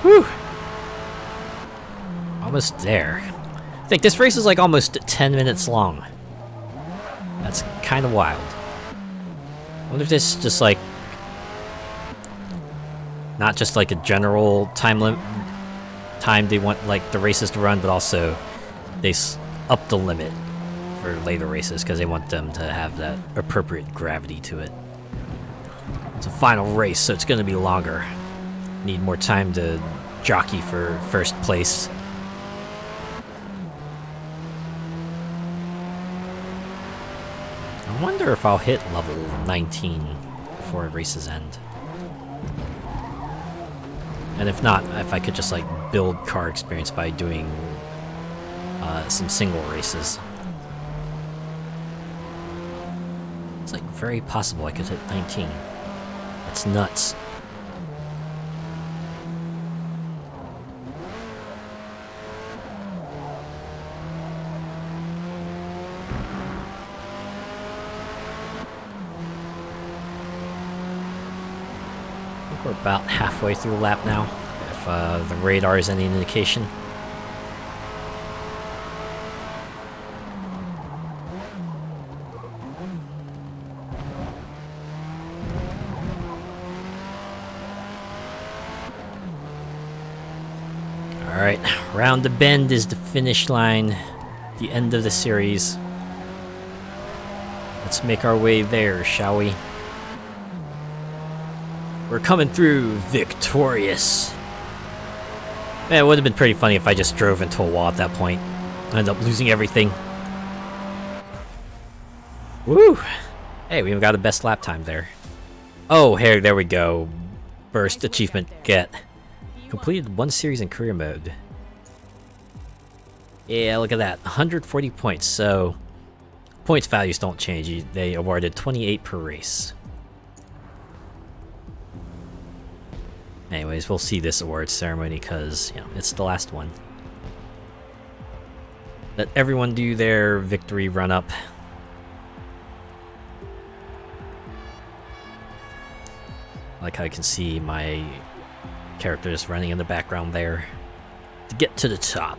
Whew! Almost there. I think this race is like almost 10 minutes long. That's kind of wild. I wonder if this is just like... not just like a general time they want like the races to run, but also they up the limit for later races because they want them to have that appropriate gravity to it. It's a final race, so it's going to be longer. Need more time to jockey for first place. I wonder if I'll hit level 19 before races end. And if not, if I could just like build car experience by doing some single races. It's like very possible I could hit 19. That's nuts. We're about halfway through the lap now, if the radar is any indication. Alright, round the bend is the finish line, the end of the series. Let's make our way there, shall we? We're coming through victorious. Man, it would have been pretty funny if I just drove into a wall at that point. I ended up losing everything. Woo! Hey, we even got a best lap time there. Oh, here, there we go. Burst achievement get. Completed one series in career mode. Yeah, look at that. 140 points, so... points values don't change. They awarded 28 per race. Anyways, we'll see this awards ceremony because, you know, it's the last one. Let everyone do their victory run-up. Like how you can see my characters running in the background there to get to the top.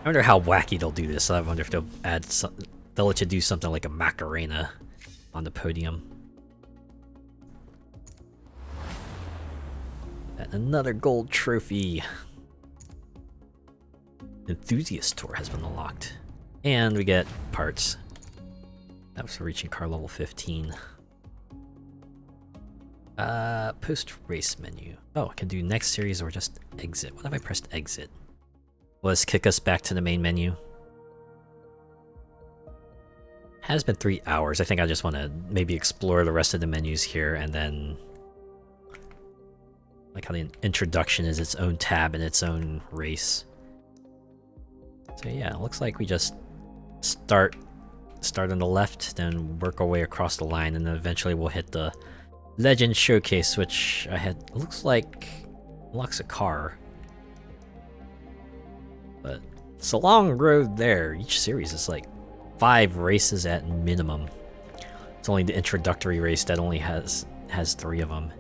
I wonder how wacky they'll do this. I wonder if they'll add they'll let you do something like a Macarena on the podium. And another gold trophy. Enthusiast tour has been unlocked. And we get parts. That was for reaching car level 15. Post-race menu. Oh, I can do next series or just exit. What if I pressed exit? Will this kick us back to the main menu? Has been 3 hours. I think I just want to maybe explore the rest of the menus here and then... like how the introduction is its own tab and its own race. So yeah, it looks like we just start on the left, then work our way across the line, and then eventually we'll hit the Legend Showcase, which I had, it looks like unlocks a car. But it's a long road there. Each series is like 5 races at minimum. It's only the introductory race that only has has 3 of them.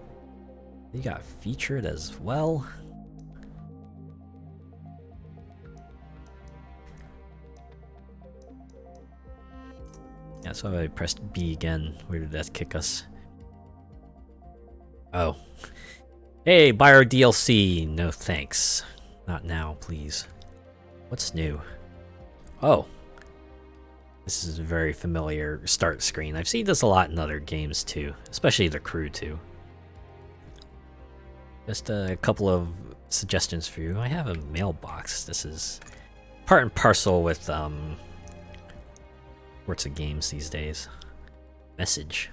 You got featured as well. Yeah, so I pressed B again. Where did that kick us? Oh. Hey, buy our DLC! No thanks. Not now, please. What's new? Oh. This is a very familiar start screen. I've seen this a lot in other games too, especially The Crew 2. Just a couple of suggestions for you. I have a mailbox. This is part and parcel with Forza games these days. Message.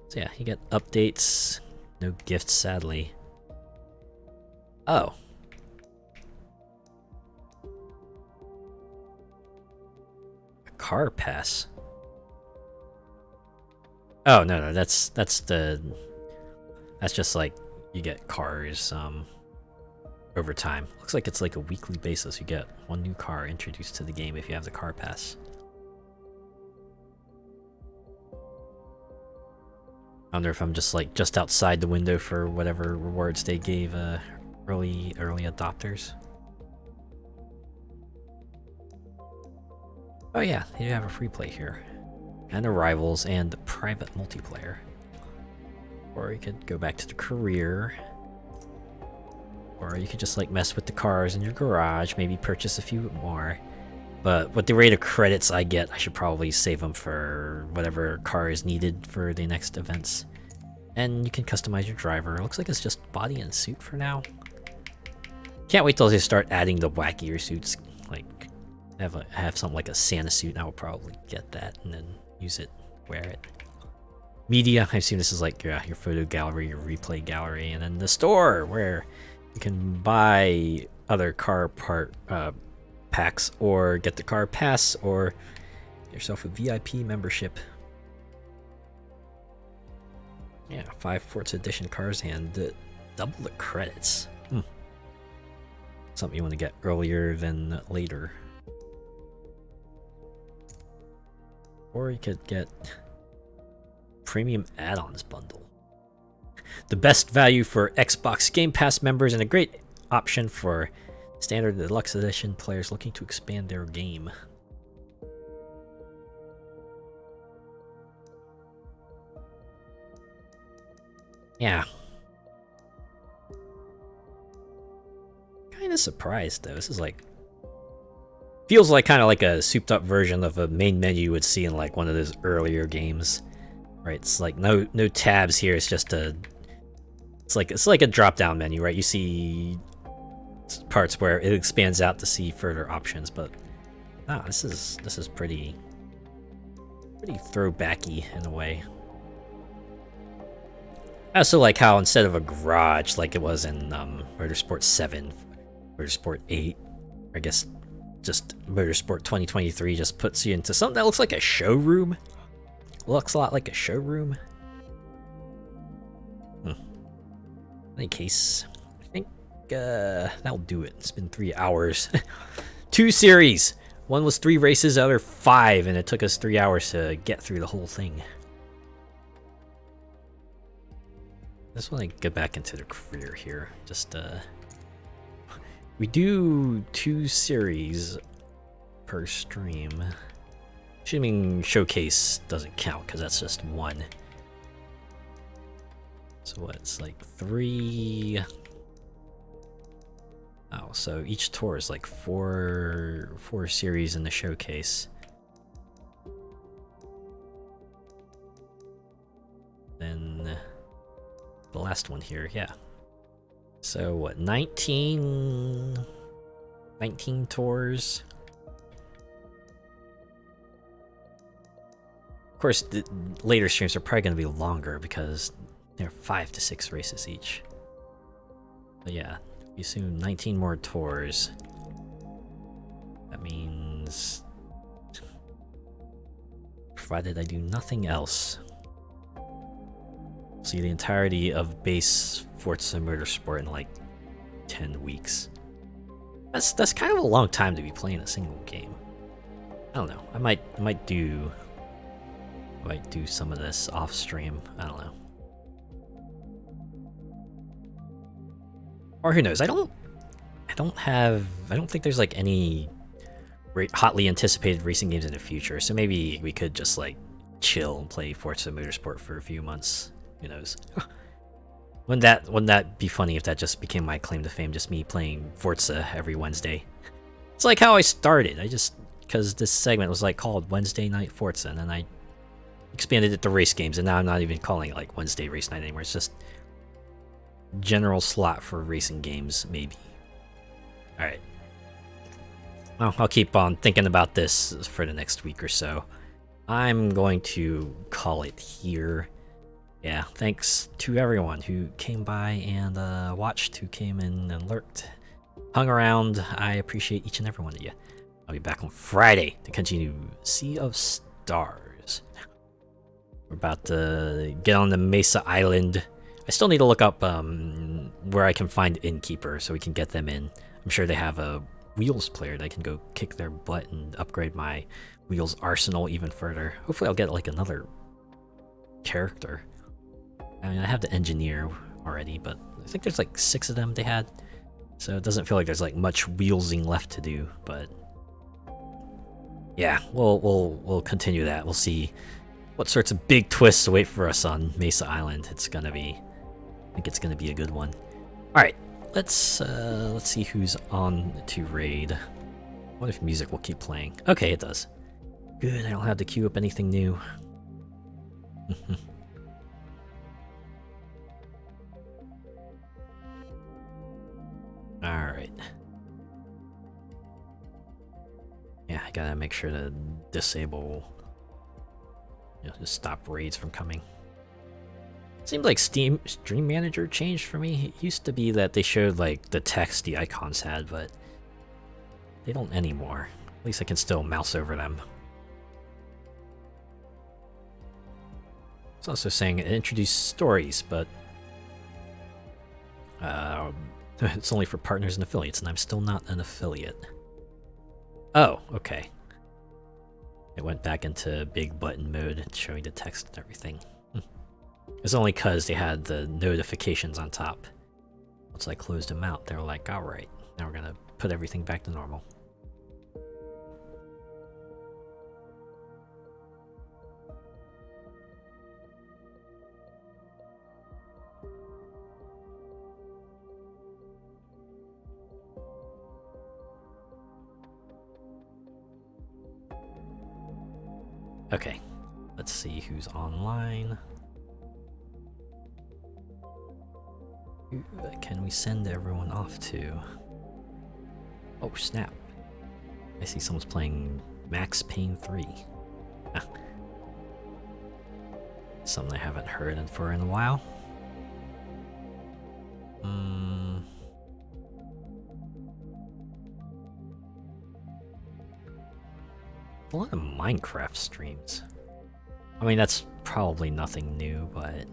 So yeah, you get updates. No gifts, sadly. Oh. A car pass. Oh no, that's just like you get cars over time. Looks like it's like a weekly basis. You get 1 new car introduced to the game if you have the car pass. I wonder if I'm just outside the window for whatever rewards they gave early adopters. Oh yeah, you have a free play here. And arrivals and private multiplayer. Or you could go back to the career. Or you could just like mess with the cars in your garage, maybe purchase a few more. But with the rate of credits I get, I should probably save them for whatever car is needed for the next events. And you can customize your driver. It looks like it's just body and suit for now. Can't wait till they start adding the wackier suits. Like, have something like a Santa suit, and I will probably get that and then use it, wear it. Media, I assume this is like your photo gallery, your replay gallery, and then the store where you can buy other car part packs or get the car pass or get yourself a VIP membership. Yeah, 5 Forza Edition cars and double the credits. Something you want to get earlier than later. Or you could get premium add-ons bundle. The best value for Xbox Game Pass members and a great option for standard deluxe edition players looking to expand their game. Yeah. Kind of surprised though. This is like feels like kind of like a souped up version of a main menu you would see in like one of those earlier games. Right? It's like no tabs here. It's just it's like a drop down menu, right? You see parts where it expands out to see further options, but this is pretty throwbacky in a way. I also like how instead of a garage like it was in Motorsport 7, Motorsport 8, I guess just Motorsport 2023 just puts you into something that looks like a showroom. Looks a lot like a showroom. In any case, I think that'll do it. It's been 3 hours. 2 series. One was 3 races, the other 5, and it took us 3 hours to get through the whole thing. I just want to get back into the career here. Just we do 2 series per stream. Assuming showcase doesn't count because that's just 1. So what? It's like 3. Oh, so each tour is like 4 series in the showcase. Then the last one here, yeah. So what, 19 tours? Of course, the later streams are probably going to be longer because they're 5 to 6 races each. But yeah, you assume 19 more tours. That means, provided I do nothing else, see the entirety of base Forza Motorsport in like 10 weeks. That's kind of a long time to be playing a single game. I don't know. I might do some of this off stream. I don't know. Or who knows? I don't think there's like any hotly anticipated racing games in the future. So maybe we could just like chill and play Forza Motorsport for a few months. Who knows? Wouldn't that be funny if that just became my claim to fame? Just me playing Forza every Wednesday. It's like how I started. Because this segment was like called Wednesday Night Forza, and then I expanded it to race games, and now I'm not even calling it like Wednesday Race Night anymore. It's just general slot for racing games, maybe. Alright. Well, I'll keep on thinking about this for the next week or so. I'm going to call it here. Yeah, thanks to everyone who came by and watched, who came in and lurked, hung around. I appreciate each and every one of you. I'll be back on Friday to continue Sea of Stars. We're about to get on the Mesa Island. I still need to look up where I can find Innkeeper so we can get them in. I'm sure they have a Wheels player that I can go kick their butt and upgrade my Wheels arsenal even further. Hopefully I'll get like another character. I mean, I have the engineer already, but I think there's like 6 of them they had. So it doesn't feel like there's like much wheelsing left to do, but yeah, we'll continue that. We'll see what sorts of big twists await for us on Mesa Island. I think it's gonna be a good one. All right, let's see who's on to raid. What if music will keep playing? Okay, it does. Good. I don't have to queue up anything new. All right. Yeah, I gotta make sure to disable. Just stop raids from coming. Seemed like Stream Manager changed for me. It used to be that they showed like the text the icons had, but they don't anymore. At least I can still mouse over them. It's also saying it introduced stories, but it's only for partners and affiliates, and I'm still not an affiliate. Oh, okay. It went back into big button mode, showing the text and everything. It's only because they had the notifications on top. Once I closed them out, they were like, alright, now we're gonna put everything back to normal. Okay, let's see who's online. Who can we send everyone off to? Oh, snap. I see someone's playing Max Payne 3. Something I haven't heard for in a while. A lot of Minecraft streams. I mean, that's probably nothing new, but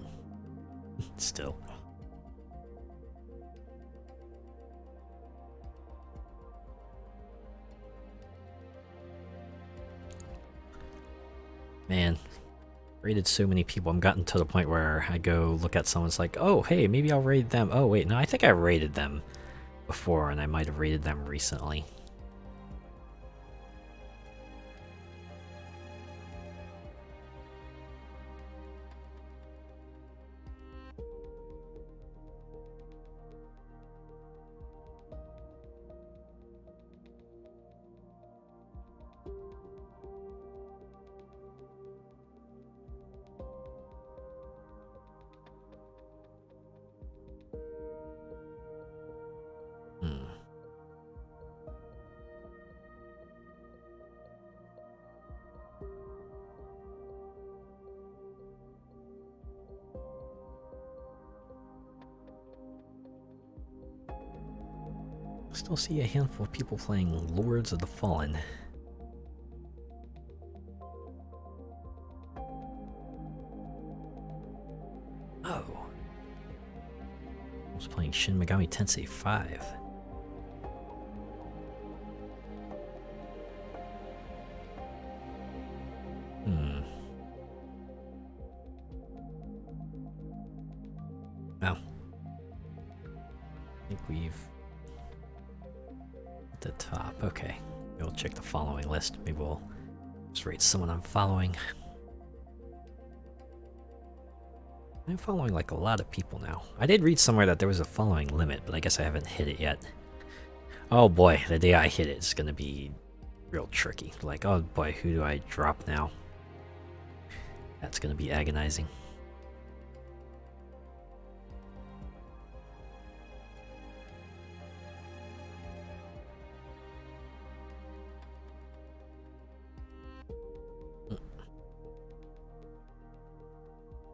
still. Man, raided so many people. I'm gotten to the point where I go look at someone's like, oh, hey, maybe I'll raid them. Oh, wait, no, I think I raided them before, and I might have raided them recently. Still see a handful of people playing Lords of the Fallen. Oh. I was playing Shin Megami Tensei 5. think we've at the top. Okay, we'll check the following list. Maybe we'll just rate someone I'm following. I'm following like a lot of people now. I did read somewhere that there was a following limit, but I guess I haven't hit it yet. Oh boy, the day I hit it is gonna be real tricky. Like, oh boy, who do I drop now? That's gonna be agonizing.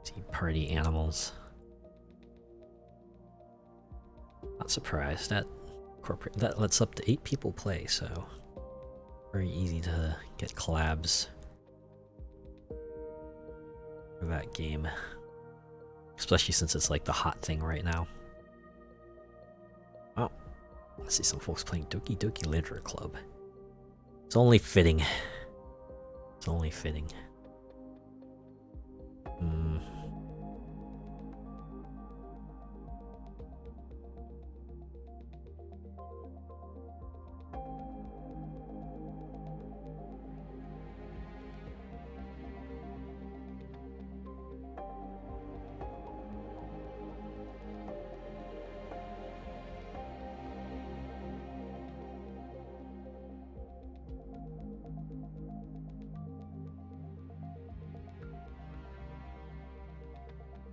See, party animals. Not surprised. That lets up to 8 people play, so very easy to get collabs for that game, especially since it's like the hot thing right now. Oh, I see some folks playing Doki Doki Literature Club. It's only fitting. It's only fitting.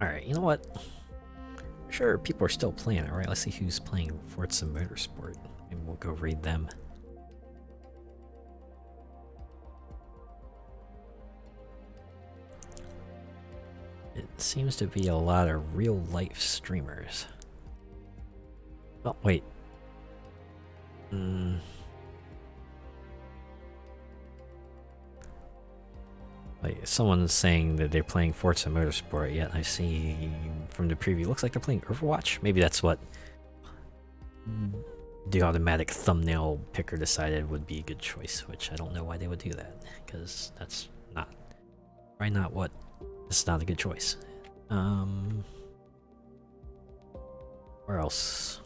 Alright, you know what? Sure, people are still playing it, right? Let's see who's playing Forza Motorsport, and we'll go raid them. It seems to be a lot of real-life streamers. Oh, wait. Like, someone's saying that they're playing Forza Motorsport, yet I see from the preview, looks like they're playing Overwatch. Maybe that's what the automatic thumbnail picker decided would be a good choice, which I don't know why they would do that, because that's not, probably not what, it's not a good choice. Where else?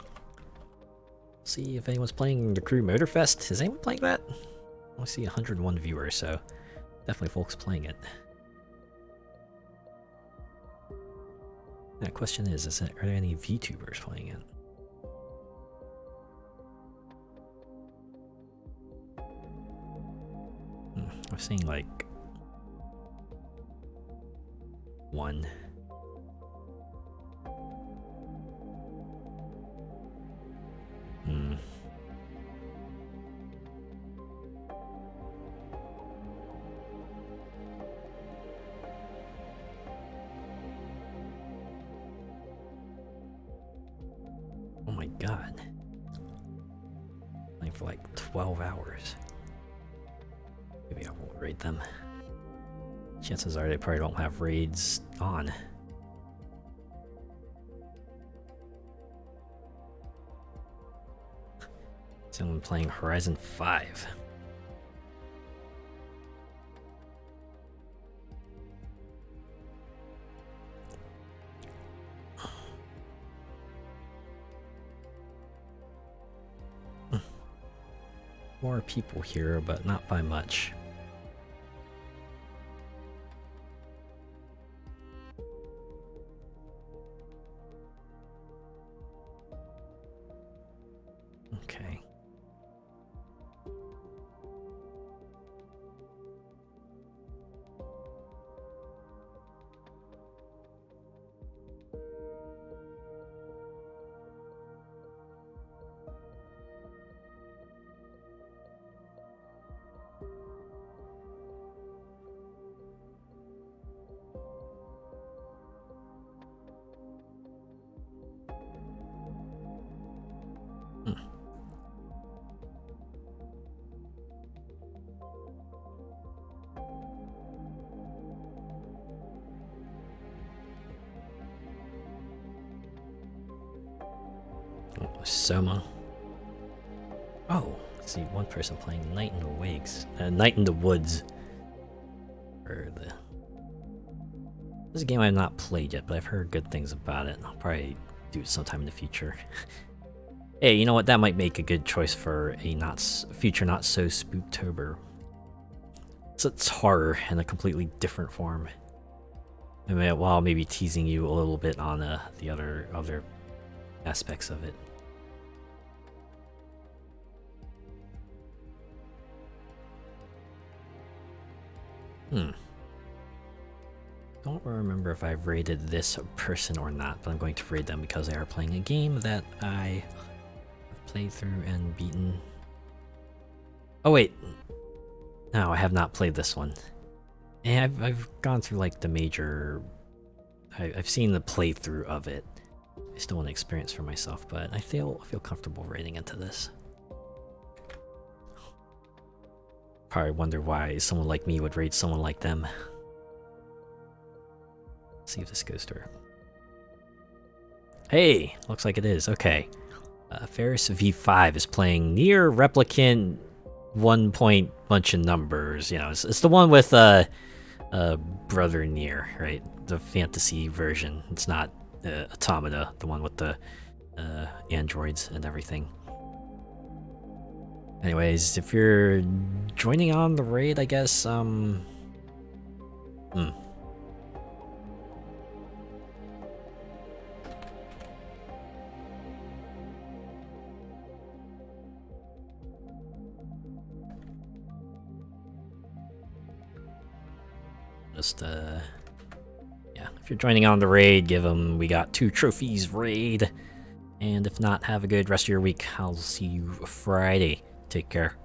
See if anyone's playing the Crew Motorfest. Is anyone playing that? I only see 101 viewers, so definitely folks playing it. That question is are there any VTubers playing it? I'm seeing like one. Oh my god. Playing for like 12 hours. Maybe I won't raid them. Chances are they probably don't have raids on. Someone playing Horizon 5. More people here, but not by much. Okay. Soma. Oh, I see one person playing Night in the Wigs. Night in the Woods. This is a game I've not played yet, but I've heard good things about it. I'll probably do it sometime in the future. Hey, you know what? That might make a good choice for a future not so Spooktober. So it's horror in a completely different form. I mean, while maybe teasing you a little bit on the other aspects of it. Don't remember if I've rated this person or not, but I'm going to rate them because they are playing a game that I have played through and beaten. Oh wait, no, I have not played this one. And I've gone through like the major. I've seen the playthrough of it. I still want to experience for myself, but I feel comfortable rating into this. Probably wonder why someone like me would rate someone like them. Let's see if this goes through. Hey, looks like it is. Okay. Ferris V5 is playing Nier Replicant 1 point bunch of numbers. You know, it's the one with Brother Nier, right? The fantasy version. It's not Automata, the one with the androids and everything. Anyways, if you're joining on the raid, I guess, just, yeah, if you're joining on the raid, give them, we got 2 trophies raid. And if not, have a good rest of your week. I'll see you Friday. Take care.